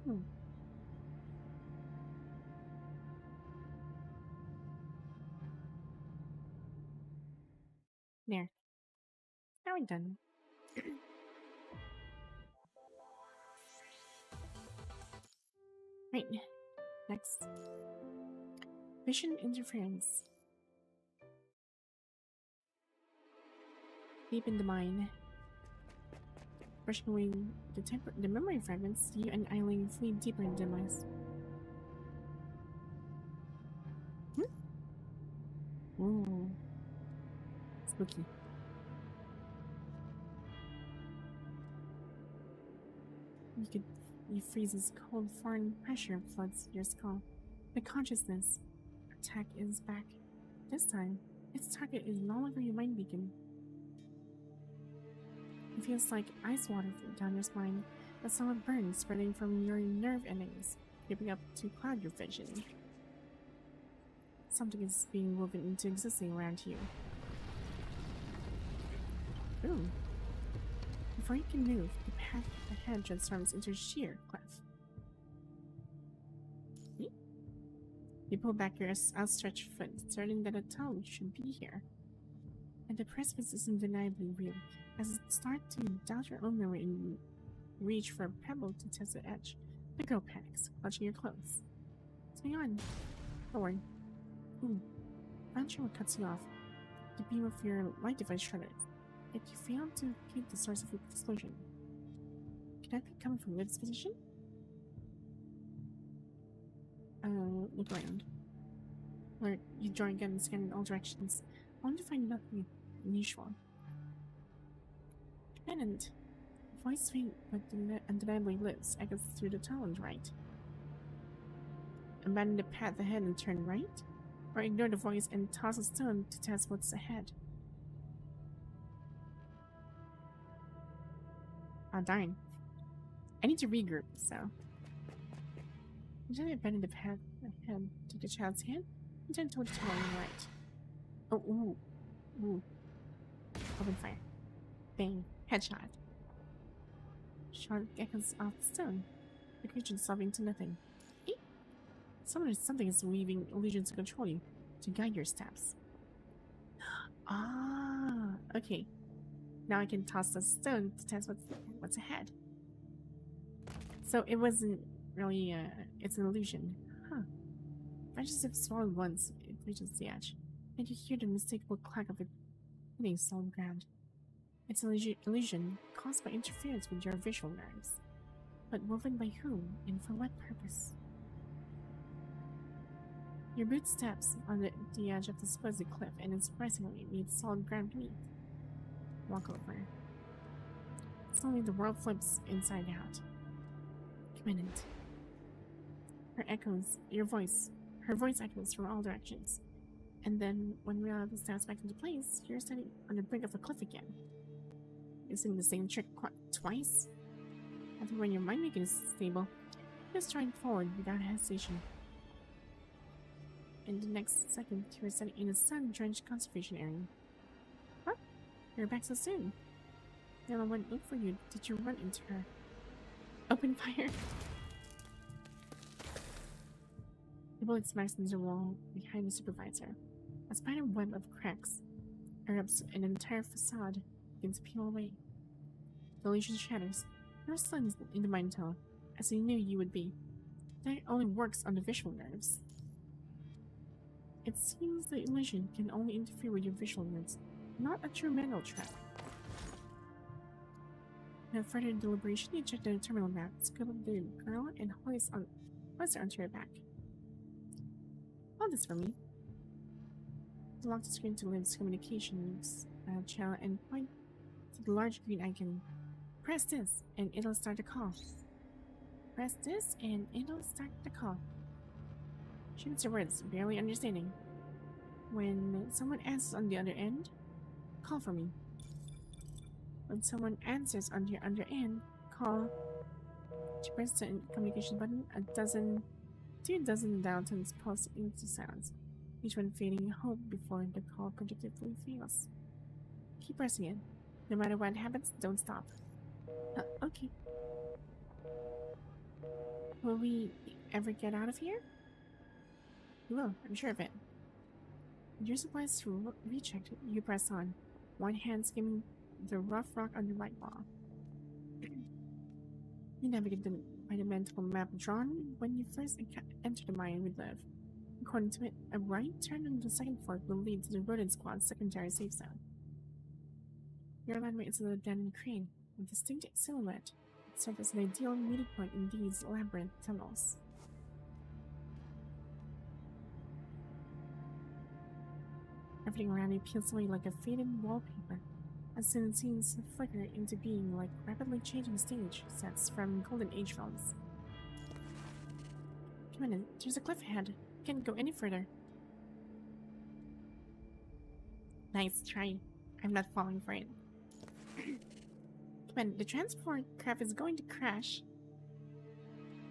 Hmm. There. Now we're done. Right. Next. Vision interference. Deep in the mind. Brushing away the memory fragments, you and Eileen flee deeper into demise. Ooh. Spooky. You freeze as cold foreign pressure floods your skull. The consciousness attack is back. This time, its target is no longer your mind beacon. It feels like ice water down your spine, a solid burn spreading from your nerve endings, creeping up to cloud your vision. Something is being woven into existing around you. Ooh. Before you can move, the path ahead transforms into a sheer cliff. You pull back your outstretched foot, certain that a tunnel should be here. And the precipice is undeniably real. As you start to doubt your own memory and reach for a pebble to test the edge, the girl panics, clutching your clothes. What's going on? Don't worry. Ooh. Not sure what cuts you off. The beam of your light device shredded. Yet you failed to keep the source of the explosion. Could that be coming from Liv's position? Look around. Or you draw again and scan in all directions. I want to find nothing unusual. Pennant. Voice faint but undeniably lives, echoes through the tunnel and right. Abandon the path ahead and turn right? Or ignore the voice and toss a stone to test what's ahead. Oh darn. I need to regroup, so. Usually abandon the path ahead, take a child's hand, and turn toward the tunnel on the right. Oh, ooh. Ooh. Open fire. Bang. Headshot. Shot echoes off the stone. The creature dissolving into nothing. Eek! Something is weaving illusions to control you, to guide your steps. Ah, okay. Now I can toss the stone to test what's ahead. So it wasn't really, it's an illusion. Huh. If I just have swallowed once, it reaches the edge, and you hear the unmistakable clack of it hitting solid ground. It's an illusion caused by interference with your visual nerves. But woven by whom and for what purpose? Your boot steps on the edge of the supposed cliff and unsurprisingly meets solid ground beneath. Walk over. Suddenly the world flips inside out. Imminent. Her voice echoes from all directions. And then, when reality snaps back into place, you're standing on the brink of a cliff again. Using the same trick twice? After when your mind making is stable, you're striding forward without hesitation. In the next second, you're standing in a sun-drenched conservation area. Huh? You're back so soon. Nella went look for you. Did you run into her? Open fire! The bullet smacks into the wall behind the supervisor. A spider web of cracks erupts and an entire facade begins to peel away. The illusion shatters. You're stunned in the mind tunnel, as you knew you would be. That only works on the visual nerves. It seems the illusion can only interfere with your visual nerves, not a true mental trap. Without further deliberation, you check the terminal map, scoop up the girl, and hoist her onto your back. Hold this for me. Lock the screen to Lynne's communications channel and point to the large green icon. Press this, and it'll start the call. Press this, and it'll start the call. She reads her words, barely understanding. When someone answers on the other end, call for me. When someone answers on the other end, call. She presses the communication button. 2 dozen dial tones pulse into silence, each one fading hope before the call predictably fails. Keep pressing it. No matter what happens, don't stop. Okay. Will we ever get out of here? We will, I'm sure of it. With your supplies rechecked, you press on, one hand skimming the rough rock on the right wall. You navigate by the mental map drawn when you first enter the mine with Liv. According to it, a right turn on the second fork will lead to the rodent squad's secondary safe zone. Your landway is an abandoned crane, with distinct silhouette. It serves as an ideal meeting point in these labyrinth tunnels. Everything around you peels away like a faded wallpaper, as soon as scenes flicker into being like rapidly changing stage sets from Golden Age films. Come on, there's a cliff ahead. Can't go any further. Nice try. I'm not falling for it. Come on, the transport craft is going to crash.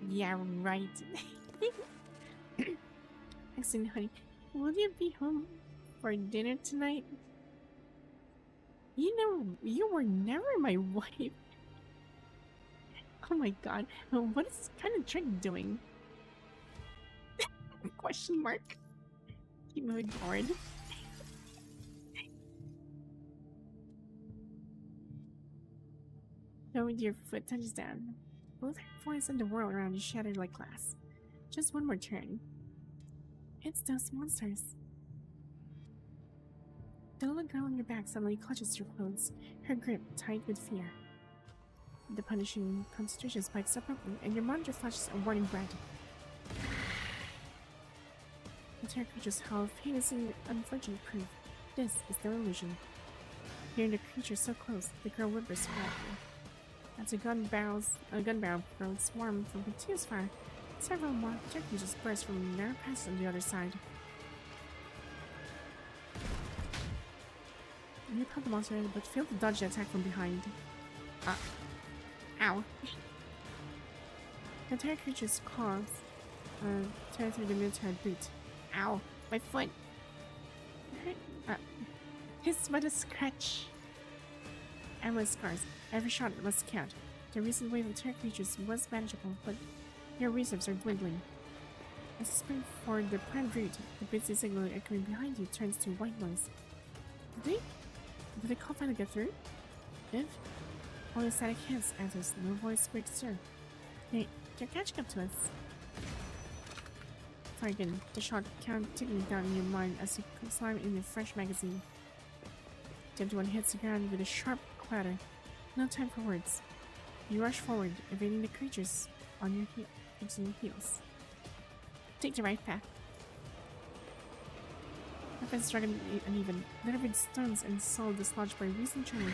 Yeah, right. Excelynne, honey, will you be home for dinner tonight? You know, you were never my wife. Oh my god, what is this kind of trick doing? Question mark. Keep moving forward. Go with your foot touches down. Both voice and the world around you shattered like glass. Just one more turn. It's those monsters. The little girl on your back suddenly clutches your clothes, her grip tight with fear. The punishing concentration spikes abruptly, and your monitor flashes a warning red. The terror creatures howl, famously unflinching proof. This is their illusion. Hearing the creature so close, the girl whimpers quietly. As a gun barrel throws swarm from continuous fire, several more terror creatures burst from a narrow passage on the other side. You caught the monster, but failed to dodge the attack from behind. Ow. The terror creature's claws tear through the military boot. Ow, my foot! It's but a scratch. Endless scars. Every shot must count. The recent wave of terror creatures was manageable, but your reserves are dwindling. As you sprint for the prime route, the busy signal echoing behind you turns to white noise. Did the call finally get through? If? Only static hints answers, no voice breaks through. Hey, you're catching up to us. Try again, the shot count ticking down in your mind as you slam in your fresh magazine. The empty one hits the ground with a sharp clatter. No time for words. You rush forward, evading the creatures on your heels. Take the right path. The fence struck uneven, littered with stones and solid dislodged by recent tremors.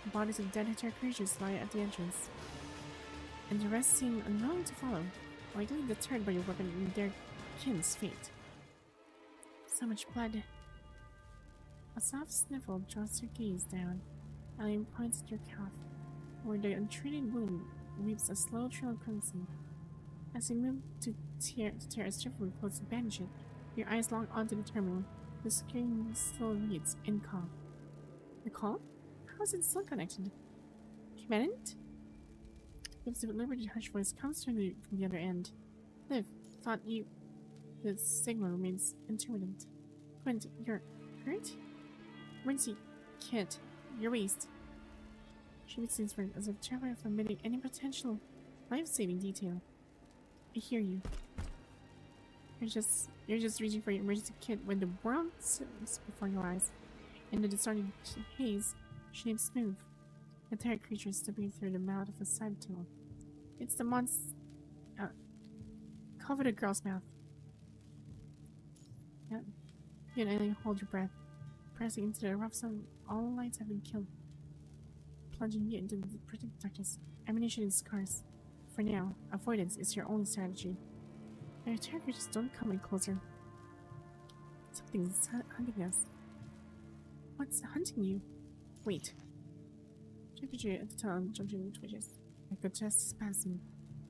The bodies of dead terror creatures lie at the entrance, and the rest seem unwilling to follow, likely deterred by your weapon and their kin's fate. So much blood. A soft sniffle draws your gaze down. Alien points at your calf, where the untreated wound weeps a slow trail of crimson. As you move to tear a strip from clothes to bandage it, your eyes lock onto the terminal. The screen still reads in call. The call? How is it still connected? Commandant? Live's deliberate hushed voice comes from the other end. Liv, thought you... The signal remains intermittent. Quint, you're hurt? Rinsey, kid, your waist. She makes things work as if terrified of omitting any potential life-saving detail. I hear you. You're just reaching for your emergency kit when the world slips before your eyes. In the distorted haze, shapes smooth. A tired creature stepping through the mouth of a side tunnel. It's the coveted girl's mouth. Yep. You and Eileen hold your breath, pressing into the rough sun. All the lights have been killed, plunging you into the protected darkness. Ammunition is scarce. For now, avoidance is your only strategy. The attack creatures don't come any closer. Something's hunting us. What's hunting you? Wait. Temperature at the tongue junction twitches, like a chest spasm.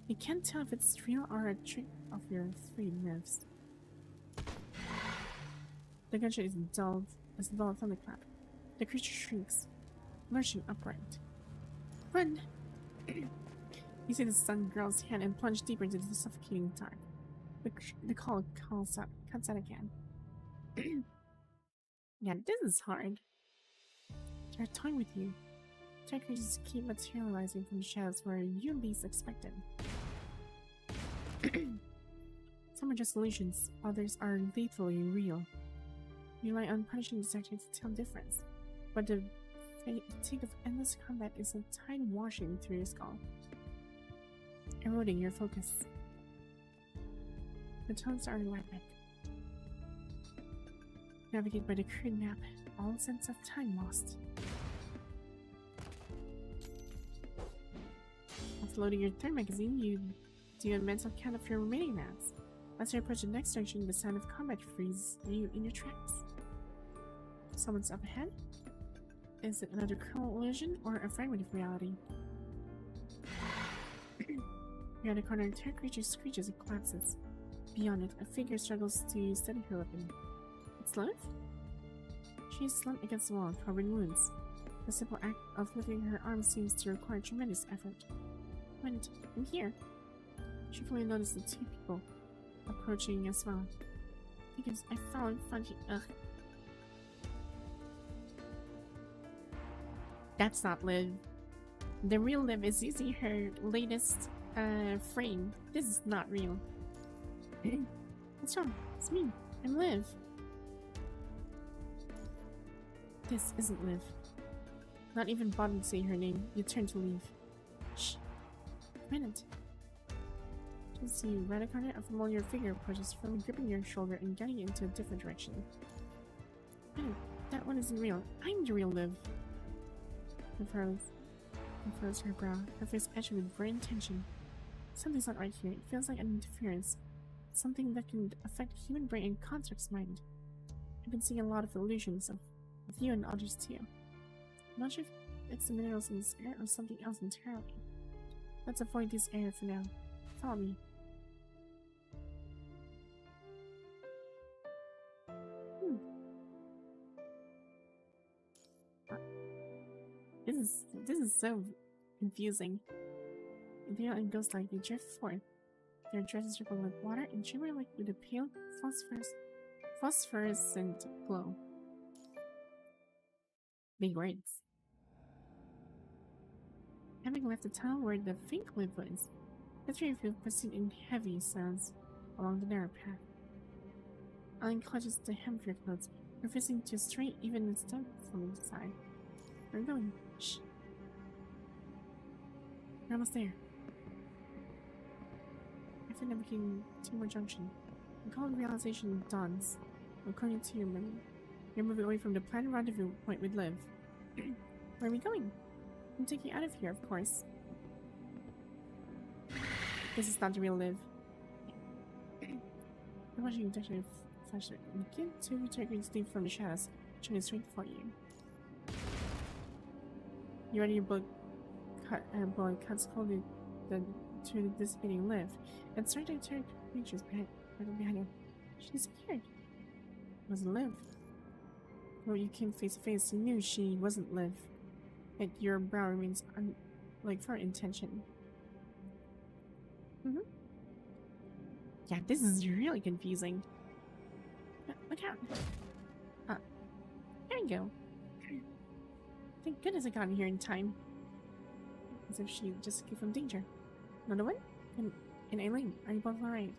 You can't tell if it's real or a trick of your frayed nerves. The gunshot is dulled as a dull thunderclap. The creature shrieks, lurching upright. Run! You see the stunned girl's hand and plunge deeper into the suffocating dark. The call cuts out again. Yeah, this is hard. They're toying with you. Dark creatures keep materializing from shadows where you least expect them. Some are just illusions, others are lethally real. You rely on punishing detectives to tell the difference, but the fatigue of endless combat is a tide washing through your skull, eroding your focus. The tones are electric. Navigate by the crude map, all sense of time lost. After loading your third magazine, you do a mental count of your remaining maps. As you approach the next junction, the sound of combat freezes you in your tracks. Someone's up ahead? Is it another cruel illusion or a fragment of reality? Near the corner, a third creature screeches and collapses. Beyond it, a figure struggles to steady her weapon. It's Liv? She is slumped against the wall, covered in wounds. The simple act of lifting her arm seems to require tremendous effort. Wait, I'm here. She fully noticed the two people approaching as well. Because I found Funky. Ugh. That's not Liv. The real Liv is using her latest frame. This is not real. What's wrong? It's me. I'm Liv. This isn't Liv. Not even bothering to say her name, you turn to leave. Shh. A minute. You see right a corner, a familiar figure approaches, from gripping your shoulder and guiding you into a different direction. Minute, that one isn't real. I'm the real Liv. Furrows her brow, her face etched with brain tension. Something's not right here. It feels like an interference. Something that can affect the human brain and construct's mind. I've been seeing a lot of illusions of you and others too. I'm not sure if it's the minerals in this air or something else entirely. Let's avoid this area for now. Follow me. This is so confusing. The island goes like you drift forth. Their dresses ripple like water and shimmer like with a pale phosphorescent glow. Big words. Having left the tunnel where the faint cliff was, the three of you proceed in heavy sounds along the narrow path. Alan clutches the hem of your clothes, refusing to stray even a step from the side. We're going. Shh. We're almost there. After navigating Timber Junction, a cold realization dawns. According to your memory, you're moving away from the planned rendezvous point with Liv. Where are we going? I'm taking you out of here, of course. This is not the real Liv. I'm watching Detective flashlight. Begin to take a sleep from the shadows, shining straight for you. You ready? Your bullet cuts cold to the dissipating lift, and started to turn creatures behind her. She disappeared. It wasn't Liv. When you came face to face, you knew she wasn't Liv. Yet your brow remains for intention. Yeah, this is really confusing. Look out! There you go. Thank goodness I got in here in time. As if she just escaped from danger. Another one? And Excelynne, are you both alright?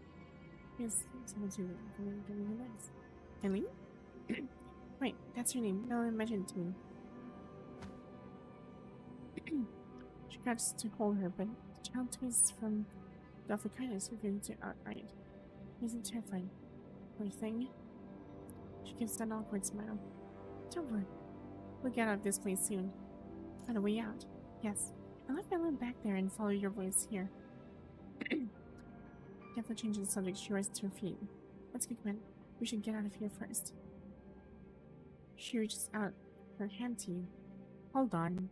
Yes, someone to relax. Excelynne? Right, that's her name. No one mentioned it to me. She grabs to hold her, but the child twists from the awful kindness refusing to outright. He isn't terrified. Poor thing. She gives that awkward smile. Don't worry. We'll get out of this place soon. Find a way out. Yes. I left my limb back there and follow your voice here. Definitely changing the subject, she rises to her feet. Let's go, man. We should get out of here first. She reaches out her hand to you. Hold on.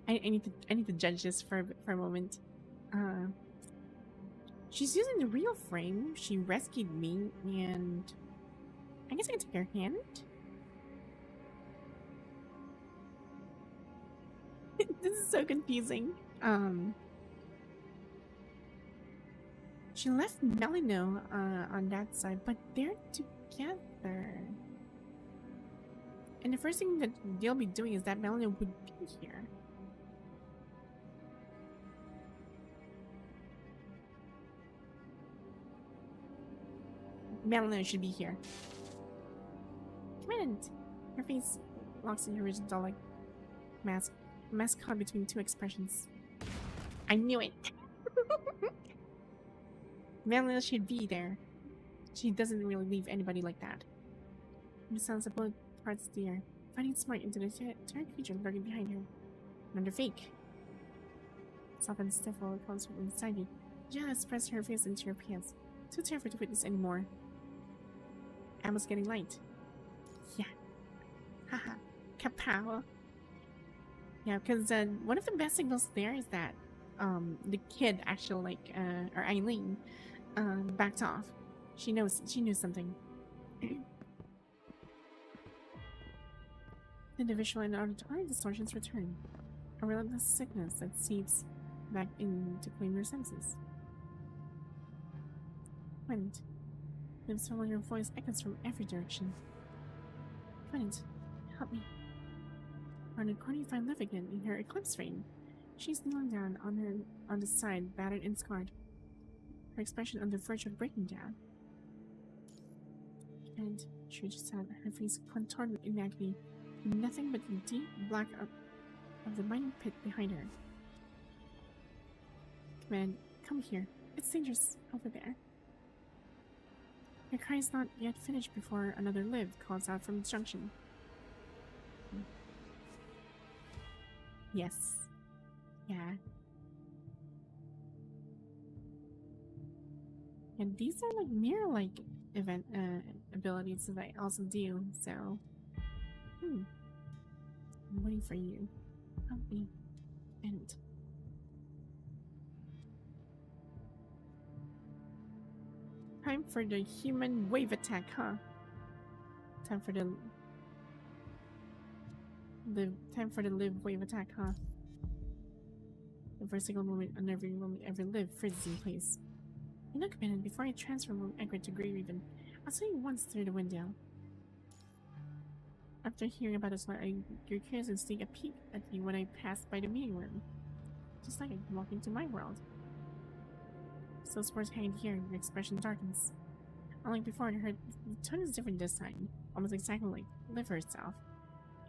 I need to judge this for a moment. She's using the real frame. She rescued me, and I guess I can take her hand. This is so confusing. She left Melino on that side, but they're together. And the first thing that they'll be doing is that Melino would be here. Melino should be here. Come in. Her face locks in her rigid doll-like mask caught between two expressions. I knew it! Melino should be there. She doesn't really leave anybody like that. The sounds of bullet parts the air, finding smart into the terror creature lurking behind her. Another fake. Soft and stiff while it comes from inside you. Janice pressed her face into your pants. Too terrified to witness anymore. Ammo's getting light. Yeah. Haha. Kapow. Yeah, because one of the best signals there is that the kid actually or Excelynne backed off. She knew something. The visual and auditory distortions return. A relentless sickness that seeps back in to claim your senses. Quint. Liv's familiar voice echoes from every direction. Quint, help me. Around the corner you find Liv again in her eclipse frame. She's kneeling down on the side, battered and scarred. Her expression on the verge of breaking down. And she just had her face contorted in agony, and nothing but the deep black of the mining pit behind her. Command, come here. It's dangerous over there. Your cry is not yet finished before another Liv calls out from its junction. Yes. Yeah. And these are like mirror-like event abilities that I also do, so I'm waiting for you. Help me. And time for the human wave attack, huh? Time for the Liv wave attack, huh? The first single moment on every Liv freezes in place. You know, Commander, before I transfer from Egret to Grey Raven, I'll tell you once through the window. After hearing about this, you're curious and sneak a peek at me when I passed by the meeting room. Just like I walk into my world. So sports hanging here, your expression darkens. Unlike before, the tone is different this time, almost exactly like Liv herself.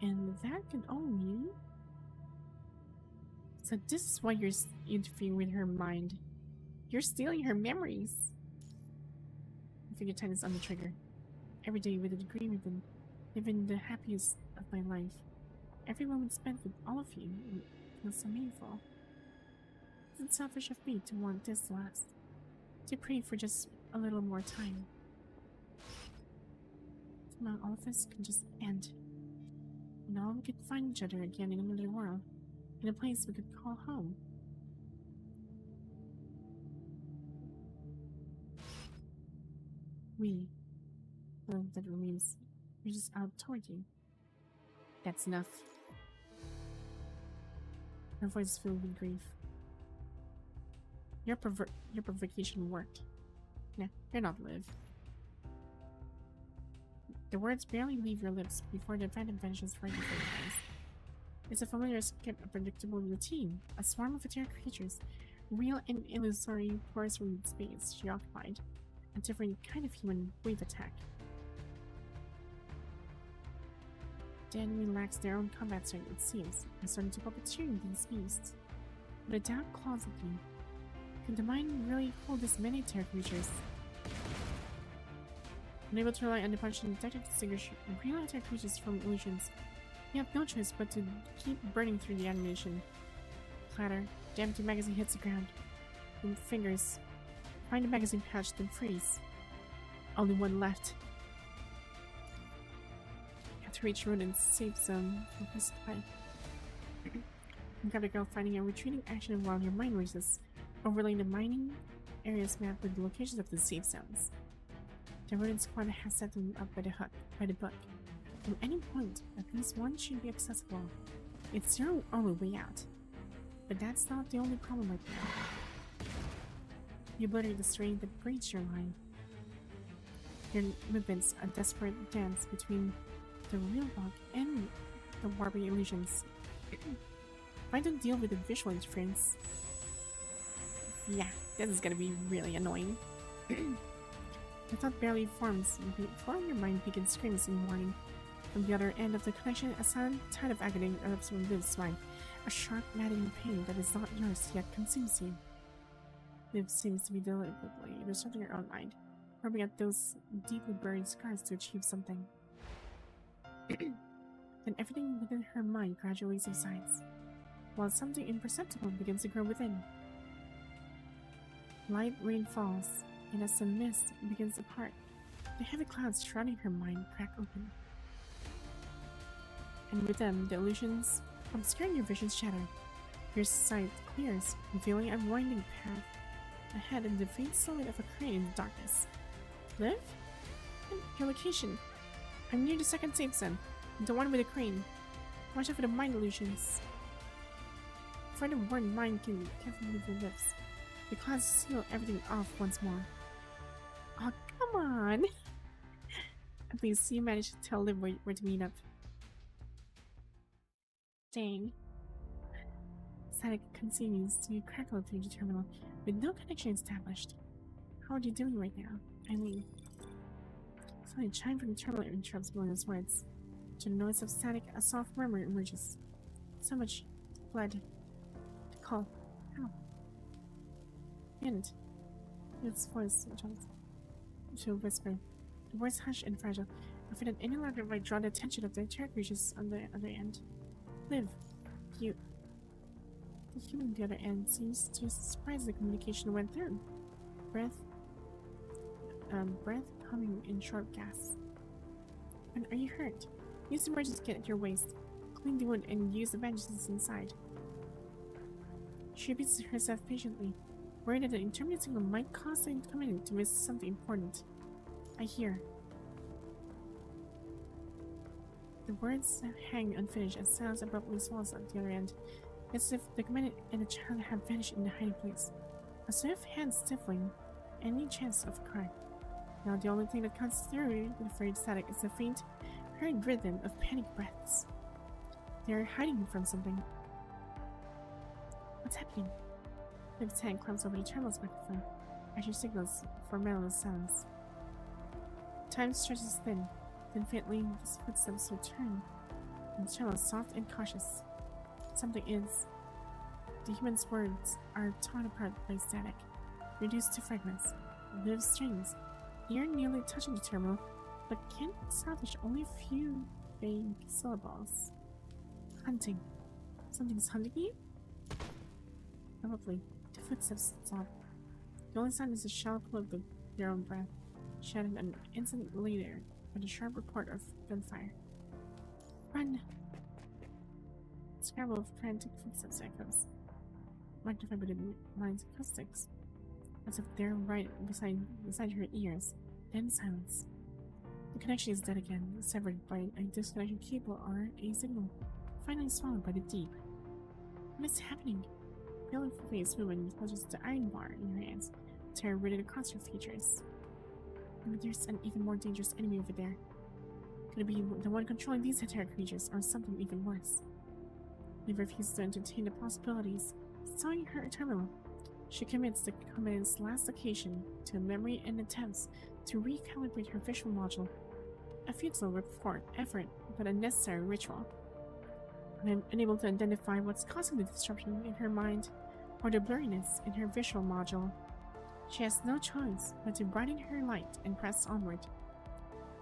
And that could only mean... So this is why you're interfering with her mind. You're stealing her memories. I figure time is on the trigger. Every day with a degree we've been living the happiest of my life. Every moment spent with all of you feels so meaningful. It's selfish of me to want this to last. To pray for just a little more time. Somehow all of this can just end. And all we could find each other again in another world. In a place we could call home. We, love that remains, reaches out toward you. That's enough. Her voice is filled with grief. Your provocation worked. Nah, you're not Liv. The words barely leave your lips before the event vanishes right before your eyes. It's a familiar skip, a predictable routine. A swarm of ethereal creatures, real and illusory, pours from the space she occupied. A different kind of human wave attack. The enemy lacks their own combat strength, it seems, and starting to puppeteering these beasts. But a doubt claws at me. Can the mind really hold this many terror creatures? Unable to rely on the punch and detect to distinguish real terror creatures from illusions, you have no choice but to keep burning through the ammunition. Clatter, the empty magazine hits the ground. With fingers, find the magazine pouch, then freeze. Only one left. You have to reach Rodent's safe zone from his spy. You grab the girl, finding a retreating action while your mind races, overlaying the mining area's map with the locations of the safe zones. The rodent squad has set them up by the book. From any point, at least one should be accessible. It's your only way out. But that's not the only problem right now. You blurted the string that breaks your line. Your movements a desperate dance between the real bug and the warping illusions. If I don't deal with the visual interference, yeah, this is gonna be really annoying. The thought barely forms before your mind begins screams in warning. From the other end of the connection, a silent tide of agony erupts from Liv's mind, a sharp, maddening pain that is not yours yet consumes you. Liv seems to be deliberately disrupting her own mind, rubbing at those deeply buried scars to achieve something. Then everything within her mind gradually subsides, while something imperceptible begins to grow within. Light rain falls, and as the mist begins to part, the heavy clouds shrouding her mind crack open. And with them, the illusions obscuring your vision shatter. Your sight clears, revealing a winding path ahead and the faint silhouette of a crane in the darkness. Liv? Your location. I'm near the second safe zone, the one with the crane. Watch out for the mind illusions. Before the word mind can carefully move your lips, the clouds seal everything off once more. Oh, come on! At least you managed to tell Liv where to meet up. Dang. Static continues to crackle through the terminal with no connection established. How are you doing right now? I mean, suddenly a chime from the terminal interrupts William's words. To the noise of static, a soft murmur emerges. So much blood. To call. How? And its voice to whisper. The words hush and fragile, afraid that any louder might draw the attention of the terror creatures on the other end. Liv, you. The human on the other end seems to surprise the communication went through. Breath coming in short gasps. And are you hurt? Use the emergency kit at your waist. Clean the wound and use the bandages inside. She repeats herself patiently, worried that the intermittent signal might cause the community to miss something important. I hear. The words hang unfinished as silence abruptly swallows at the other end. It's as if the commandant and the child have vanished in the hiding place. A swift hand stifling any chance of a cry. Now the only thing that comes through the frayed static is the faint, hurried rhythm of panic breaths. They are hiding from something. What's happening? Liv's hand clamps over the terminal's microphone as she signals for melodious sounds. Time stretches thin, then faintly the footsteps return, and the terminal is soft and cautious. Something is. The human's words are torn apart by static, reduced to fragments. Live strings, ear nearly touching the terminal, but can salvage only a few vague syllables. Hunting. Something's hunting you? Probably. The footsteps stop. The only sound is a shallow pull of their own breath, shattered an instant later by the sharp report of gunfire. Run! A scramble of frantic footsteps echoes, magnified by the mind's acoustics, as if they're right beside her ears. Then silence. The connection is dead again, severed by a disconnected cable or a signal, finally swallowed by the deep. What is happening? The pale faced woman clutches the iron bar in her hands, terror written across her features. But there's an even more dangerous enemy over there. Could it be the one controlling these Hetera creatures, or something even worse? Lynne refuses to entertain the possibilities. Sawing her terminal, she commits the command's last occasion to memory and attempts to recalibrate her visual module. A futile effort, but a necessary ritual. I'm unable to identify what's causing the disruption in her mind, or the blurriness in her visual module. She has no choice but to brighten her light and press onward.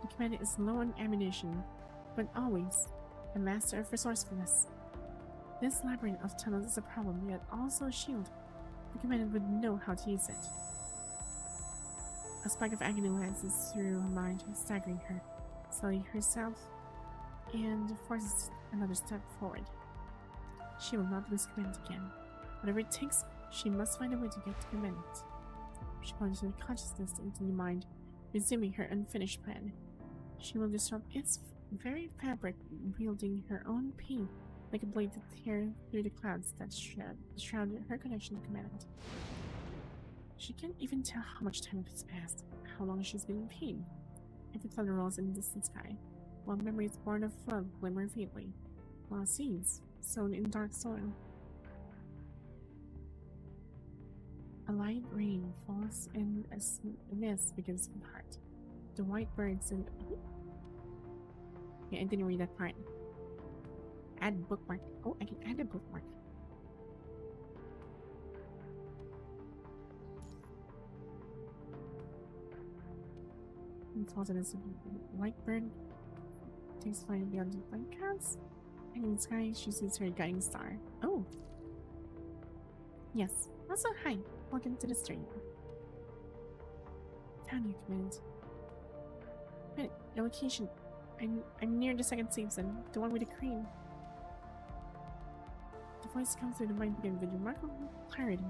The commander is low on ammunition, but always a master of resourcefulness. This labyrinth of tunnels is a problem, yet also a shield. The commander would know how to use it. A spike of agony lances through her mind, staggering her, slowing herself, and forces another step forward. She will not lose command again. Whatever it takes, she must find a way to get to command. She plunges her consciousness into the mind, resuming her unfinished plan. She will disrupt its very fabric, wielding her own pain like a blade to tear through the clouds that shroud her connection to command. She can't even tell how much time has passed, how long she's been in pain. Every thunder rolls in the distant sky, while memories born of love glimmer faintly, while seeds sown in dark soil. A light rain falls and a mist begins to part. The white birds and... Yeah, I didn't read that part. Add bookmark. Oh, I can add a bookmark. And falls in a white bird. Takes flying beyond the blank clouds. And in the sky, she sees her guiding star. Oh! Yes. Also, hi. Welcome to the stream. Found your command. Wait, your location. I'm near the second save zone, the one with the crane. The voice comes through the mind begin with remarkable clarity.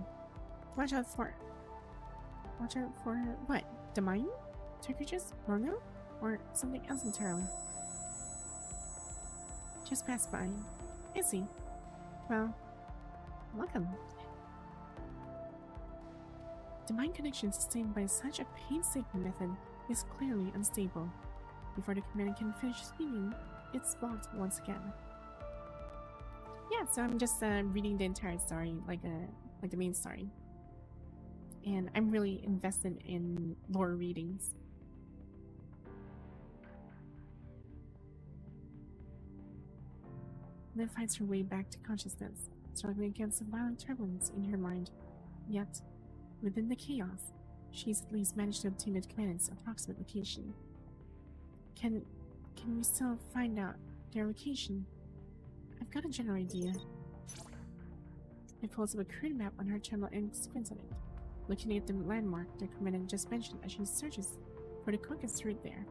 Watch out for what? The mine? Two creatures? Logo? Or something else entirely? Just pass by. I see. Well, welcome. The mind connection sustained by such a painstaking method is clearly unstable. Before the commander can finish speaking, it's blocked once again. Yeah, so I'm just reading the entire story, like the main story. And I'm really invested in lore readings. Lynne finds her way back to consciousness, struggling against the violent turbulence in her mind. Yet, within the chaos, she's at least managed to obtain the command's approximate location. Can we still find out their location? I've got a general idea. It pulls up a crude map on her terminal and squints at it, looking at the landmark the commandant just mentioned as she searches for the quickest route there.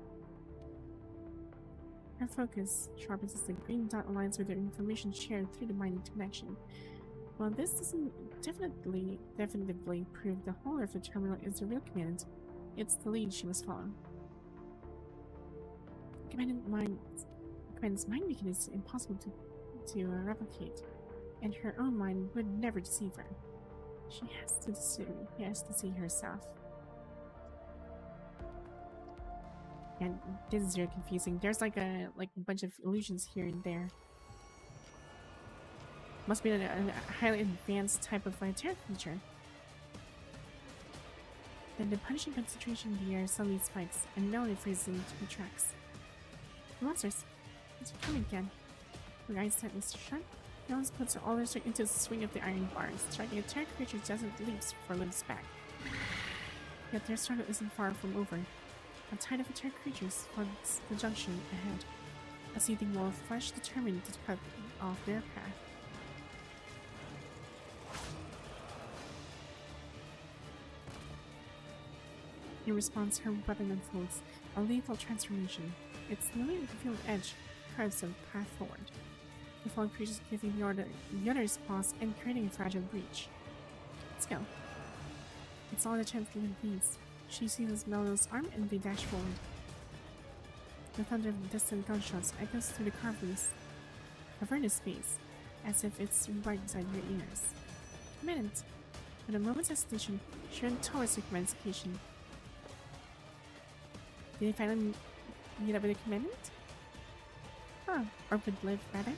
Her focus sharpens as the green dot aligns with the information shared through the mining connection. While this doesn't definitively prove the holder of the terminal is the real commandant, it's the lead she must follow. Commandant's mind beacon is impossible to replicate, and her own mind would never deceive her. She has to see herself. And this is very confusing. There's like a bunch of illusions here and there. Must be a highly advanced type of terror creature. Then the punishing concentration in the air suddenly spikes, and Melanie freezes into the tracks. The monsters! It's coming again. Her eyes tightly shut. Melanie puts all her strength into the swing of the iron bars, striking a terror creature just as it leaps for Lynn's back. Yet their struggle isn't far from over. A tide of terror creatures floods the junction ahead. A seething wall of flesh determined to cut off their path. In response, her weapon unfolds, a lethal transformation. Its newly revealed edge carves a path forward. The fallen creatures giving the others pause and creating a fragile breach. Let's go. It's all the chance Lynne needs. She seizes Melo's arm and they dash forward. The thunder of distant gunshots echoes through the cavernous space, as if it's right inside your ears. Commandant! With a moment's hesitation, she ran towards the commandant's location. Did they finally meet up with the commandant? Huh, or would live rather?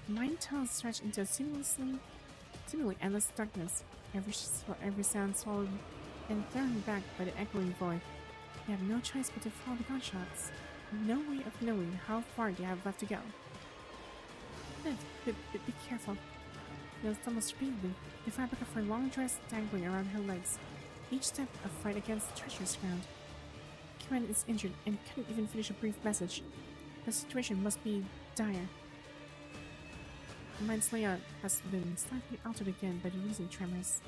Nine tunnels stretch into a seemingly endless darkness, every sound swallowed and thrown back by the echoing void. They have no choice but to follow the gunshots, no way of knowing how far they have left to go. Be careful. They'll stumble repeatedly, the fabric of her long dress dangling around her legs, each step a fight against treacherous ground. Karen is injured and couldn't even finish a brief message. The situation must be dire. The mind's layout has been slightly altered again by the recent tremors.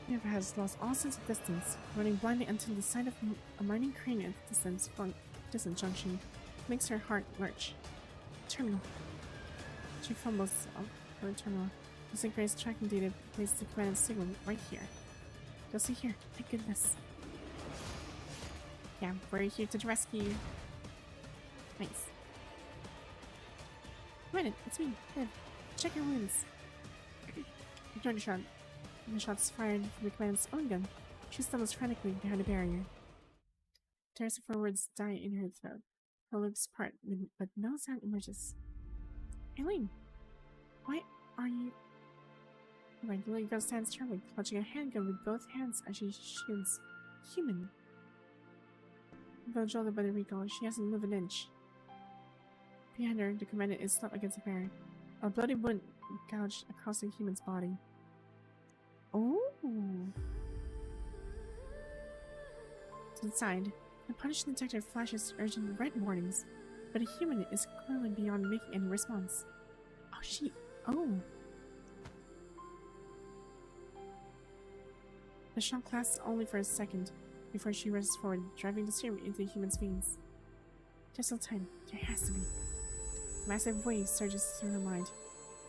Eva has lost all sense of distance, running blindly until the sight of a mining crane at the distant junction makes her heart lurch. Terminal. She fumbles for the terminal. The synchronized tracking data places the command signal right here. You'll see here. Thank goodness. Yeah, we're here to rescue. Nice. Commandant, it's me, Liv. Check your wounds. Ignore the shot. The shots fired from the commandant's own gun. She stumbles frantically behind a barrier. Tears of her words die in her throat. Her lips part, but no sound emerges. Excelynne, why are you... The little girl stands trembling, clutching a handgun with both hands as she shields. Human. Though jolted by the recoil, she hasn't moved an inch. Behind her, the commandant is slumped against a barrier. A bloody wound gouged across the human's body. Oh! To the side, the punishing detector flashes urgent red warnings, but a human is clearly beyond making any response. Oh! The shock lasts only for a second before she rushes forward, driving the serum into the human's veins. Just in time, there has to be. A massive wave surges through her mind,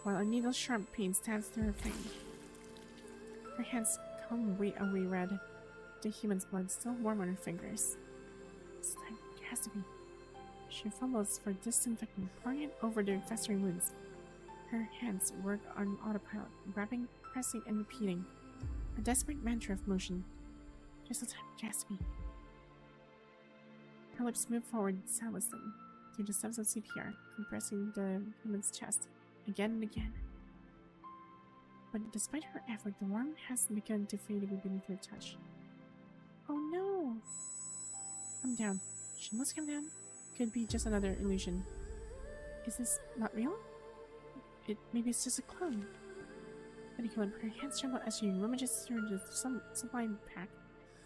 while a needle-sharp pain stabs through her frame. Her hands come away red, the human's blood still warm on her fingers. This time, there has to be. She fumbles for disinfectant, pouring it over the festering wounds. Her hands work on autopilot, grabbing, pressing, and repeating. A desperate mantra of motion. Just in time, there has to be. Her lips move forward soundlessly through the steps of CPR, compressing the human's chest again and again. But despite her effort, the warmth has begun to fade away beneath her touch. Oh no! Come down. She must come down. Could be just another illusion. Is this not real? Maybe it's just a clone. Her hands tremble as she rummages through the sublime pack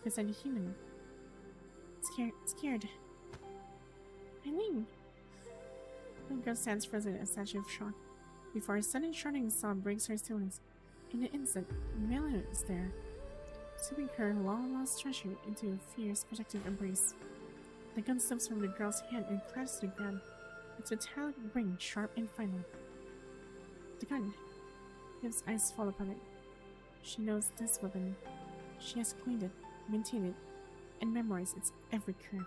beside the human. Scared. Excelynne! The girl stands frozen in a statue of shock before a sudden shouting sob breaks her stillness. In an instant, Melo is there, sweeping her long-lost treasure into a fierce, protective embrace. The gun slips from the girl's hand and clatters to the ground, its metallic ring sharp and final. The gun. Liv's eyes fall upon it. She knows this weapon. She has cleaned it, maintained it, and memorized its every curve.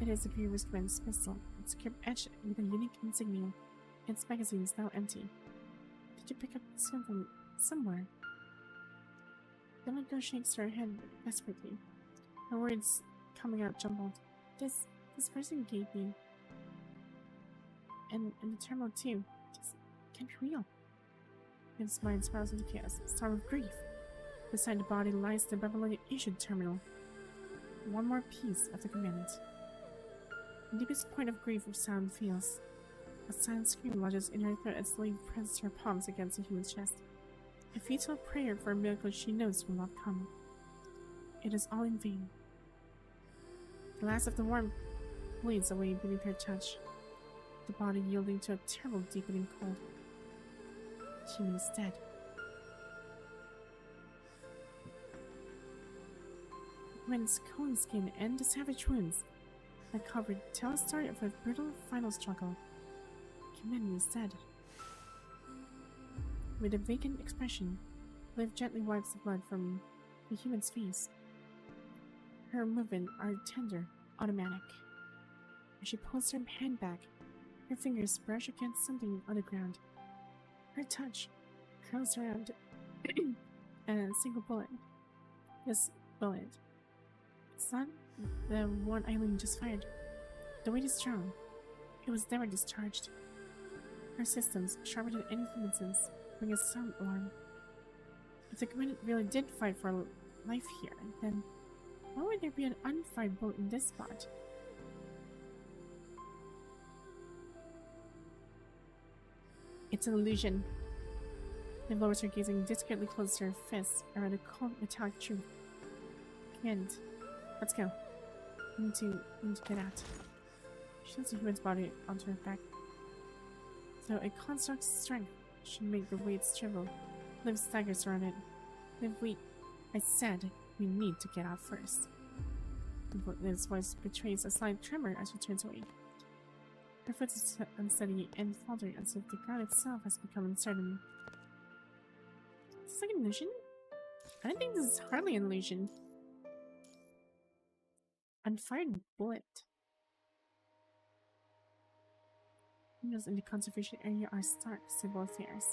It is a Grey Wristband's pistol, its grip etched with a unique insignia. Its magazine is now empty. Did you pick up this gun from somewhere? The little girl shakes her head desperately. Her words coming out jumbled. This person gave me. And the terminal too. This can't be real. Liv's mind spirals into chaos, a storm of grief. Beside the body lies the Babylonian-issued terminal. One more piece of the commandant. The deepest point of grief of sound feels. A silent scream lodges in her throat as Lynne presses her palms against the human's chest. A futile prayer for a miracle she knows will not come. It is all in vain. The last of the warmth bleeds away beneath her touch. the body yielding to a terrible deepening cold. Human is dead. Women's cold skin and the savage wounds that covered tell a story of a brutal final struggle. Humanity is dead. With a vacant expression, Liv gently wipes the blood from the human's face. Her movements are tender, automatic. As she pulls her hand back, her fingers brush against something on the ground. Her touch curls around a single bullet. This bullet. It's not the one Eileen just fired. The weight is strong. It was never discharged. Her systems, sharper than any human sense, bring a sound alarm. If the community really did fight for life here, then why would there be an unfired bullet in this spot? It's an illusion. Liv lowers her gaze and discreetly closes her fists around a cold metallic truth. Command. Let's go. We need to get out. She lifts a human's body onto her back. So a construct's strength should make the weights shrivel. Liv staggers around it. Liv, wait. I said we need to get out first. Liv's voice betrays a slight tremor as she turns away. Her foot is unsteady and faltering as if the ground itself has become uncertain. Is this like an illusion? I don't think this is hardly an illusion. Unfired bullet. Windows in the conservation area are stark civil affairs.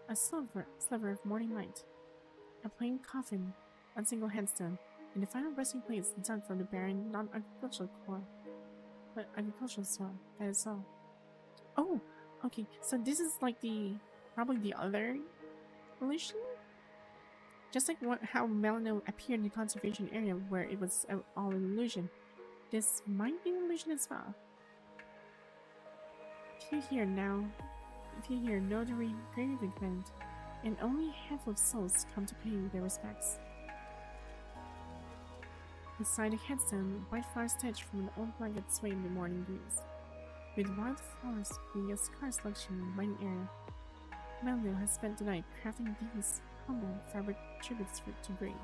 A sliver of morning light. A plain coffin, a single headstone, and the final resting place dug from the barren, non-agricultural core. But agricultural soil, that is all. Oh, okay, so this is like probably the other illusion? Just like how Melano appeared in the conservation area where it was all an illusion. This might be an illusion as well. If you hear no the grave event, and only a handful of souls come to pay their respects. Beside a headstone, white flowers stitched from an old blanket sway in the morning breeze, with wild flowers being a scarce luxury in the waiting area. Melville has spent the night crafting these humble fabric tributes to grave.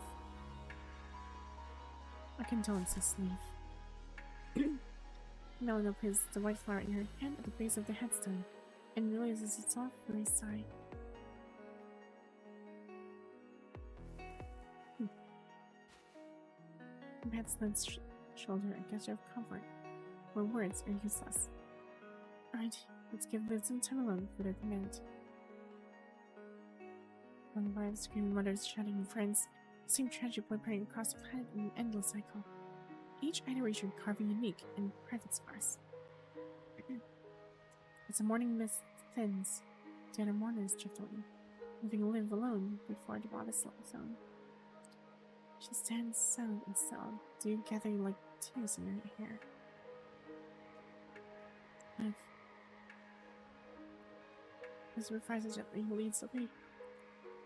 A condolences leaf. Melville places the white flower in her hand at the base of the headstone, and releases a soft, release sigh. Pats Lynn's shoulder a gesture of comfort, where words are useless. Alright, let's give Liv some time alone for their command. Long wives, screaming mothers, shouting friends, same tragic blood pouring across the planet in an endless cycle. Each iteration carving unique and private scars. As the morning mist thins, the other mourners drift away, leaving Liv alone before the bodice zone. She stands silent and still, dew gathering like tears in her hair. Liv. As the reprisal gently leads away,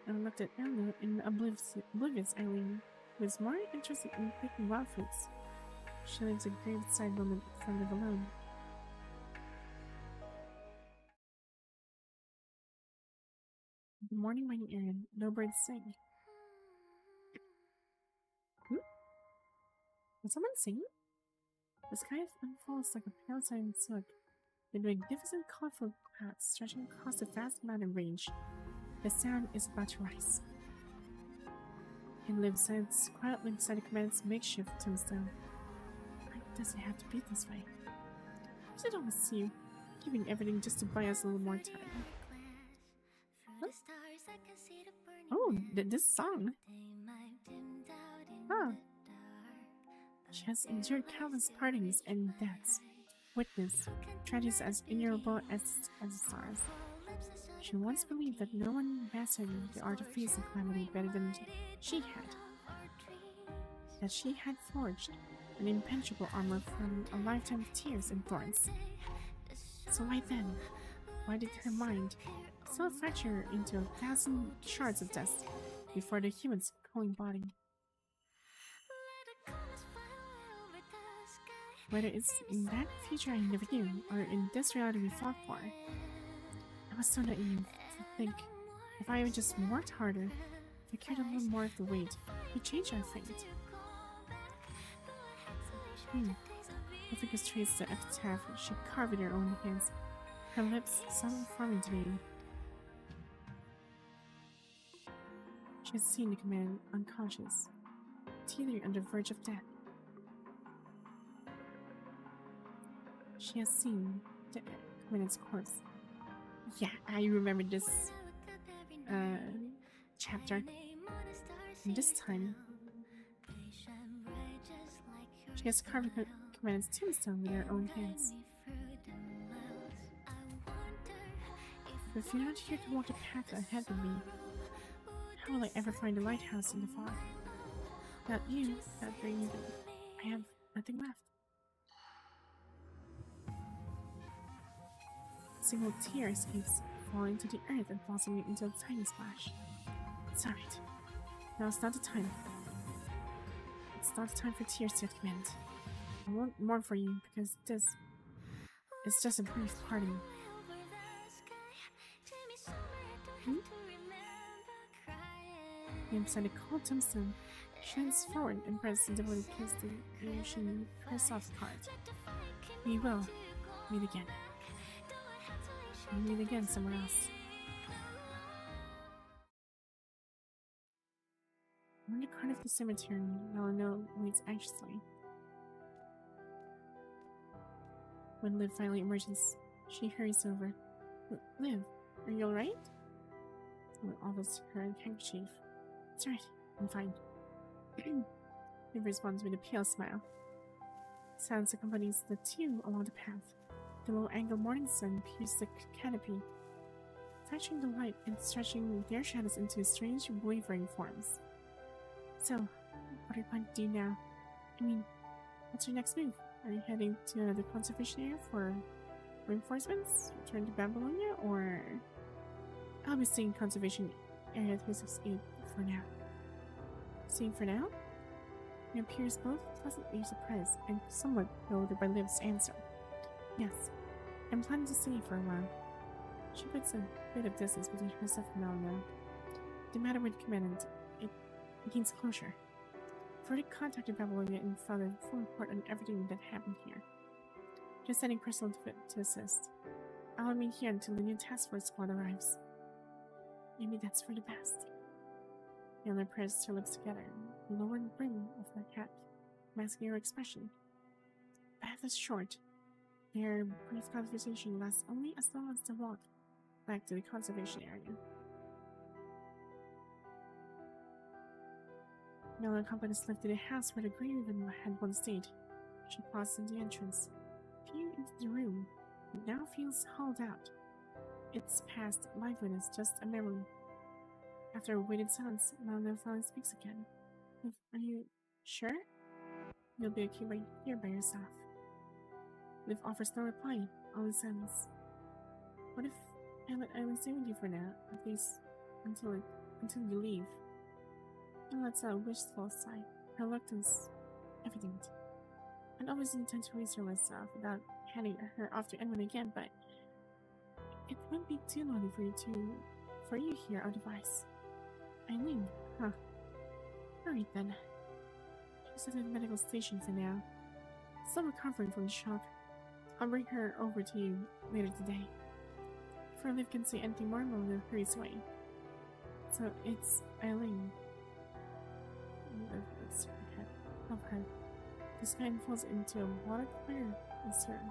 and looked at Anna in oblivious Eileen, who is more interested in picking wild fruits. She leaves a graveside moment for Liv alone. The morning mining area, no birds sing. Was someone singing? The sky unfolds like a pale silent silk, with magnificent colorful paths stretching across the vast mountain range. The sound is about to rise. And Liv sits quietly beside the command's makeshift tombstone. Why does it have to be this way? I don't see you, giving everything just to buy us a little more time. Huh? Oh, this song. Huh. She has endured countless partings and deaths, witnessed tragedies as innumerable as the stars. She once believed that no one mastered the art of facing calamity better than she had. That she had forged an impenetrable armor from a lifetime of tears and thorns. So why then? Why did her mind so fracture her into 1,000 shards of dust before the human's cooling body? Whether it's in that future I never knew, or in this reality we fought for. I was so naive to think if I just worked harder, if I carried a little more of the weight, we'd change our fate. Her fingers traced the epitaph she carved in her own hands, her lips suddenly forming to me. She had seen the command unconscious, teetering on the verge of death. She has seen the commandant's corpse. Yeah, I remember this chapter. And this time, she has carved the commandant's tombstone with her own hands. But if you're not here to walk the path ahead of me, how will I ever find the lighthouse in the fog? Without you, without bringing them, I have nothing left. A single tear escapes, falling to the earth and blossoming into a tiny splash. It's alright. Now it's not the time. It's not the time for tears yet, Command. I won't mourn for you because this is just a brief parting. Inside the cold tombstone, she leans forward and presses the devoted kiss the ocean her soft heart. We will meet again. We'll meet again somewhere else. On the corner of the cemetery, Melano waits anxiously. When Liv finally emerges, she hurries over. Liv, are you alright? Liv offers her handkerchief. It's right, I'm fine. Liv responds with a pale smile. Silence accompanies the two along the path. The low-angle morning sun pierces the canopy, flashing the light and stretching their shadows into strange, wavering forms. So, what are you planning to do now? I mean, what's your next move? Are you heading to another conservation area for reinforcements? Return to Babylonia? Or... I'll be staying conservation area 368 for now. Staying for now? It appears both pleasantly surprised and somewhat bewildered by Liv's answer. Yes, I'm planning to stay for a while. She puts a bit of distance between herself and Melano. The matter with the commandant, it gains closure. I've already contacted Babylonia and filed a full report on everything that happened here. Just sending personal to assist. I'll remain here until the new task force squad arrives. Maybe that's for the best. Yana pressed her lips together and lowered the brim of her hat, masking her expression. The path is short. Their brief conversation lasts only as long as the walk back to the conservation area. Melon accompanied Liv to the house where the Grey Ribbon had once stayed. She paused in the entrance, peering into the room. It now feels hollowed out. Its past liveliness just a memory. After a waited silence, Melon finally speaks again. Are you sure? You'll be okay right here by yourself. Liv offers no reply, only silence. What if I let Island stay with you for now, at least until you leave? And let's wishful sigh, reluctance, evident. I'd always intend to raise her myself without handing her off to anyone again, but it wouldn't be too lonely for you here out of ice. Eileen, huh? Alright then. She's at the medical station for now. Still recovering from the shock. I'll bring her over to you later today. Before Liv can say anything more, Mona hurries away. So it's Eileen. Liv lifts her head of her. The sky falls into a water clear and certain.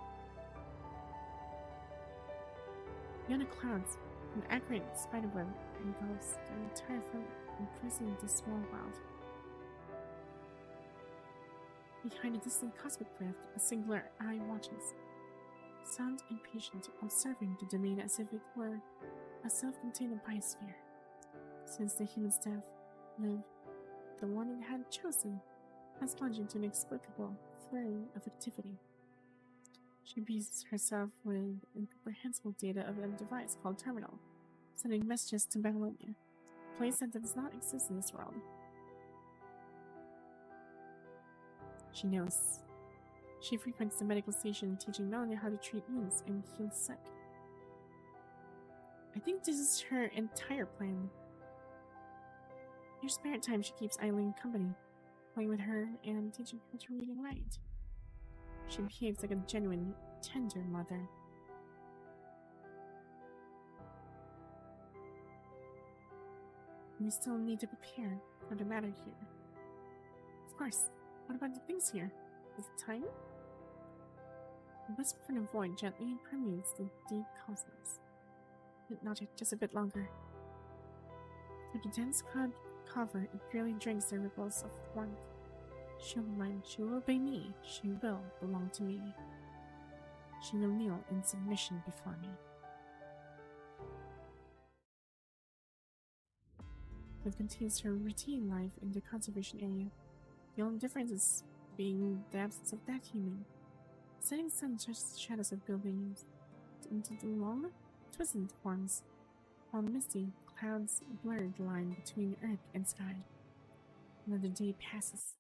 Beyond the clouds, an accurate spiderweb engulfs the entire front, imprisoning the small world. Behind a distant cosmic rift, a singular eye watches, sound impatient, observing the domain as if it were a self-contained biosphere. Since the human's death, Liv, the one it had chosen, has plunged into an inexplicable flurry of activity. She busies herself with incomprehensible data of a device called Terminal, sending messages to Babylonia, a place that does not exist in this world. She knows. She frequents the medical station, teaching Melanie how to treat wounds and heal the sick. I think this is her entire plan. In her spare time, she keeps Eileen company, playing with her and teaching her to read and write. She behaves like a genuine, tender mother. We still need to prepare for the matter here. Of course, what about the things here? Is it time? The whisper from the void gently permeates the deep cosmos. Not yet, just a bit longer. Through the dense cloud cover, it barely drinks the ripples of warmth. She will mine, she will obey me, she will belong to me. She will kneel in submission before me. Liv continues her routine life in the conservation area. The only difference is being the absence of that human. Setting sun just shadows of buildings into the long, twisted forms, while misty clouds blur the line between earth and sky. Another day passes.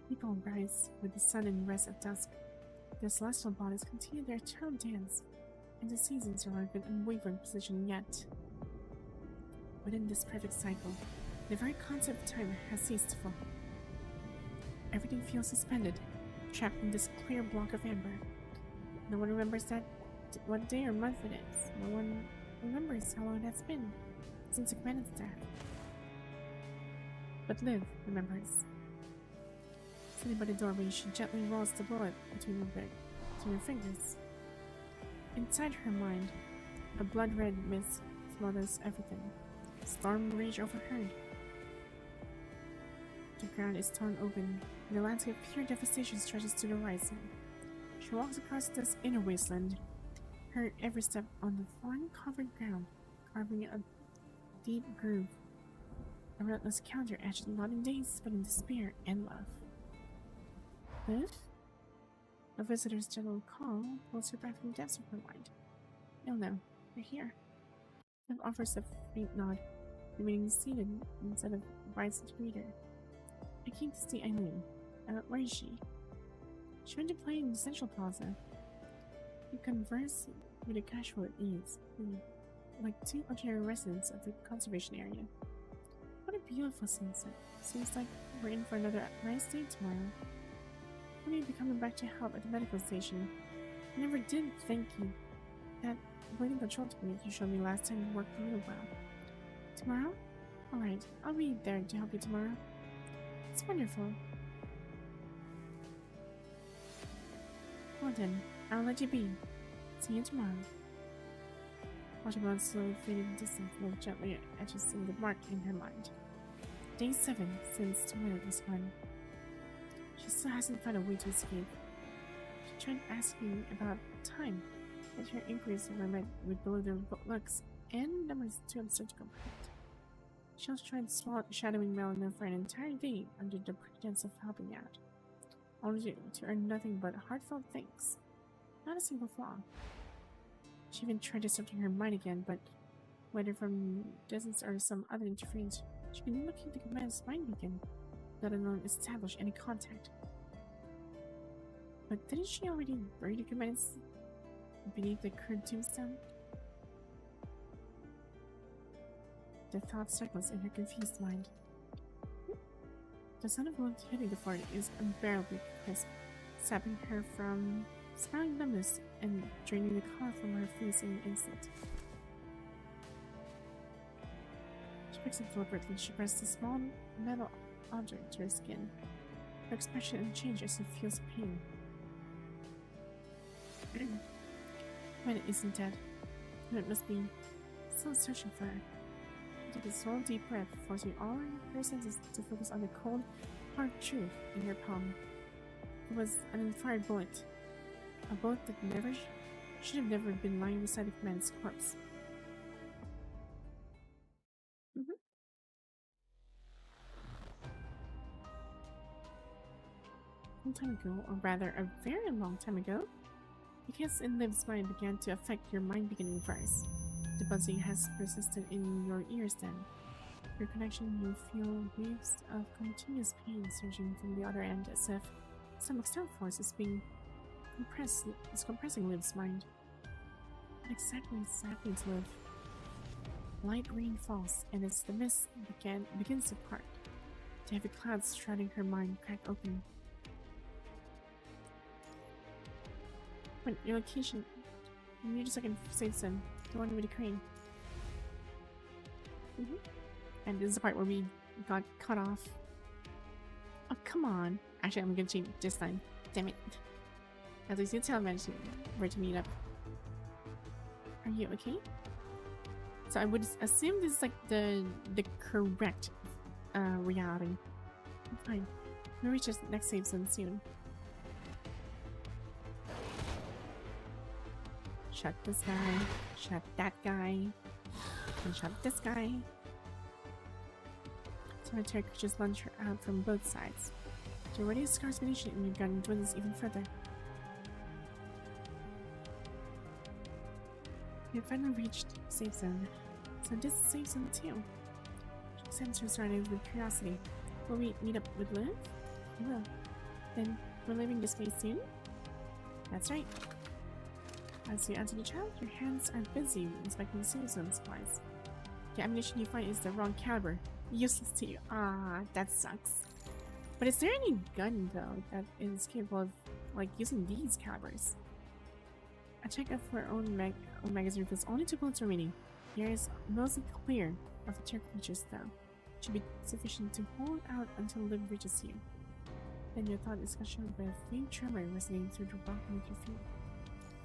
People rise with the sun and rest at dusk. The celestial bodies continue their eternal dance, and the seasons are in unwavering position yet. Within this perfect cycle, the very concept of time has ceased to flow. Everything feels suspended, trapped in this clear block of amber. No one remembers what day or month it is. No one remembers how long it's been since Excelynne's death. But Liv remembers. Sitting by the doorway, she gently rolls the bullet between her fingers. Inside her mind, a blood-red mist smothers everything. Storm rage overheard. The ground is torn open, and the landscape of pure devastation stretches to the horizon. She walks across this inner wasteland, her every step on the thorn-covered ground, carving a deep groove. A relentless counter etched not in days, but in despair and love. Liv? A visitor's gentle call pulls her back from the depths of her mind. No, you're here. Liv offers a faint nod, remaining seated instead of rising to greet her. I came to see Eileen. Where is she? She went to play in the Central Plaza. You converse with a casual ease, like two ordinary residents of the conservation area. What a beautiful sunset. Seems like we're in for another nice day tomorrow. When will you be coming back to help at the medical station? I never did thank you. That bleeding control technique you showed me last time worked really well. Tomorrow? Alright, I'll be there to help you tomorrow. It's wonderful. Well then, I'll let you be. See you tomorrow. Watching on slowly fading in the distance, Liv gently adjusting the mark in her mind. Day 7 since toilet was gone. She still hasn't found a way to escape. She tried asking about time, but her inquiries were met with bewildered looks and numbers too absurd to comprehend. She also tried shadowing Melanie for an entire day under the pretense of helping out, only to earn nothing but heartfelt thanks. Not a single flaw. She even tried disrupting her mind again, but whether from distance or some other interference, she couldn't locate the command's mind beacon, let alone establish any contact. But didn't she already bury the commands beneath the current tombstone? The thought circles in her confused mind. The sound of blood hitting the floor is unbearably crisp, sapping her from smiling numbness and draining the color from her face in an instant. She picks it deliberately. She presses a small metal object to her skin. Her expression unchanged as she feels pain. When it isn't dead, then it must be still searching for her. She took a slow, deep breath, forcing all her senses to focus on the cold, hard truth in her palm. It was an unfired bullet. A bullet that should have never been lying beside the command's corpse. Long time ago, or rather a very long time ago, because in Liv's mind began to affect your mind beginning first. The buzzing has persisted in your ears then. Your connection, you feel waves of continuous pain surging from the other end as if some external force is being compressing Liv's mind. What exactly is happening to Liv? Light rain falls, and as the mist begins to part, the heavy clouds shrouding her mind crack open. Wait, your location. You need a second safe zone. The one with the crane. And this is the part where we got cut off. Oh, come on. Actually, I'm gonna change this time. Damn it. At least you tell me where to meet up. Are you okay? So I would assume this is like the correct reality. I'm fine. We'll reach this next save zone soon. Shut this guy. Shut that guy. And shut this guy. Solitary creatures launch her out from both sides. You're already a scarce munition and your gun dwindles even further. We have finally reached safe zone. So this is safe zone too. Sam's surrounded with curiosity. Will we meet up with Lynne? We will. Then we're leaving this place soon? That's right. As you enter the child, your hands are busy inspecting the safe zone supplies. The ammunition you find is the wrong caliber. Useless to you. Ah, that sucks. But is there any gun though that is capable of like using these calibers? A check of her own magazine reveals only 2 bullets remaining. The air is mostly clear of the terror creatures though. It should be sufficient to hold out until Liv reaches you. Then your thought is ushered by a faint tremor resonating through the rock beneath your feet.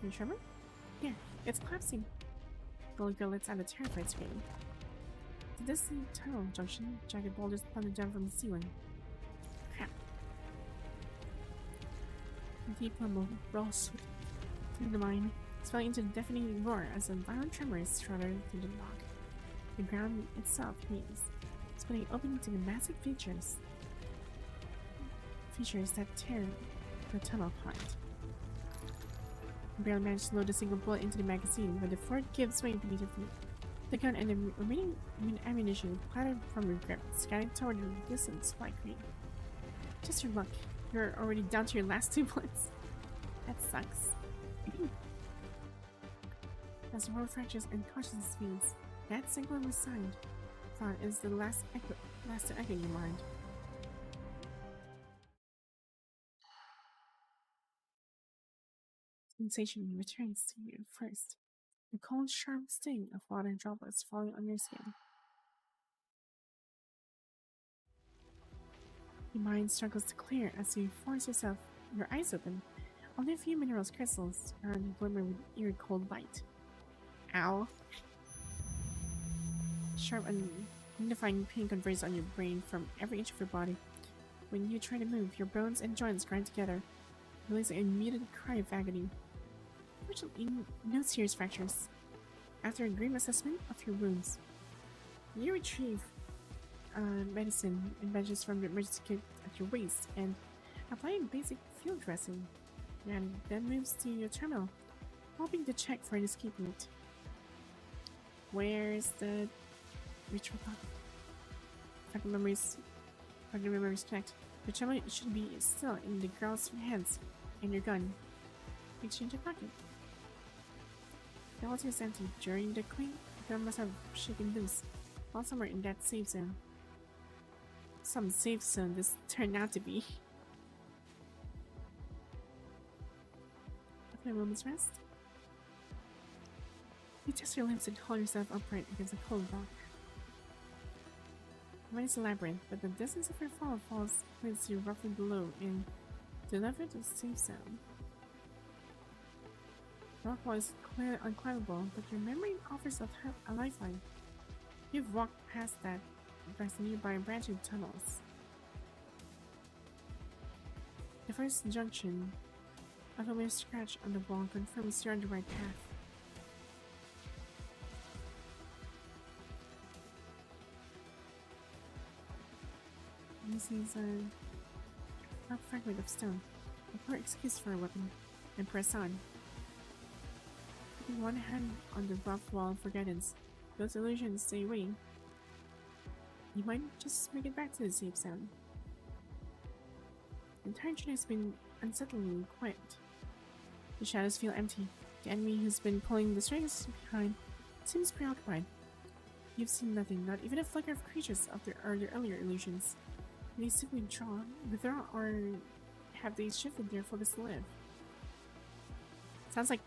Your tremor? There, it's collapsing. The little girl lets out a terrified scream. The distant tunnel junction, jagged boulders thunder down from the ceiling. Crap. A deep rumble rolls through the mine, swelling into a deafening roar as a violent tremor is shrouded through the rock. The ground itself heaves, splitting open into the massive features that tear the tunnel apart. You barely managed to load a single bullet into the magazine when the fort gives way beneath your feet. The gun and the remaining ammunition clattered from your grip, scattered toward the distant supply crate. Just your luck. You're already down to your last 2 bullets. That sucks. As the world fractures and consciousness fades, that single resigned thought is the last to echo in your mind. Sensation returns to you first. The cold, sharp sting of water droplets falling on your skin. Your mind struggles to clear as you force your eyes open. Only a few minerals crystals around you glimmer with eerie cold light. Ow. Sharp and unifying pain converges on your brain from every inch of your body. When you try to move, your bones and joints grind together, releasing a muted cry of agony. Fortunately, no serious fractures. After a grim assessment of your wounds, you retrieve medicine and bandages from the emergency kit at your waist and apply a basic field dressing, and then moves to your terminal, hoping to check for an escape route. Where's the ritual thought? Fragment memories connect. The terminal should be still in the girl's hands and your gun. Exchange your pocket. The altar is empty. During the clean, the gun must have shaken loose while somewhere in that safe zone. Some safe zone this turned out to be. After a moment's rest, you test your limbs and hold yourself upright against a cold rock. The mind is a labyrinth, but the distance of your fall places you roughly below in the level of the safe zone. The rock wall is unclimbable, but your memory offers a lifeline. You've walked past that, past the nearby branching tunnels. The first junction, a familiar scratch on the wall confirms you're on the right path. This is a fragment of stone, a poor excuse for a weapon, and press on. keeping one hand on the rough wall for guidance. Those illusions stay away. You might just make it back to the safe zone. The entire train has been unsettlingly quiet. The shadows feel empty. The enemy who's been pulling the strings behind seems preoccupied. You've seen nothing, not even a flicker of creatures of their earlier illusions. They simply withdraw, or have they shifted their focus to live? Sounds like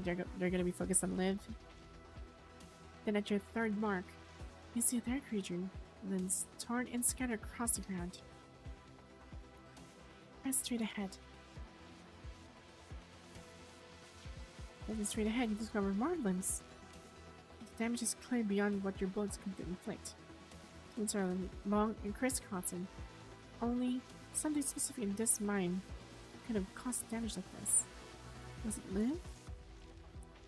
they're gonna be focused on live. Then at your third mark, you see a third creature, limbs torn and scattered across the ground. Press straight ahead. Then straight ahead, you discover more limbs. The damage is clear beyond what your bullets could inflict. Limbs are long and crisscrossing. Only something specific in this mine could have caused damage like this. Was it live?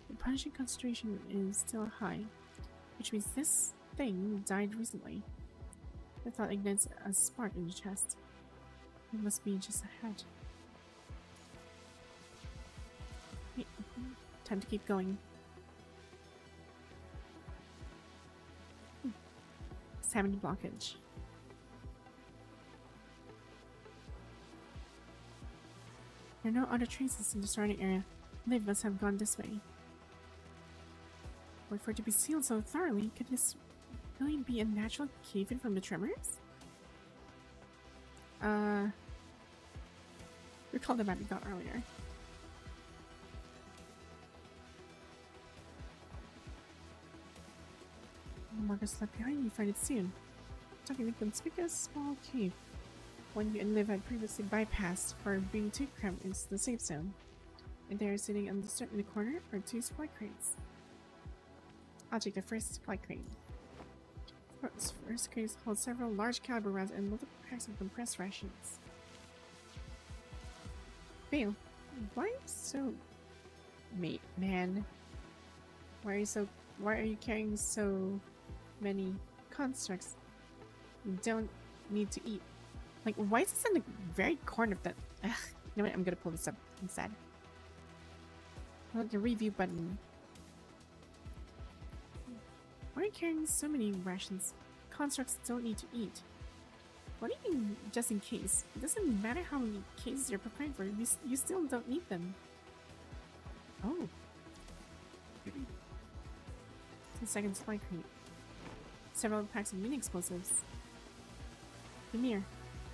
The punishing concentration is still high, which means this thing died recently. The thought ignites a spark in your chest. It must be just ahead. Wait, time to keep going. Examine the blockage. There are no other traces in the surrounding area. Liv must have gone this way. But for it to be sealed so thoroughly, could this really be a natural cave-in from the tremors? Recall the map we got earlier. The markers left behind, you find it soon. Talking a conspicuous small cave. One you and Liv had previously bypassed for being too cramped into the safe zone. And there, sitting in the corner, are two supply crates. I'll take the first supply crate. This first crate holds several large caliber rounds and multiple packs of compressed rations. Fail. Why so... man. Why are you carrying so many constructs you don't need to eat? Like, why is this in the very corner of that? Ugh, you know what? I'm gonna pull this up instead. Look, the review button. Why are you carrying so many rations? Constructs don't need to eat. What do you mean, just in case? It doesn't matter how many cases you're preparing for, you still don't need them. Oh. The second supply crate. Several packs of mini explosives. Demir,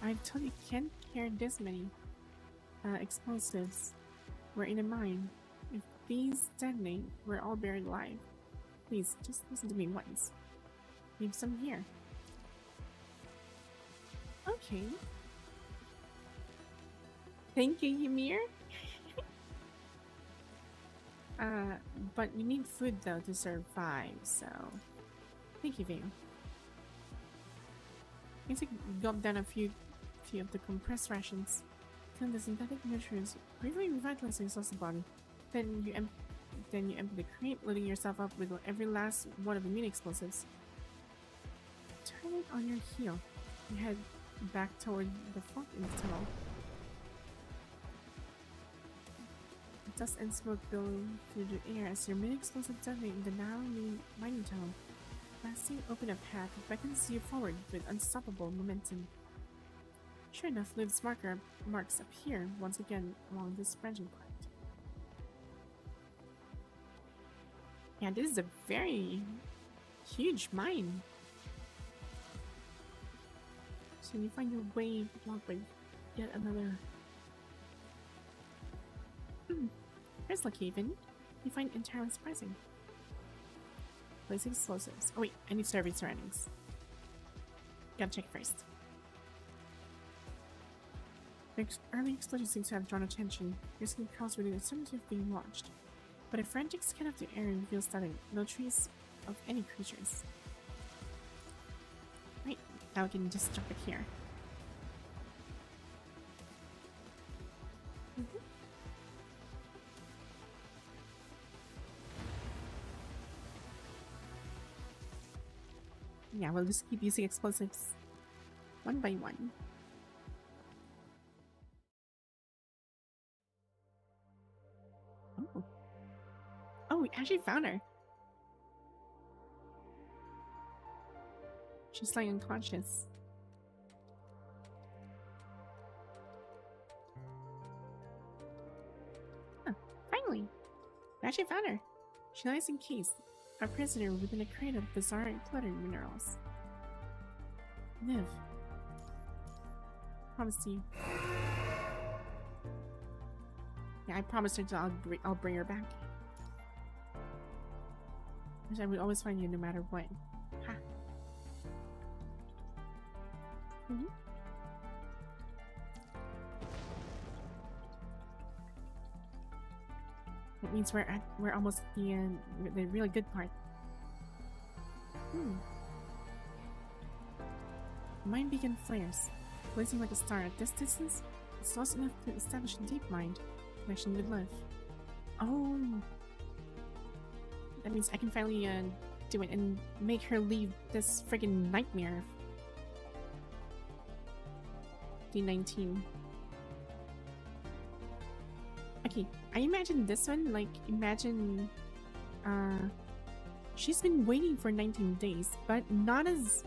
I've told you can't carry this many explosives. We're in a mine. If these detonate, we're all buried alive. Please, just listen to me once. Leave some here. Okay. Thank you, Ymir. But you need food though to survive, so thank you, Vale. You can gulp down a few of the compressed rations. Clean the synthetic nutrients, briefly revitalize the exhausted body. Then you empty the crate, loading yourself up with every last one of the mini explosives. Turn it on your heel. You head back toward the fork in the tunnel. Dust and smoke billowing through the air as your mini explosive detonate in the narrow mining tunnel. Blasting open a path that beckons you forward with unstoppable momentum. Sure enough, Liv's marks appear once again along this branching part. Yeah, this is a very huge mine. So you find your way blocked by yet another. Here's Lucky Haven. You find entirely surprising. Placing explosives. Oh wait, I need to survey surroundings. Gotta check first. The early explosion seems to have drawn attention. Your skin crawls with the certainty of being watched. But a frantic scan of the air reveals that no trace of any creatures. Right, now we can just jump it here. Yeah, we'll just keep using explosives one by one. Oh, we actually found her. She's like unconscious. Huh, finally. I actually found her. She lies encased, a prisoner within a crate of bizarre and cluttered minerals. Live. Promise to you. Yeah, I promised her I'll bring her back. I would always find you no matter what. Ha. That means we're almost at the really good part. Mind beacon flares, blazing like a star at this distance. It's close enough to establish a deep mind connection with life. Oh, that means I can finally do it and make her leave this friggin' nightmare. D19. Okay, I imagine this one, like, imagine, she's been waiting for 19 days, but not as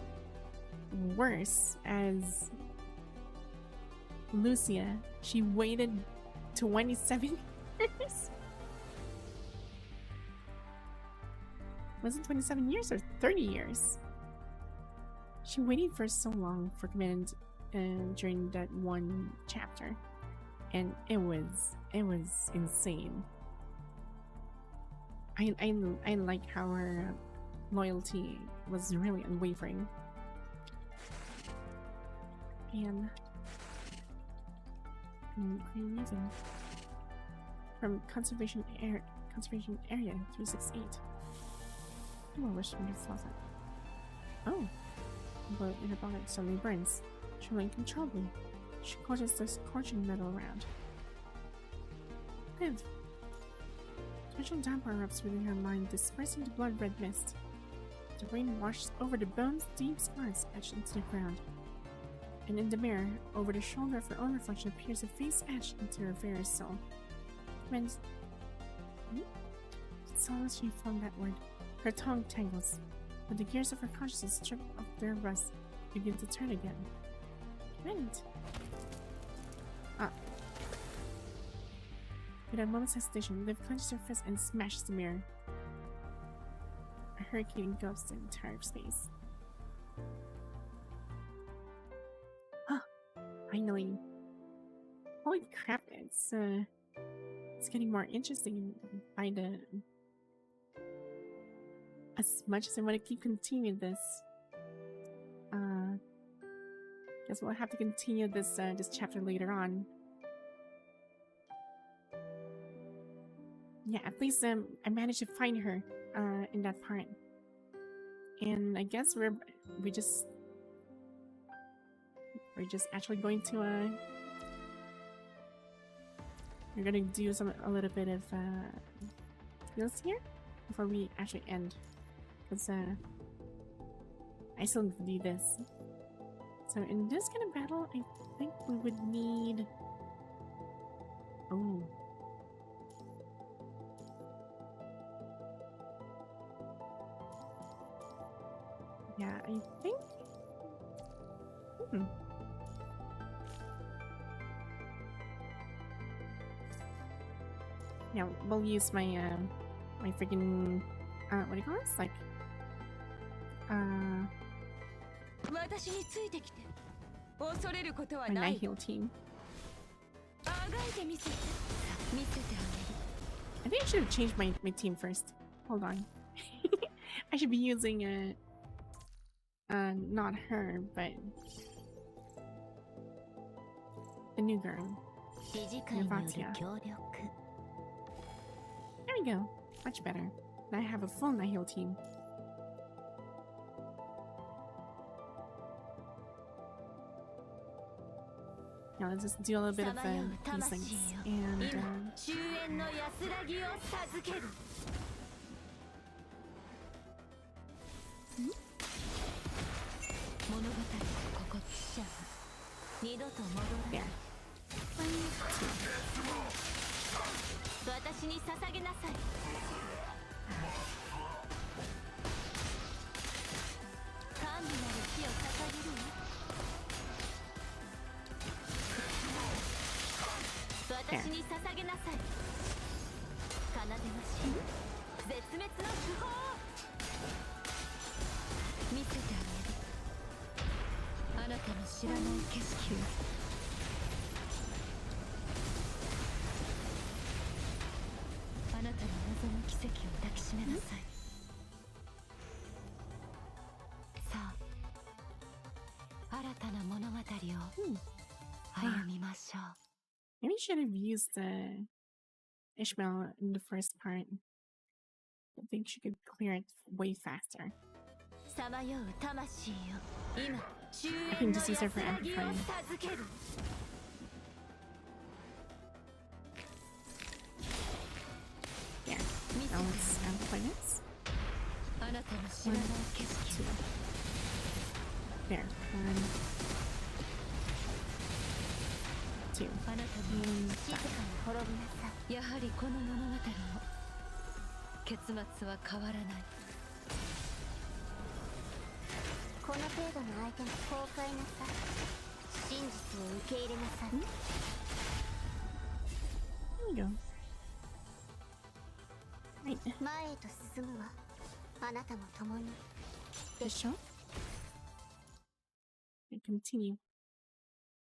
worse as Lucia. She waited 27 years. Was it 27 years or 30 years? She waited for so long for command during that one chapter, and it was insane. I like how her loyalty was really unwavering. And music from conservation area 368. More wish from your closet. Oh, but in her pocket suddenly burns, trembling uncontrollably. She clutches the scorching metal around. Live. Special downpour erupts within her mind, dispersing the blood-red mist. The rain washes over the bones, deep scars etched into the ground. And in the mirror, over the shoulder of her own reflection, appears a face etched into her very soul. When as she flung that word, her tongue tangles, but the gears of her consciousness strip of their rust, begin to turn again. Command! Without a moment's hesitation, Liv clenches her fist and smashes the mirror. A hurricane engulfs the entire space. Finally. Holy crap, it's getting more interesting by the... As much as I want to keep continuing this, guess we'll have to continue this this chapter later on. Yeah, at least I managed to find her in that part, and I guess we're just actually going to we're gonna do a little bit of skills here before we actually end, because I still need to do this. So in this kind of battle, I think we would need... Oh. Yeah, I think... Yeah, we'll use my, my freaking... what do you call this? Like... my night heal team. I think I should have changed my team first. Hold on. I should be using not her, but the new girl. There we go. Much better. Now I have a full night heal team. Now let's just do a little bit of these things. And there. 1, 2. 神なる火を捧げるわ。私に捧げなさい。奏でましょう。絶滅の符号。見せてあげる。あなたの知らない景色を。あなたの望む奇跡を抱きしめなさい。さあ、新たな物語を歩みましょう。Maybe I should have used Ishmael in the first part. I think she could clear it way faster. さまよう魂よ、今終 I 焉 can の just use her 安 for らぎを amplifying. 授ける。Yeah. Now let's amplify this. あなたの知らない景色 Two. を。 There. One. Two. あなたの静かに滅びなさい。やはりこの物語も結末は変わらない。この程度の相手に公開なさい。真実を受け入れなさい。 There we go. Right. 前へと進むわ。あなたも共に。 This show. And continue.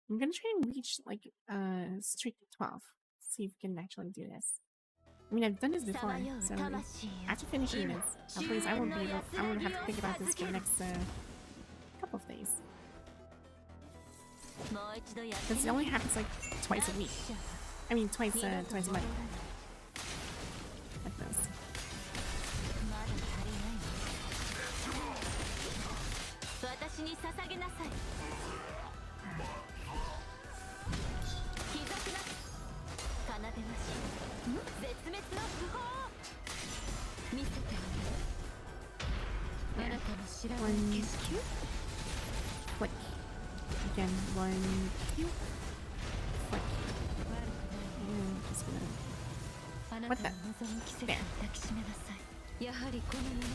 I'm gonna try and reach like streak 12. See if we can actually do this. I mean, I've done this before, so after finishing this, please, I won't have to think about this for the next couple of days. もう一度やって Because it only happens like twice a week. I mean, twice a month. Like this. まだ足りないわ。私に捧げなさい。貴族な奏でましょう。絶滅の符号。見せてあげる。あなたの知らない景色。 Flick. Again, 1, 2. Flick. And just gonna. あなたの望む奇跡を抱きしめなさい。やはりこの物語も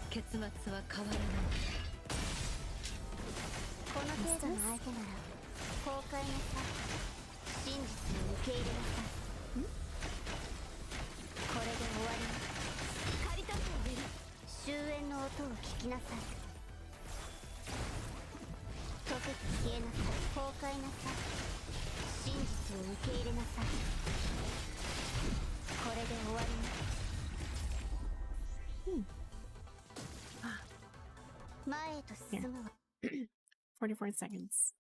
結末は変わらない。この程度の相手なら公開なさい。真実を受け入れなさい。これで終わります。借りたてを入れる。終焉の音を聞きなさい。溶けて消えなさい。公開なさい。真実を受け入れなさい。これで終わります。前へと進むわ。 44 seconds.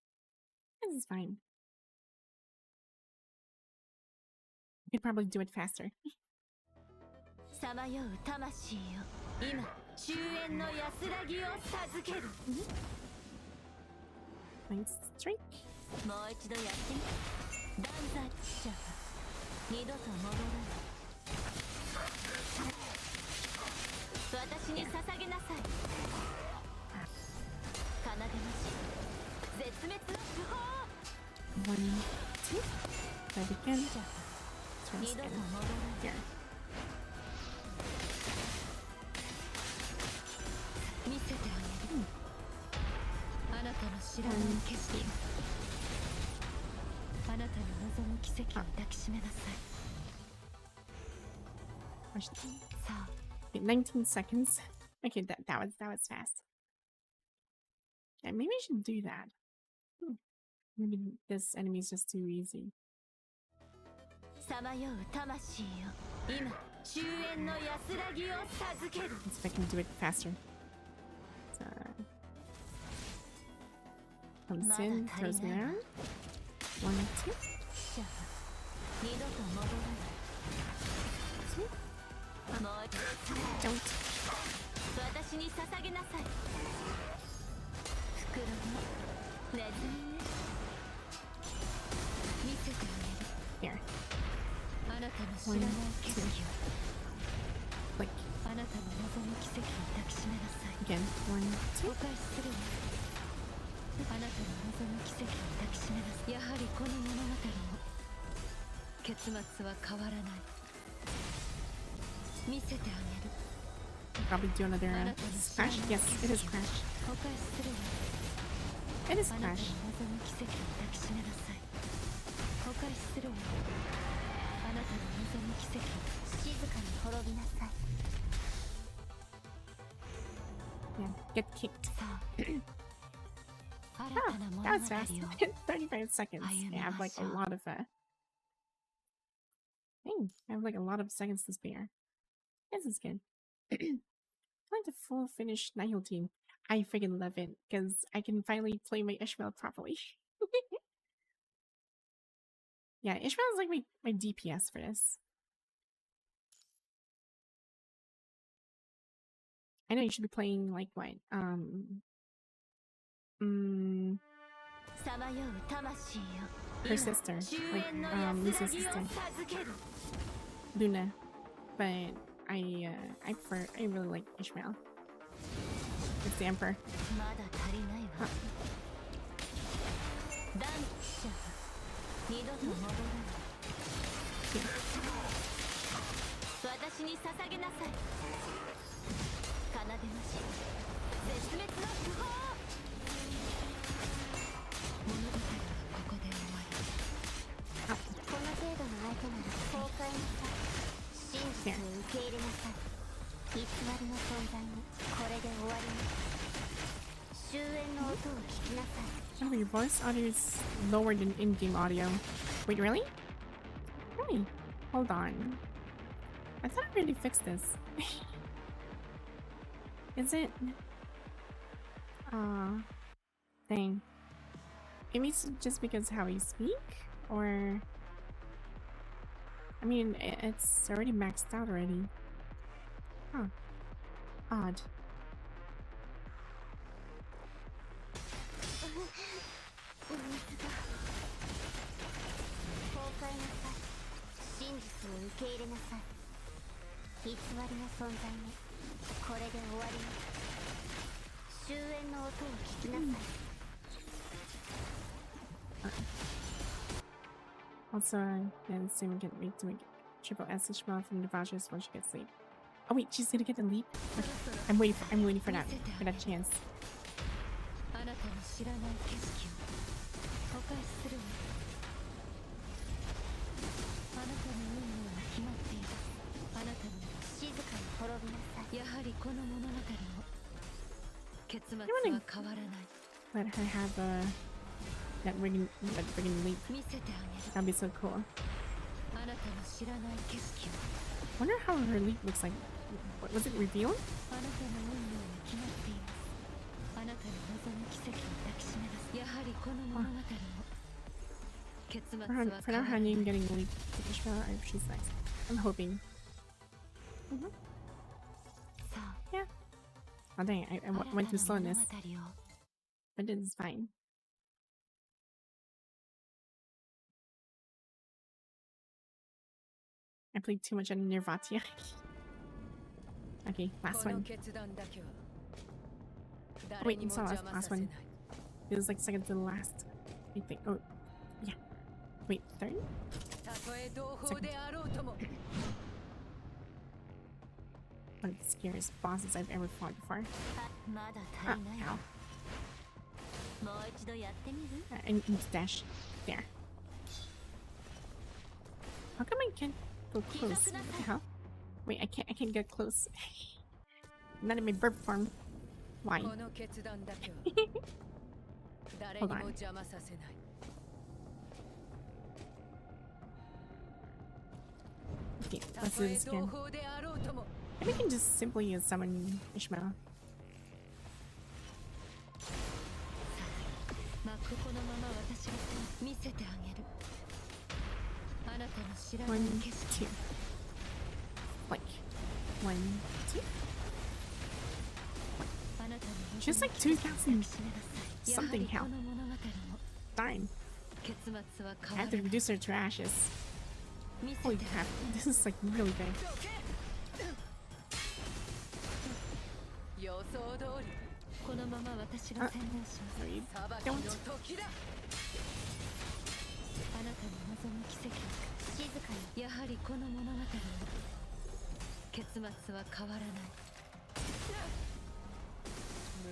This is fine. You could probably do it faster. さまよう魂よ、今終焉の安らぎを授ける。 Nice streak. もう一度やってみ。断罪者は二度と戻らない。私に捧げなさい。奏でましょう。絶滅の符号。 1, 2. Try it again. Try 二 this 度と again. 戻らない。 Here. 見せてあげる。あなたの知らない景色。あなたの望む奇跡を抱きしめなさい。 Push. さあ、 Okay, 19 seconds. Okay, that was fast. Yeah, maybe I should do that. Maybe this enemy is just too easy. さまよう魂よ、今終焉の安らぎを授ける。 Let's see if I can do it faster. So, comes in, throws me around. 1, 2. じゃあ二度と戻らない。 2. もう一 Don't. 度私に捧げなさい。袋のネズミね。見せてあげる。 Here. あなたの知らない景色を。 Like, あなたの望む奇跡を抱きしめなさい。 again. 1, 2. お返しするわ。あなたの望む奇跡を抱きしめなさい。やはりこの物語も結末は変わらない。見せてあげる Probably do another crash. Yes, it is crash. お返しするわ It is あなたの crash. 望む奇跡を抱きしめなさいお返しするわあなたの望む奇跡を静かに滅びなさい Yeah, get kicked. さあ新 Oh, たな物 that 語 was fast. を 35 seconds. I have like a lot of dang, I have like a lot of seconds to spare. This is good. I like the full finish Nihil team. I freaking love it because I can finally play my Ishmael properly. Yeah, Ishmael is like my DPS for this. I know you should be playing like what? さまよう魂よ Her sister, like 終焉の Lisa's 安らぎを sister, 授ける Luna. But I really like Ishmael. It's the Emperor. まだ足りないわダンシャ二度と戻らない私に捧げなさい奏でまし絶滅の不法物語はここで終わりこの程度の相手なら崩壊なさい真実を受け入れなさい偽りの存在にこれで終わります終焉の音を聞きなさい Oh, your voice audio is lower than in-game audio. Wait, really? Really? Hold on. I thought I already fixed this. Is it? Dang. Maybe it's just because how you speak? Or... I mean, it's already maxed out already. Huh. Odd. 水が崩壊なさい真実を受け入れなさい偽りの存在にこれで終わります終焉の音を聞きなさい Also, yeah, the same can make to make triple S Ishmael from the vouchers once she gets sleep. Oh wait, she's gonna get the leap. Okay. I'm waiting for that chance. あなたの知らない景色をお返しするわあなたの運命は決まっているあなたの静かに滅びなさいやはりこの物語も結末は変わらない Let her have that friggin' leap. 見せてあげる That'd be so cool. あなたの知らない景色を Wonder how her leap looks like. What, was it revealed? あなたの運命は決まっていますあなたの望む奇跡を抱きしめますやはりこの物語も結末は For 変 now, わ for ら now ない Hanim getting the leap to Ishmael, she's nice. I'm hoping. Yeah. Oh dang, I went through slowness, but it's fine. I played too much on Nirvatia. Okay, last one. Oh, wait, it's not last one. It was like second to the last. I think. Oh, yeah. Wait, third? Second. One of the scariest bosses I've ever fought before. まだ足りない Ow. もう一度やってみる I need to dash. There. How come I can't go close? What the hell? Wait, I can't get close. Not in my burp form. Why? Hold on. Okay, let's do this again. Maybe we can just simply summon Ishmael. まあここのまま私が見せてあげるあなたの知らない 1, 景色 2. Like 1, 2. あなたの Just like 2,000 something health. Darn. 結末は I 変わ have to らない reduce her to ashes. 見せ Holy て crap. This is like really big. 予想通りこのまま私が宣伝します No, you 裁き don't. の時だあなたの望む奇跡静かにやはりこの物語も結末は変わらない。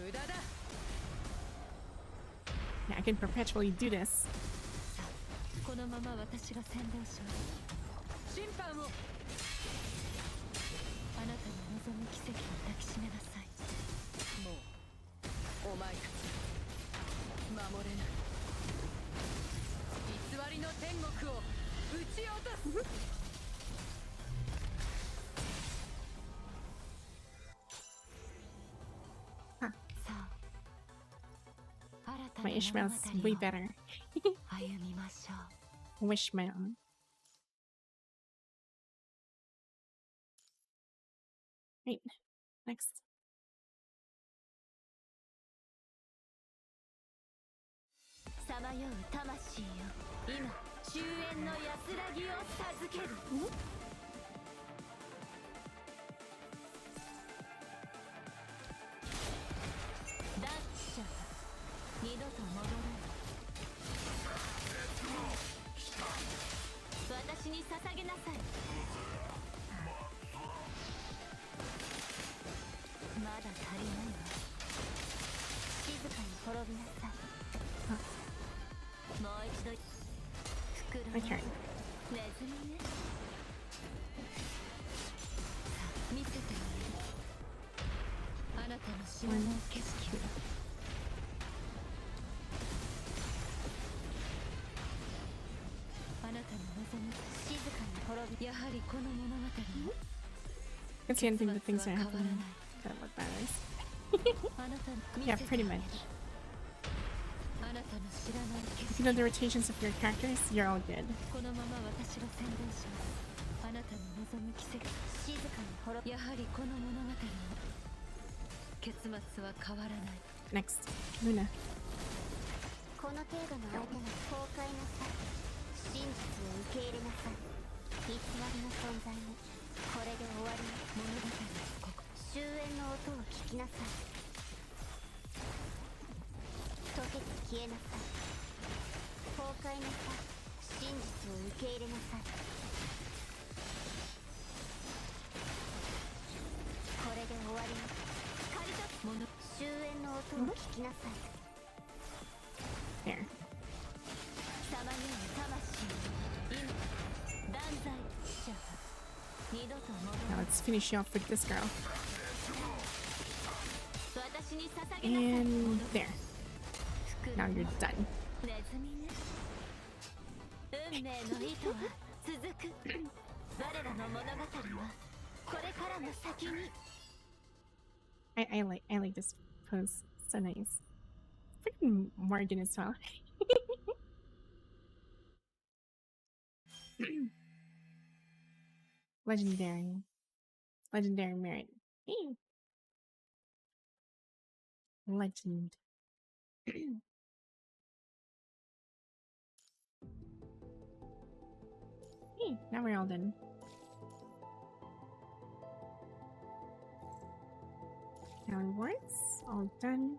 無駄だ。 Yeah, I can perpetually do this. さあ、このまま私が先導します。審判を。あなたの望む奇跡を抱きしめなさい。もうお前たち守れない。偽りの天国を撃ち落とす。Huh. さあ、新た My な Ishmael's 物 way 語を better. 歩みましょう。 Wishmael. Right. Next. さまよう魂よ、今終焉の安らぎを授ける。ダッシャー二度と戻らない。私に捧げなさい。まだ足りないわ。静かに滅びなさい。もう一度袋 My の turn. ネズミね。見せてあげる。あなたの知らない景色を。あなたの望む。静かに滅び。やはりこの物語も It's the ending the things that 変わら happen ない。 that what matters. あなたの見 Yeah, せてあげ pretty る。 much. あなたの知らない景 If 色。 you know the rotations of your characters, you're all good. このまま私が先導します。あなたの望む奇跡。静かに滅び。やはりこの物語も結末は変わらない。 Next. Luna. この程度の相手なら崩壊なさい。真実を受け入れなさい。偽りの存在もこれで終わり。物語のここ。終焉の音を聞きなさい。溶けて消えなさい。崩壊なさい。真実を受け入れなさい。これで終わり。刈り取物。終焉の音を聞きなさい。 There. さまよう魂。今断罪者は二度と戻 Now らない。 let's finish you off with this girl. 私に捧げなさい。 And there. 袋 Now の you're done. ネズミね。運命の糸は続く。我らの物語はこれからの先に。 I like this pose. So nice. Freaking Morgan as well. Legendary. Legendary merit. Hey. Legend. Hey, now we're all done. Now rewards, all done.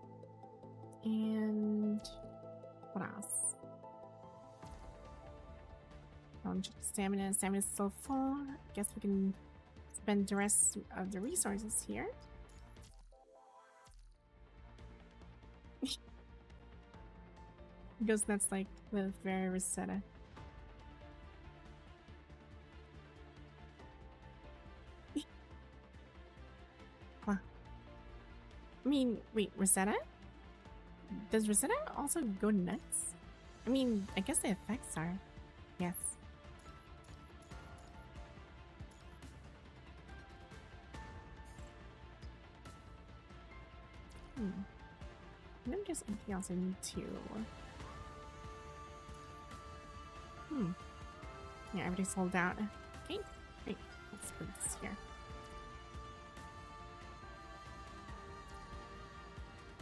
And what else? Stamina. Stamina is still full. Guess we can spend the rest of the resources here. Goes nuts like with very Rosetta. Huh. I mean, wait, Rosetta? Does Rosetta also go nuts? I mean, I guess the effects are. Yes. And then there's anything else I need to. Yeah, everything's sold out. Okay, great. Let's put this here.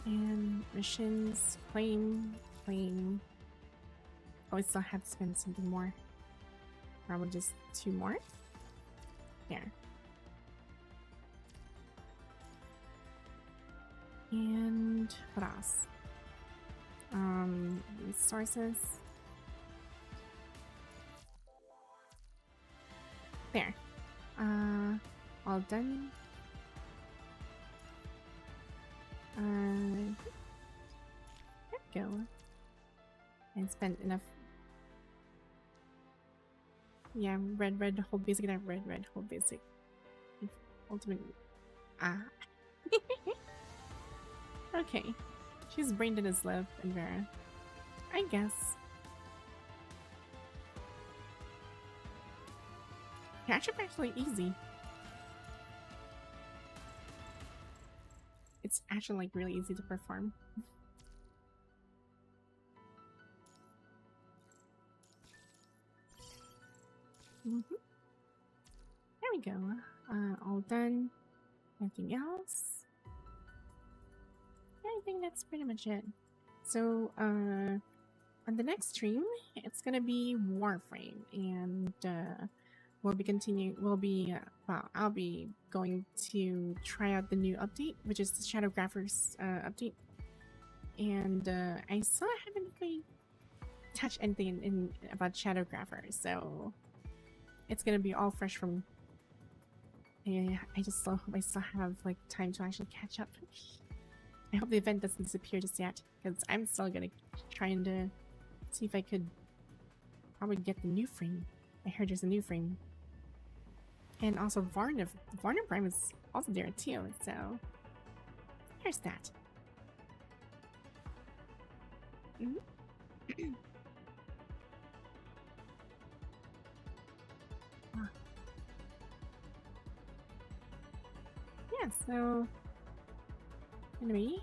And missions, claim. Oh, I still have to spend something more. Probably just 2 more. There. And what else? Resources. There. all done. There we go. I spent enough. Yeah, red, hold basic, and red, hold basic. Ultimate. Ah. Okay. She's brained in his love, and Vera. I guess. Actually easy. It's actually like really easy to perform. There we go. All done. Anything else? Yeah, I think that's pretty much it. So, on the next stream, it's gonna be Warframe, and well, I'll be going to try out the new update, which is the Shadowgraphers update. And I still haven't really touched anything in about Shadowgraphers, so it's gonna be all fresh from. Yeah, I just still hope I still have like time to actually catch up. I hope the event doesn't disappear just yet, because I'm still gonna try and see if I could probably get the new frame. I heard there's a new frame. And also Varna Prime is also there too, so there's that. Yeah, so anyway,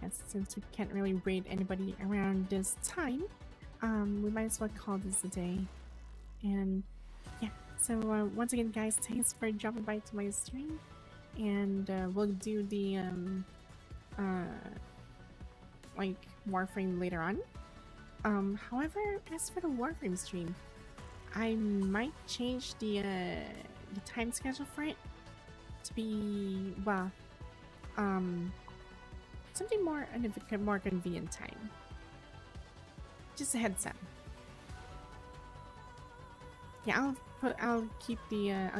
yes, since we can't really raid anybody around this time, we might as well call this a day. And yeah, so once again, guys, thanks for dropping by to my stream, and we'll do the like Warframe later on. However, as for the Warframe stream, I might change the time schedule for it to be, well, something more convenient time. Just a heads up. Yeah, I'll keep the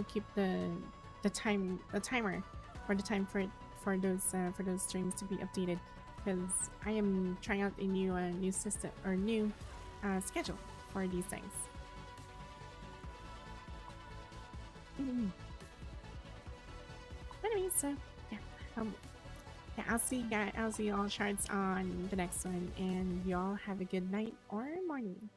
timer for the time for those streams to be updated, because I am trying out a new system or new schedule for these things. Anyway, so yeah, yeah, I'll see all shards on the next one, and y'all have a good night or morning.